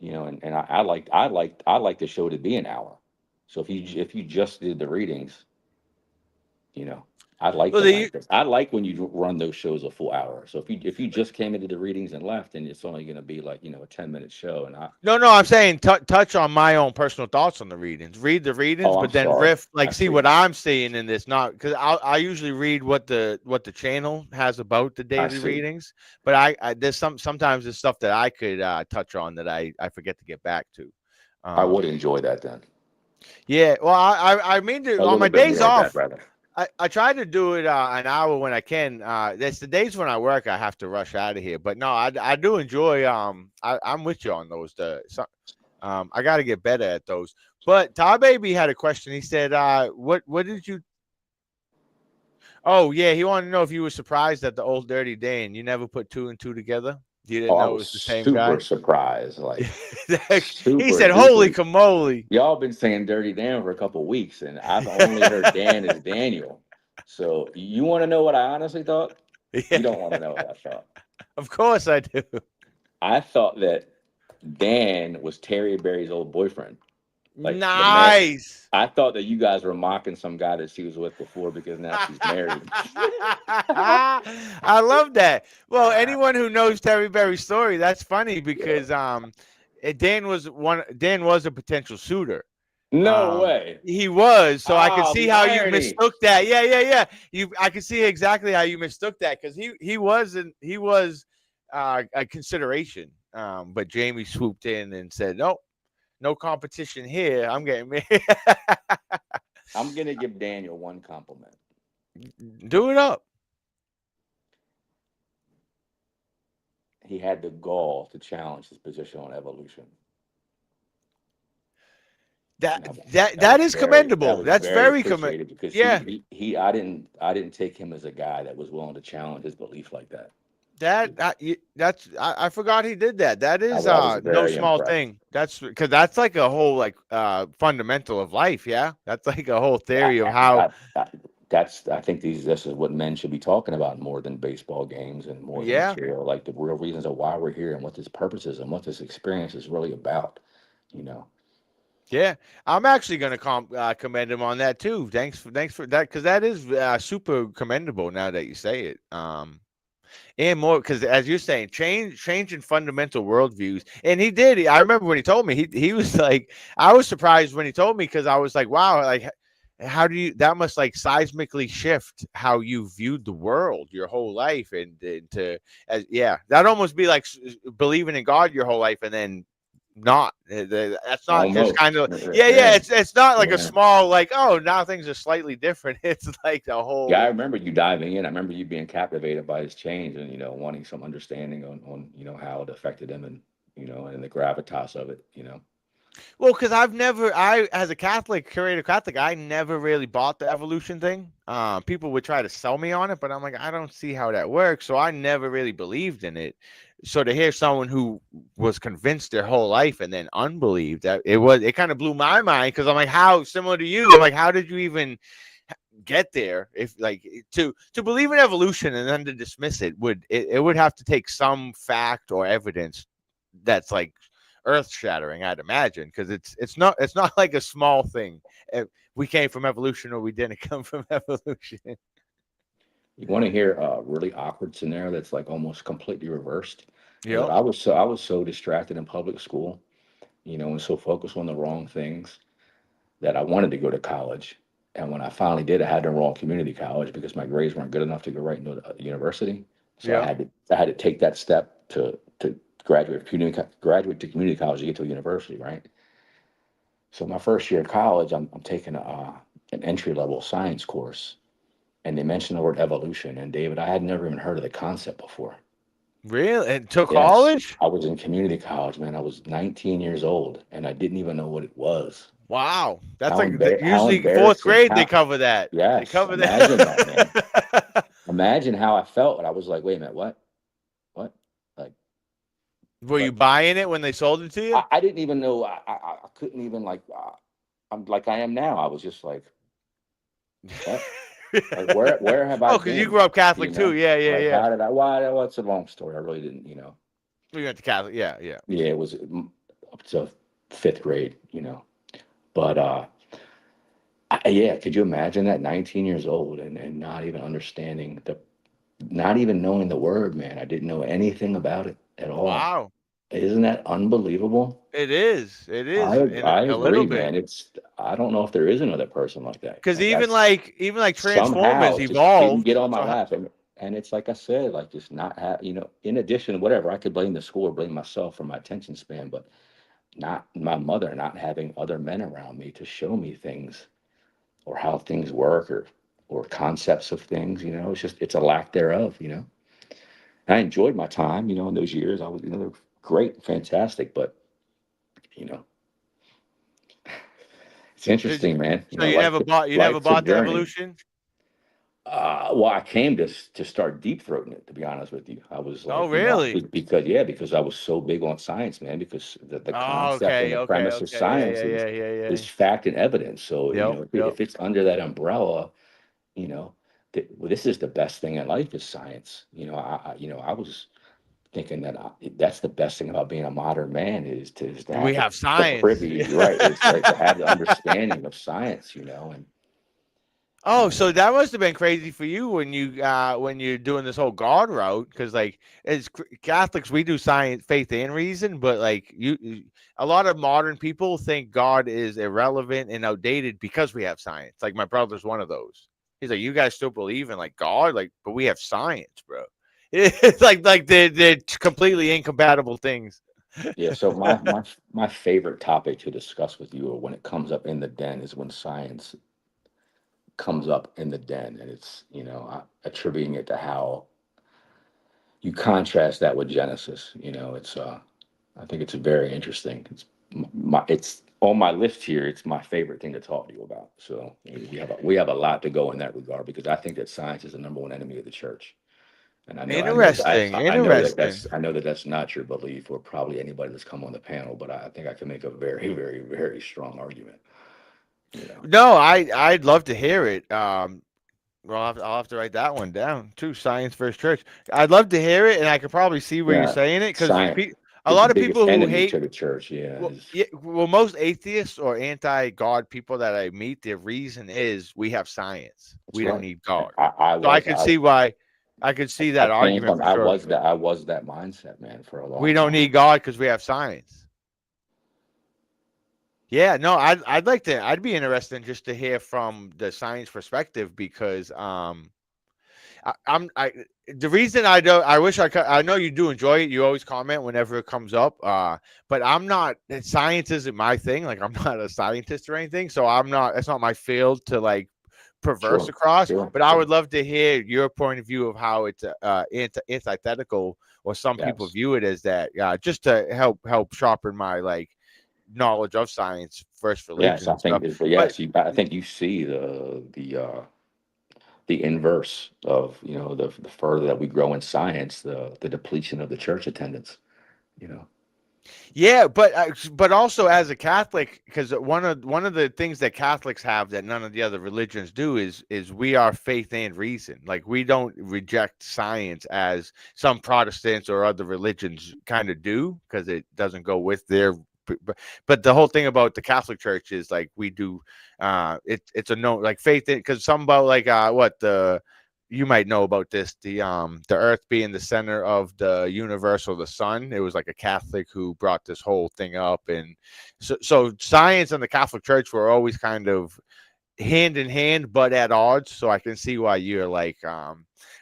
And I like the show to be an hour. So if you just did the readings, you know, I like Well, the the length. I like when you run those shows a full hour. So if you just came into the readings and left, and it's only going to be like a 10 minute show, and I No, no, I'm saying touch on my own personal thoughts on the readings. Read the readings, oh I'm but then sorry, riff, like I see see. what I'm seeing in this. Not because I usually read what the channel has about the I daily see. readings, but I there's sometimes there's stuff that I could touch on that I forget to get back to. I would Um, enjoy that then. Yeah. Well, I mean A on my little bit days more of that, off. rather. I try to do it an hour when I can. That's the days when I work. I have to rush out of here. But no, I do enjoy. I'm with you on those. I got to get better at those. But Todd Baby had a question. He said, what did you? Oh yeah, he wanted to know if you were surprised at the old Dirty Dan. You never put two and two together. You Oh, didn't I know it was was the same super guy. surprised, like He super said, "Holy duper. camole!" Y'all been saying Dirty Dan for a couple of weeks, and I've only heard Dan as Daniel. So you want to know what I honestly thought? Yeah, You don't want to know what I thought. of course I do. I thought that Dan was Terry Berry's old boyfriend, like the man. Nice. I thought that you guys were mocking some guy that she was with before because now she's married. I love that. Well, anyone who knows Terry Berry's story, that's funny Yeah. because Dan was a potential suitor. No way. He was, so I could Ah, see the how you irony. mistook that. Yeah, yeah, yeah. I could see exactly how you mistook that because he was a consideration. But Jamie swooped in and said, "No, no competition here. I'm getting me. I'm gonna give Daniel one compliment. Do it up." He had the gall to challenge his position on evolution. That That, that that was is very that commendable. was That's very very commendable. appreciated because Yeah, I didn't take him as a guy that was willing to challenge his belief like that. I forgot he did that. That is I was no very small impressed. thing. That's because that's like a whole like fundamental of life. Yeah, that's like a whole I, theory of how. I, I, I think this is what men should be talking about more than baseball games and more than Yeah, material, like the real reasons of why we're here and what this purpose is and what this experience is really about. You know, yeah. I'm actually gonna commend him on that too. Thanks for that because that is super commendable now that you say it. And more because as you're saying, changing fundamental worldviews. And he did. I remember when he told me he was like, I was surprised when he told me because I was like, wow, like how do you that must like seismically shift how you viewed the world your whole life and to as yeah, that'd almost be like believing in God your whole life and then not that's not just kind almost. of yeah Yeah, it's not like a yeah. small like oh now things are slightly different. It's like the Yeah, I whole remember you diving in. I remember you being captivated by his change and wanting some understanding on how it affected him and and the gravitas of it. well, because as a Catholic, curator Catholic, I never really bought the evolution thing. People would try to sell me on it, but I'm like, I don't see how that works. So I never really believed in it. So to hear someone who was convinced their whole life and then unbelieved that it kind of blew my mind because I'm like, how similar to you? I'm like, how did you even get there? If like to believe in evolution and then to dismiss it would have to take some fact or evidence that's like earth shattering, I'd imagine, because it's not like a small thing. We came from evolution or we didn't come from evolution. You want to hear a really awkward scenario that's like almost completely reversed? Is that Yep. I was so distracted in public school, and so focused on the wrong things that I wanted to go to college. And when I finally did, I had to enroll in community college because my grades weren't good enough to go right into a university. So Yep. I had to take that step to graduate to community college to get to a university, right? So my first year of college, I'm taking an entry level science course, and they mentioned the word evolution. And David, I had never even heard of the concept before. Really? And took Yes, college? I was in community college, man. I was 19 years old, and I didn't even know what it was. Wow. That's How like how usually fourth embarrassing! grade they How cover that. They Yes, cover imagine that, man. that. Imagine how I felt. I was like, wait a minute, what? What? Like, Were you like buying it when they sold it to you? I didn't even know. I couldn't even like. I'm like I am now. I was just like, what? Like where have I Oh, because you been? grew up You Catholic too. know, Yeah, yeah, like yeah. how did I? Why? What's a long story? I really didn't. We went to Catholic. Yeah, yeah. Yeah, it was up to fifth grade. But yeah, could you imagine that 19 years old and not even understanding not even knowing the word, man. I didn't know anything about it at all. Wow. Isn't that unbelievable? It is. It is. And I a little agree, bit. man. I don't know if there is another person like that. Because Like that's even like somehow Transformers just didn't evolved. get on my So lap. And it's like I said, like just not have, in addition, whatever, I could blame the school or blame myself for my attention span, but not my mother not having other men around me to show me things or how things work or concepts of things, it's just it's a lack thereof. I enjoyed my time, in those years. I was, they're great, fantastic, but you know, it's Did you, interesting, man. so you never Life's a bought the journey. evolution? Well, I came to start deep throating it. To be honest with you, I was Oh, like, really? because I was so big on science, man. Because the Oh, concept and okay, the okay, premise of okay. Yeah, science yeah, is yeah, yeah, yeah. is fact and evidence. So Yep, yep. if it's under that umbrella, you know, well, this is the best thing in life is science. I was thinking that that's the best thing about being a modern man is to We have have the science. privy, right? It's right to have the understanding of science, and Oh, so and that must have been crazy for you when you're doing this whole God route, because like as Catholics we do science, faith, and reason, but like a lot of modern people think God is irrelevant and outdated because we have science. Like my brother's one of those. He's like, you guys still believe in like God, like, but we have science, bro. It's like they're completely incompatible things. yeah. So my favorite topic to discuss with you, or when it comes up in the den, is when science comes up in the den, and it's attributing it to how you contrast that with Genesis. It's I think it's very interesting. It's on my list here. It's my favorite thing to talk to you about. So we have a lot to go in that regard because I think that science is the number one enemy of the church. And Interesting, interesting. I know that that's not your belief or probably anybody that's come on the panel, but I think I can make a very, very, very strong argument. You know. No, I'd love to hear it. Well, I'll have to write that one down too. Science versus church. I'd love to hear it, and I could probably see where you're Yeah, saying it because science a is the lot of biggest people who enemy hate, to the church. Yeah, well, yeah, well, most atheists or anti-God people that I meet, their reason is we have science. that's We don't right. need God. I So I was could see why. I could see I that came argument from for sure. I was that mindset, man, for a We long don't time. need God because we have science. Yeah, no, I'd like to. I'd be interested just to hear from the science perspective because I the reason I don't I wish I could I know you do enjoy it. You always comment whenever it comes up. But I'm not science isn't my thing. Like I'm not a scientist or anything. So I'm not it's not my field to like perverse Sure, across. sure, But I sure. would love to hear your point of view of how it's antithetical or some people Yes, view it as that. Just to help sharpen my like knowledge of science versus yes. religion I and think stuff. that, But yes. I think you see the inverse of the further that we grow in science, the depletion of the church attendance. You know. yeah, but also as a Catholic, because one of the things that Catholics have that none of the other religions do is we are faith and reason. Like we don't reject science as some Protestants or other religions kind of do because it doesn't go with their. But the whole thing about the Catholic Church is like we do. It's a no like faith because some about like what the you might know about this the earth being the center of the universe or the sun. It was like a Catholic who brought this whole thing up, and so science and the Catholic Church were always kind of hand in hand but at odds. So I can see why you're like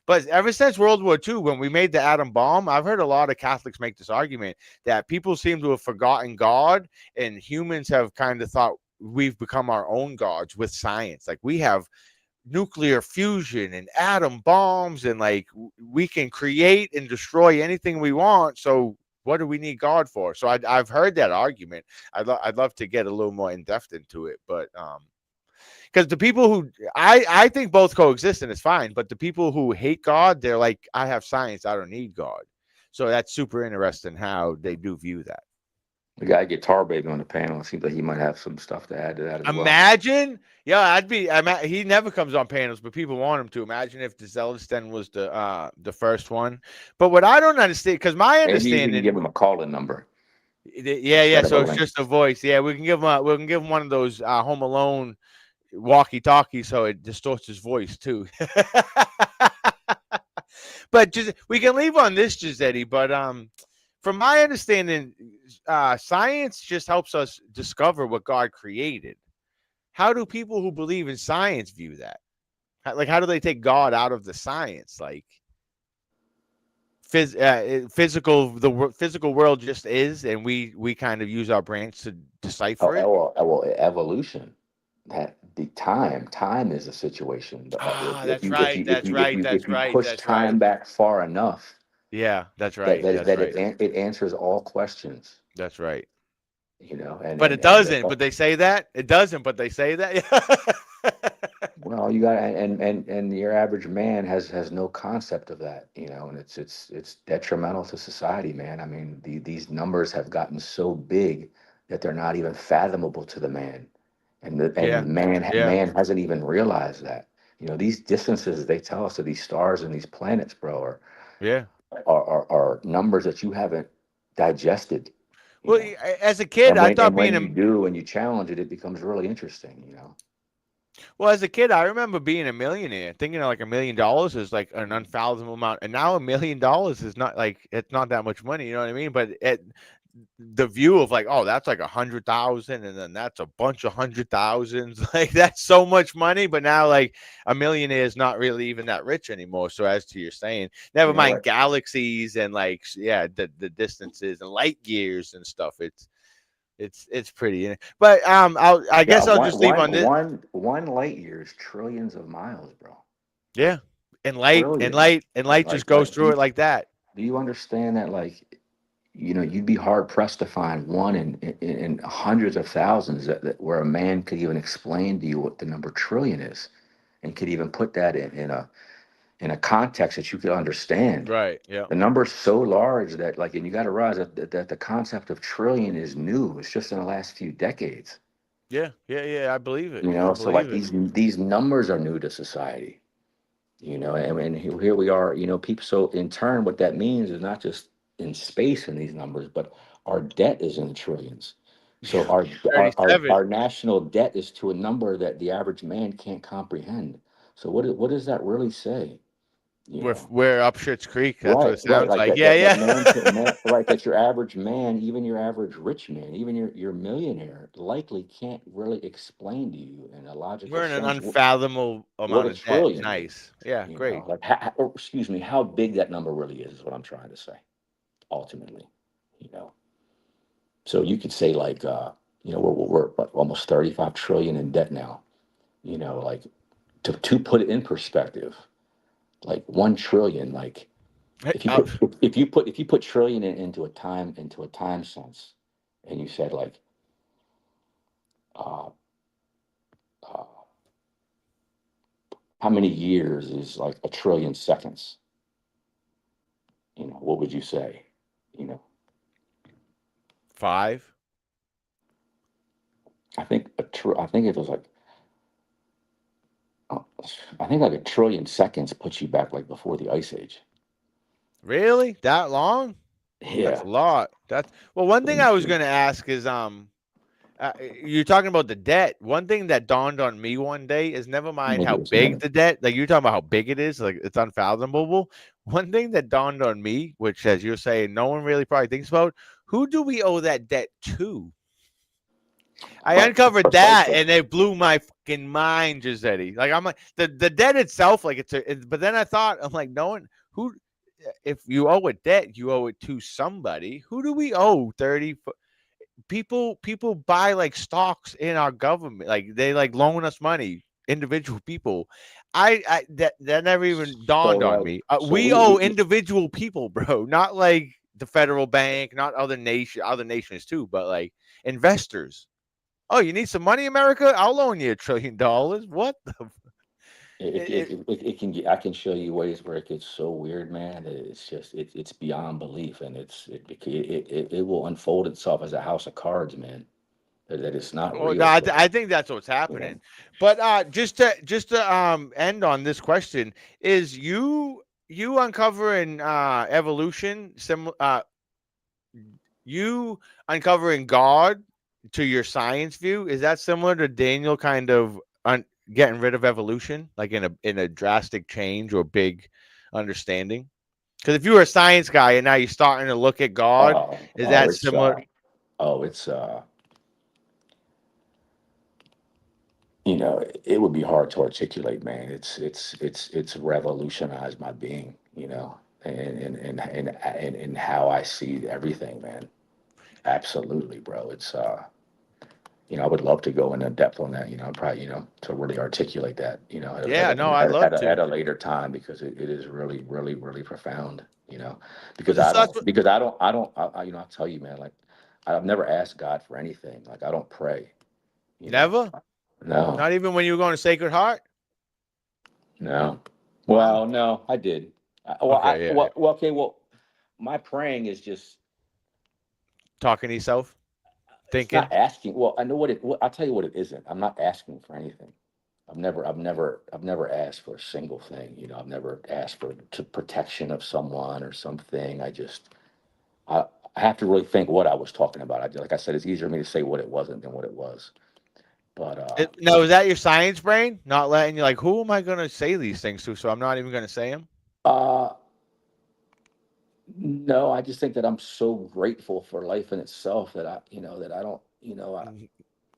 but ever since World War II, when we made the atom bomb, I've heard a lot of Catholics make this argument that people seem to have forgotten God and humans have kind of thought we've become our own gods with science. Like we have nuclear fusion and atom bombs and like we can create and destroy anything we want, so what do we need God for? So I've heard that argument. I'd love to get a little more in depth into it, but because the people who I think both coexist and it's fine, but the people who hate God, they're like, I have science, I don't need God. So that's super interesting how they do view that. We got Guitar Baby on the panel. It seems like he might have some stuff to add to that as well. Imagine, yeah, he never comes on panels, but people want him to. Imagine if the Zeldsten was the first one. But what I don't understand, because my Maybe we can understanding, give him a call-in number yeah, instead of a so it's link. just a voice. Yeah, we can give him one of those Home Alone walkie talkies, so it distorts his voice too. But just we can leave on this, Giuseppe. But from my understanding, science just helps us discover what God created. How do people who believe in science view that? Like, how do they take God out of the science? Like, physical world just is, and we kind of use our brains to decipher it. Well, evolution. That the time is a situation. Ah, that's right. That's right. That's If you right. push That's right. time back far enough, Yeah, that's right. That's right. it answers all questions. That's right. You know, But it doesn't. But they say that it doesn't. But they say that. well, you got and your average man has no concept of that, you know, and it's detrimental to society, man. I mean, these numbers have gotten so big that they're not even fathomable to the man, and Yeah. Yeah. man hasn't even realized that. You know, these distances they tell us of these stars and these planets, bro, Yeah. are numbers that you haven't digested, you Well, know. as a kid, I thought being When a you do and you challenge it, it becomes really interesting, you know. well, as a kid, I remember being a millionaire, thinking like $1 million is like an unfathomable amount, and now $1 million is not like it's not that much money. You know what I mean? But the view of like, oh, that's like 100,000, and then that's a bunch of 100,000s, like that's so much money. But now, like a millionaire is not really even that rich anymore. So as to your saying, never Yeah, mind right. galaxies and like yeah, the distances and light years and stuff. It's pretty. But I Yeah, guess I'll just leave on this. one light year is trillions of miles, bro. Yeah. And Trillions. light just goes through it like that. Do you understand that? Like, you know, you'd be hard pressed to find one in hundreds of thousands where a man could even explain to you what the number trillion is, and could even put that in a context that you could understand. Right. Yeah. The number's so large that, like, and you got to realize that the concept of trillion is new. It's just in the last few decades. Yeah. Yeah. Yeah. I believe it. You I know, so like believe it. these numbers are new to society. You know, and here we are. You know, people. So in turn, what that means is not just in space in these numbers, but our debt is in the trillions. So Yeah. 37. our national debt is to a number that the average man can't comprehend. So what does that really say? You know. We're up Shit's Creek. That's what Right, it right. sounds Like like. Yeah. that Yeah. man, right, that your average man, even your average rich man, even your millionaire, likely can't really explain to you in a logical We're in an sense unfathomable what amount a of debt. trillion is. Nice. Yeah. You Great. know, like, or excuse me, how big that number really is what I'm trying to say. Ultimately, you know. So you could say like, you know, we're what, almost 35 trillion in debt now. You know, like to put it in perspective, like 1 trillion, like Hey, if you put if you put trillion into a time sense, and you said like uh, uh, how many years is like a trillion seconds, you know, what would you say? You know, 5. I think it was like uh, I think like a trillion seconds puts you back like before the ice age. Really? That long? That's Yeah, a lot. That's well. One let thing me I was see. going to ask is you're talking about the debt. One thing that dawned on me one day is never Let mind me do how this big minute. the debt. Like you're talking about how big it is, like it's unfathomable. One thing that dawned on me, which as you're saying, no one really probably thinks about, who do we owe that debt to? I Right, uncovered that precisely. and it blew my fucking mind, Giuseppe. Like I'm like the debt itself, like but then I thought I'm like, no one who if you owe a debt, you owe it to somebody. Who do we owe 30 people buy like stocks in our government, like they like loan us money, individual people. I that never even So dawned on like, me. so We owe individual people, bro, not like the federal bank, not other nations too, but like investors. Oh, you need some money, America? I'll loan you $1 trillion. What the it can get, I can show you ways where it gets so weird, man. That it's just it's beyond belief, and it will unfold itself as a house of cards, man. That it's not well, no, real. I think that's what's You know, happening. But just to end on this question, is you uncovering evolution you uncovering God to your science view, is that similar to Daniel kind of getting rid of evolution, like in a drastic change or big understanding? Because if you were a science guy and now you're starting to look at God, is oh, that similar? it's you know, it would be hard to articulate, man. It's revolutionized my being. You know, and how I see everything, man. Absolutely, bro. It's I would love to go into depth on that, probably, to really articulate that, Yeah, no, I'd love at to. a later time because it is really, really, really profound, But because the thoughts, I'll tell you, man, like I've never asked God for anything. Like I don't pray, you know. never, No, not even when you were going to Sacred Heart. no. Wow. Well, no, I did. Okay, yeah, yeah. Okay, well, my praying is just Talking to yourself, it's thinking. not asking. Well, I know I'll tell you what it isn't. I'm not asking for anything. I've never asked for a single thing. I've never asked for protection of someone or something. I, I have to really think what I was talking about. Like I said, it's easier for me to say what it wasn't than what it was. But No, is that your science brain not letting you like? Who am I going to say these things to? So I'm not even going to say them. uh, no, I just think that I'm so grateful for life in itself that I don't,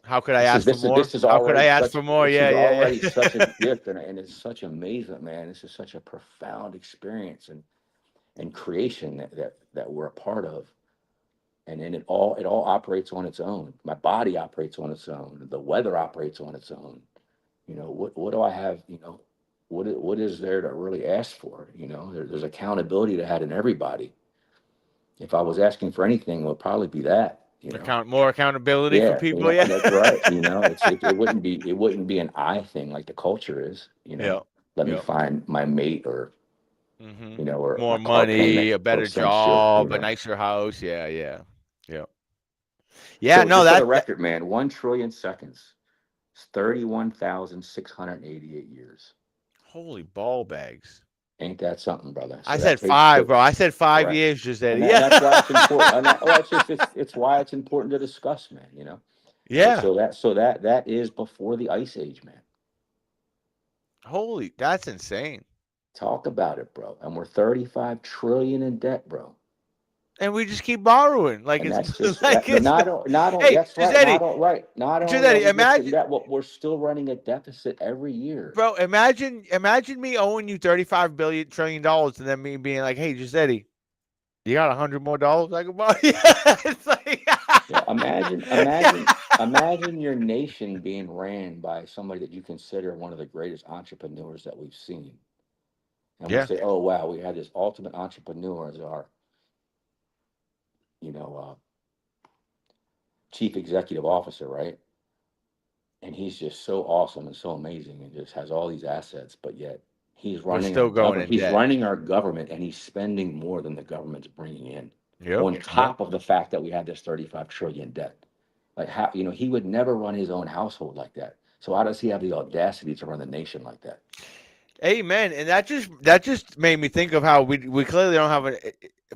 How could I ask for more? this is How could I already ask such for more? this is Yeah, yeah, already such a yeah. gift, and it's such amazement, man. This is such a profound experience and creation that we're a part of. And then it all operates on its own. My body operates on its own. The weather operates on its own. What do I have? What is there to really ask for? There's accountability to have in everybody. If I was asking for anything, it would probably be that. More accountability for Yeah, people. Yeah. that's right. It wouldn't be an I thing like the culture is. Yeah. Let me Yeah. find my mate or Hmm. or More my car money, payment a or better some shit. job, a nicer house. Yeah, yeah, yeah, yeah. So No, just for the that record, man, 1 trillion seconds. It's 31,688 years. holy ball bags. Ain't that something, brother? I So that said takes five, so bro. I said five right, years, Giuseppe. and Yeah, that's why it's important. Well, it's why it's important to discuss, man. yeah. So that is before the ice age, man. Holy, that's insane. Talk about it, bro. And we're 35 trillion in debt, bro. And we just keep borrowing, like And it's that's just like but it's. not on Hey, that's right. Giuseppe, Not only are Giuseppe, we just in imagine, debt, we're still running a deficit every year. bro. Imagine me owing you 35 billion trillion dollars, and then me being like, "Hey, Giuseppe, you got $100 more I can borrow?" Yeah, it's like, Yeah, imagine your nation being ran by somebody that you consider one of the greatest entrepreneurs that we've seen. And we yeah, say, oh, wow, we had this ultimate entrepreneur as our, you know, chief executive officer, right? And he's just so awesome and so amazing and just has all these assets, but yet we're still going in he's debt. running our government and he's spending more than the government's bringing in Yep, on yep. top of the fact that we have this 35 trillion debt. Like how, he would never run his own household like that. So how does he have the audacity to run the nation like that? Amen. And that just made me think of how we clearly don't have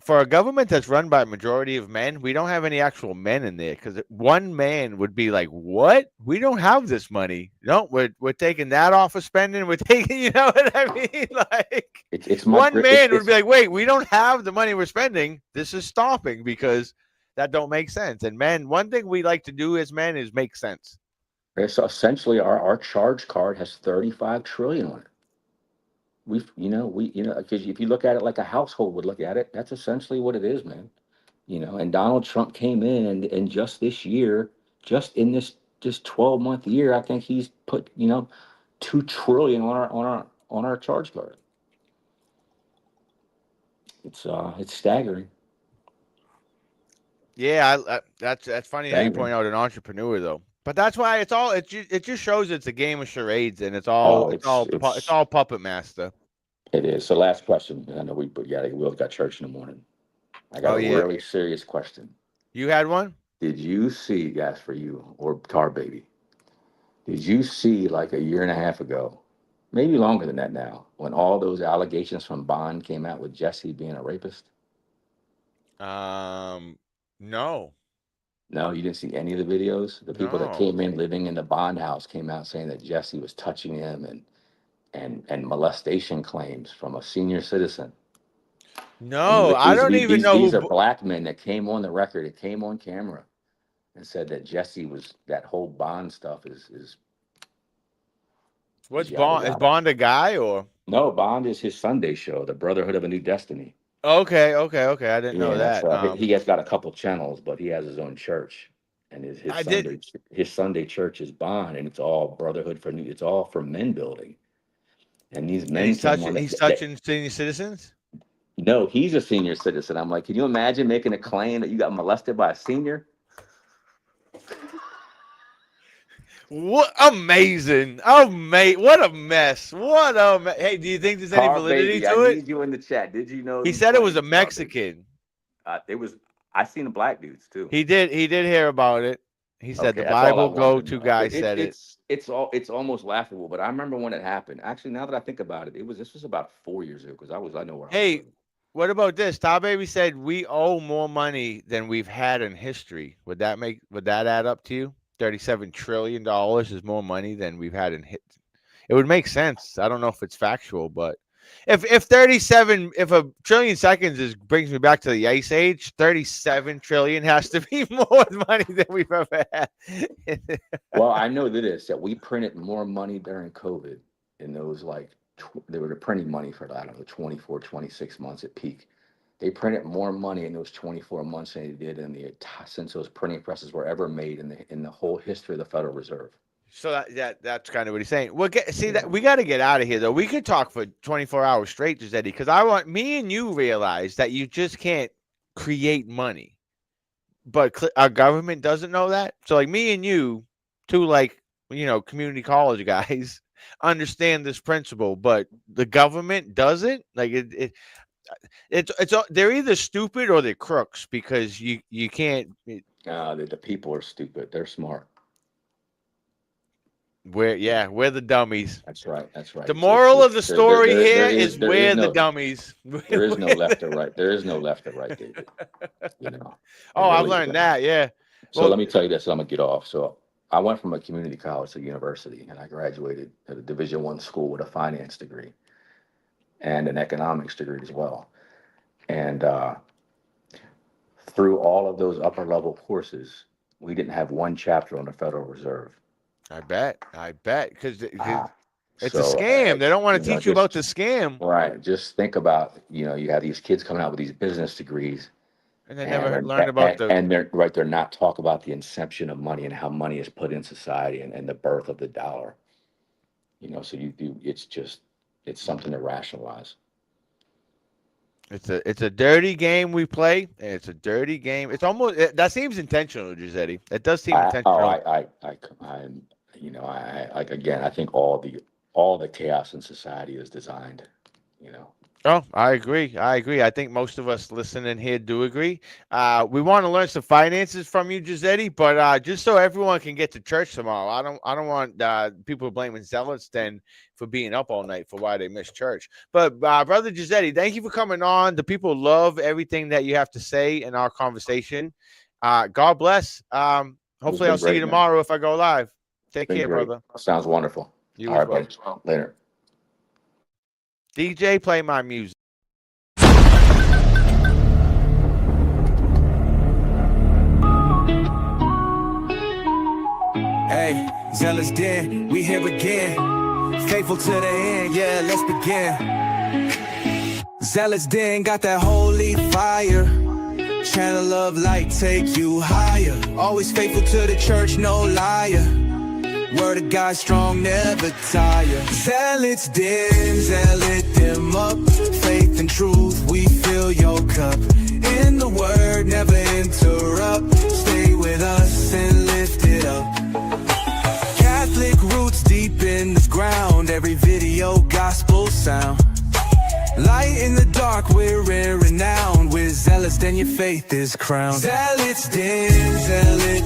for a government that's run by a majority of men, we don't have any actual men in there because one man would be like, "What? We don't have this money. No, we're taking that off of spending. We're taking, you know what I mean? Like It's my one man would it's be like, "Wait, we don't have the money we're spending. This is stopping because that don't make sense." And men, one thing we like to do as men is make sense. it's essentially our charge card has 35 trillion on it. Because if you look at it like a household would look at it, that's essentially what it is, man. And Donald Trump came in and just this year, just in this 12-month year, I think he's put 2 trillion on our charge card. It's staggering. Yeah, that's funny how you Staggering. point out an entrepreneur though. But that's why it just shows it's a game of charades and it's all Oh, it's all it's all puppet master. it is. So last question. I know we both got church in the morning. I got Oh a yeah, really serious question. you had one. Did you see, guys, for you or Tar Baby? Did you see like a year and a half ago, maybe longer than that now, when all those allegations from Bond came out with Jesse being a rapist? No, No, you didn't see any of the videos. The people that no, came in living in the Bond house came out saying that Jesse was touching him and molestation claims from a senior citizen. And no. I don't even know these who. are black men that came on the record. It came on camera and said that Jesse was that whole Bond stuff is What's yada Bond? Is yada. Bond a guy or? No, Bond is his Sunday show, the Brotherhood of a New Destiny. Okay. I didn't know Yeah, that's that. he has got a couple channels, but he has his own church, and I did. His Sunday church is Bond, and it's all Brotherhood for New. It's all for men building, and these And men came on. he's touching senior citizens. No, he's a senior citizen. I'm like, can you imagine making a claim that you got molested by a senior? What amazing! Oh mate, what a mess! Hey, do you think there's any Car validity baby, to I it? need you in the chat. Did you know He these said it was a claims, Car Baby? Mexican. It was. I seen the black dudes too. He did hear about it. He said Okay, the that's all I Bible wanted to go-to know. guy said it. It's almost laughable, but I remember when it happened. Actually, now that I think about it, this was about 4 years ago because I know where I was Hey, living. what about this? Top Baby said we owe more money than we've had in history. Would that add up to you? $37 trillion is more money than we've had in hit. It would make sense. I don't know if it's factual, but if if a trillion seconds brings me back to the ice age, 37 trillion has to be more money than we've ever had. Well, I know that we printed more money during COVID in those they were printing money for, I don't know, 24, 26 months at peak. They printed more money in those 24 months than they did since those printing presses were ever made in the whole history of the Federal Reserve. So that's kind of what he's saying. That we got to get out of here though. We could talk for 24 hours straight, Jizzealot, because I want me and you realize that you just can't create money, but our government doesn't know that. So like me and you, two community college guys, understand this principle, but the government doesn't. Like they're either stupid or they're crooks because you can't. The people are stupid. They're smart. We're the dummies. That's right. The moral of the story here is we're the dummies. There is no left or right. There is no left or right, David. I've learned that. Yeah. So let me tell you this. I'm gonna get off. So I went from a community college to university, and I graduated at a Division I school with a finance degree and an economics degree as well. And through all of those upper level courses, we didn't have one chapter on the Federal Reserve. I bet, because it's a scam. They don't want to teach you about the scam. Right. Just think about, you have these kids coming out with these business degrees. And they never learned about they're not talk about the inception of money and how money is put in society and the birth of the dollar. So it's something to rationalize. It's a dirty game we play. It's a dirty game. It's almost that seems intentional, Jizzealot. It does seem intentional. I think all the chaos in society is designed. Oh, I agree. I think most of us listening here do agree. We want to learn some finances from you, Jizzealot, but just so everyone can get to church tomorrow, I don't want people blaming zealots then for being up all night for why they missed church. But brother Jizzealot, thank you for coming on. The people love everything that you have to say in our conversation. God bless. Hopefully I'll see you tomorrow if I go live. Take care, brother. Sounds wonderful. You all right, buddy. Later. DJ, play my music. Hey, zealous den, we here again. Faithful to the end, yeah, let's begin. Zealous den got that holy fire. Channel of light, take you higher. Always faithful to the church, no liar. Word of God strong, never tire. Zealots dim, zealot them up. Faith and truth, we fill your cup. In the word, never interrupt. Stay with us and lift it up. Catholic roots deep in the ground. Every video, gospel sound. Light in the dark, we're in renown. We're zealots, then your faith is crowned. Zealots dim, zealot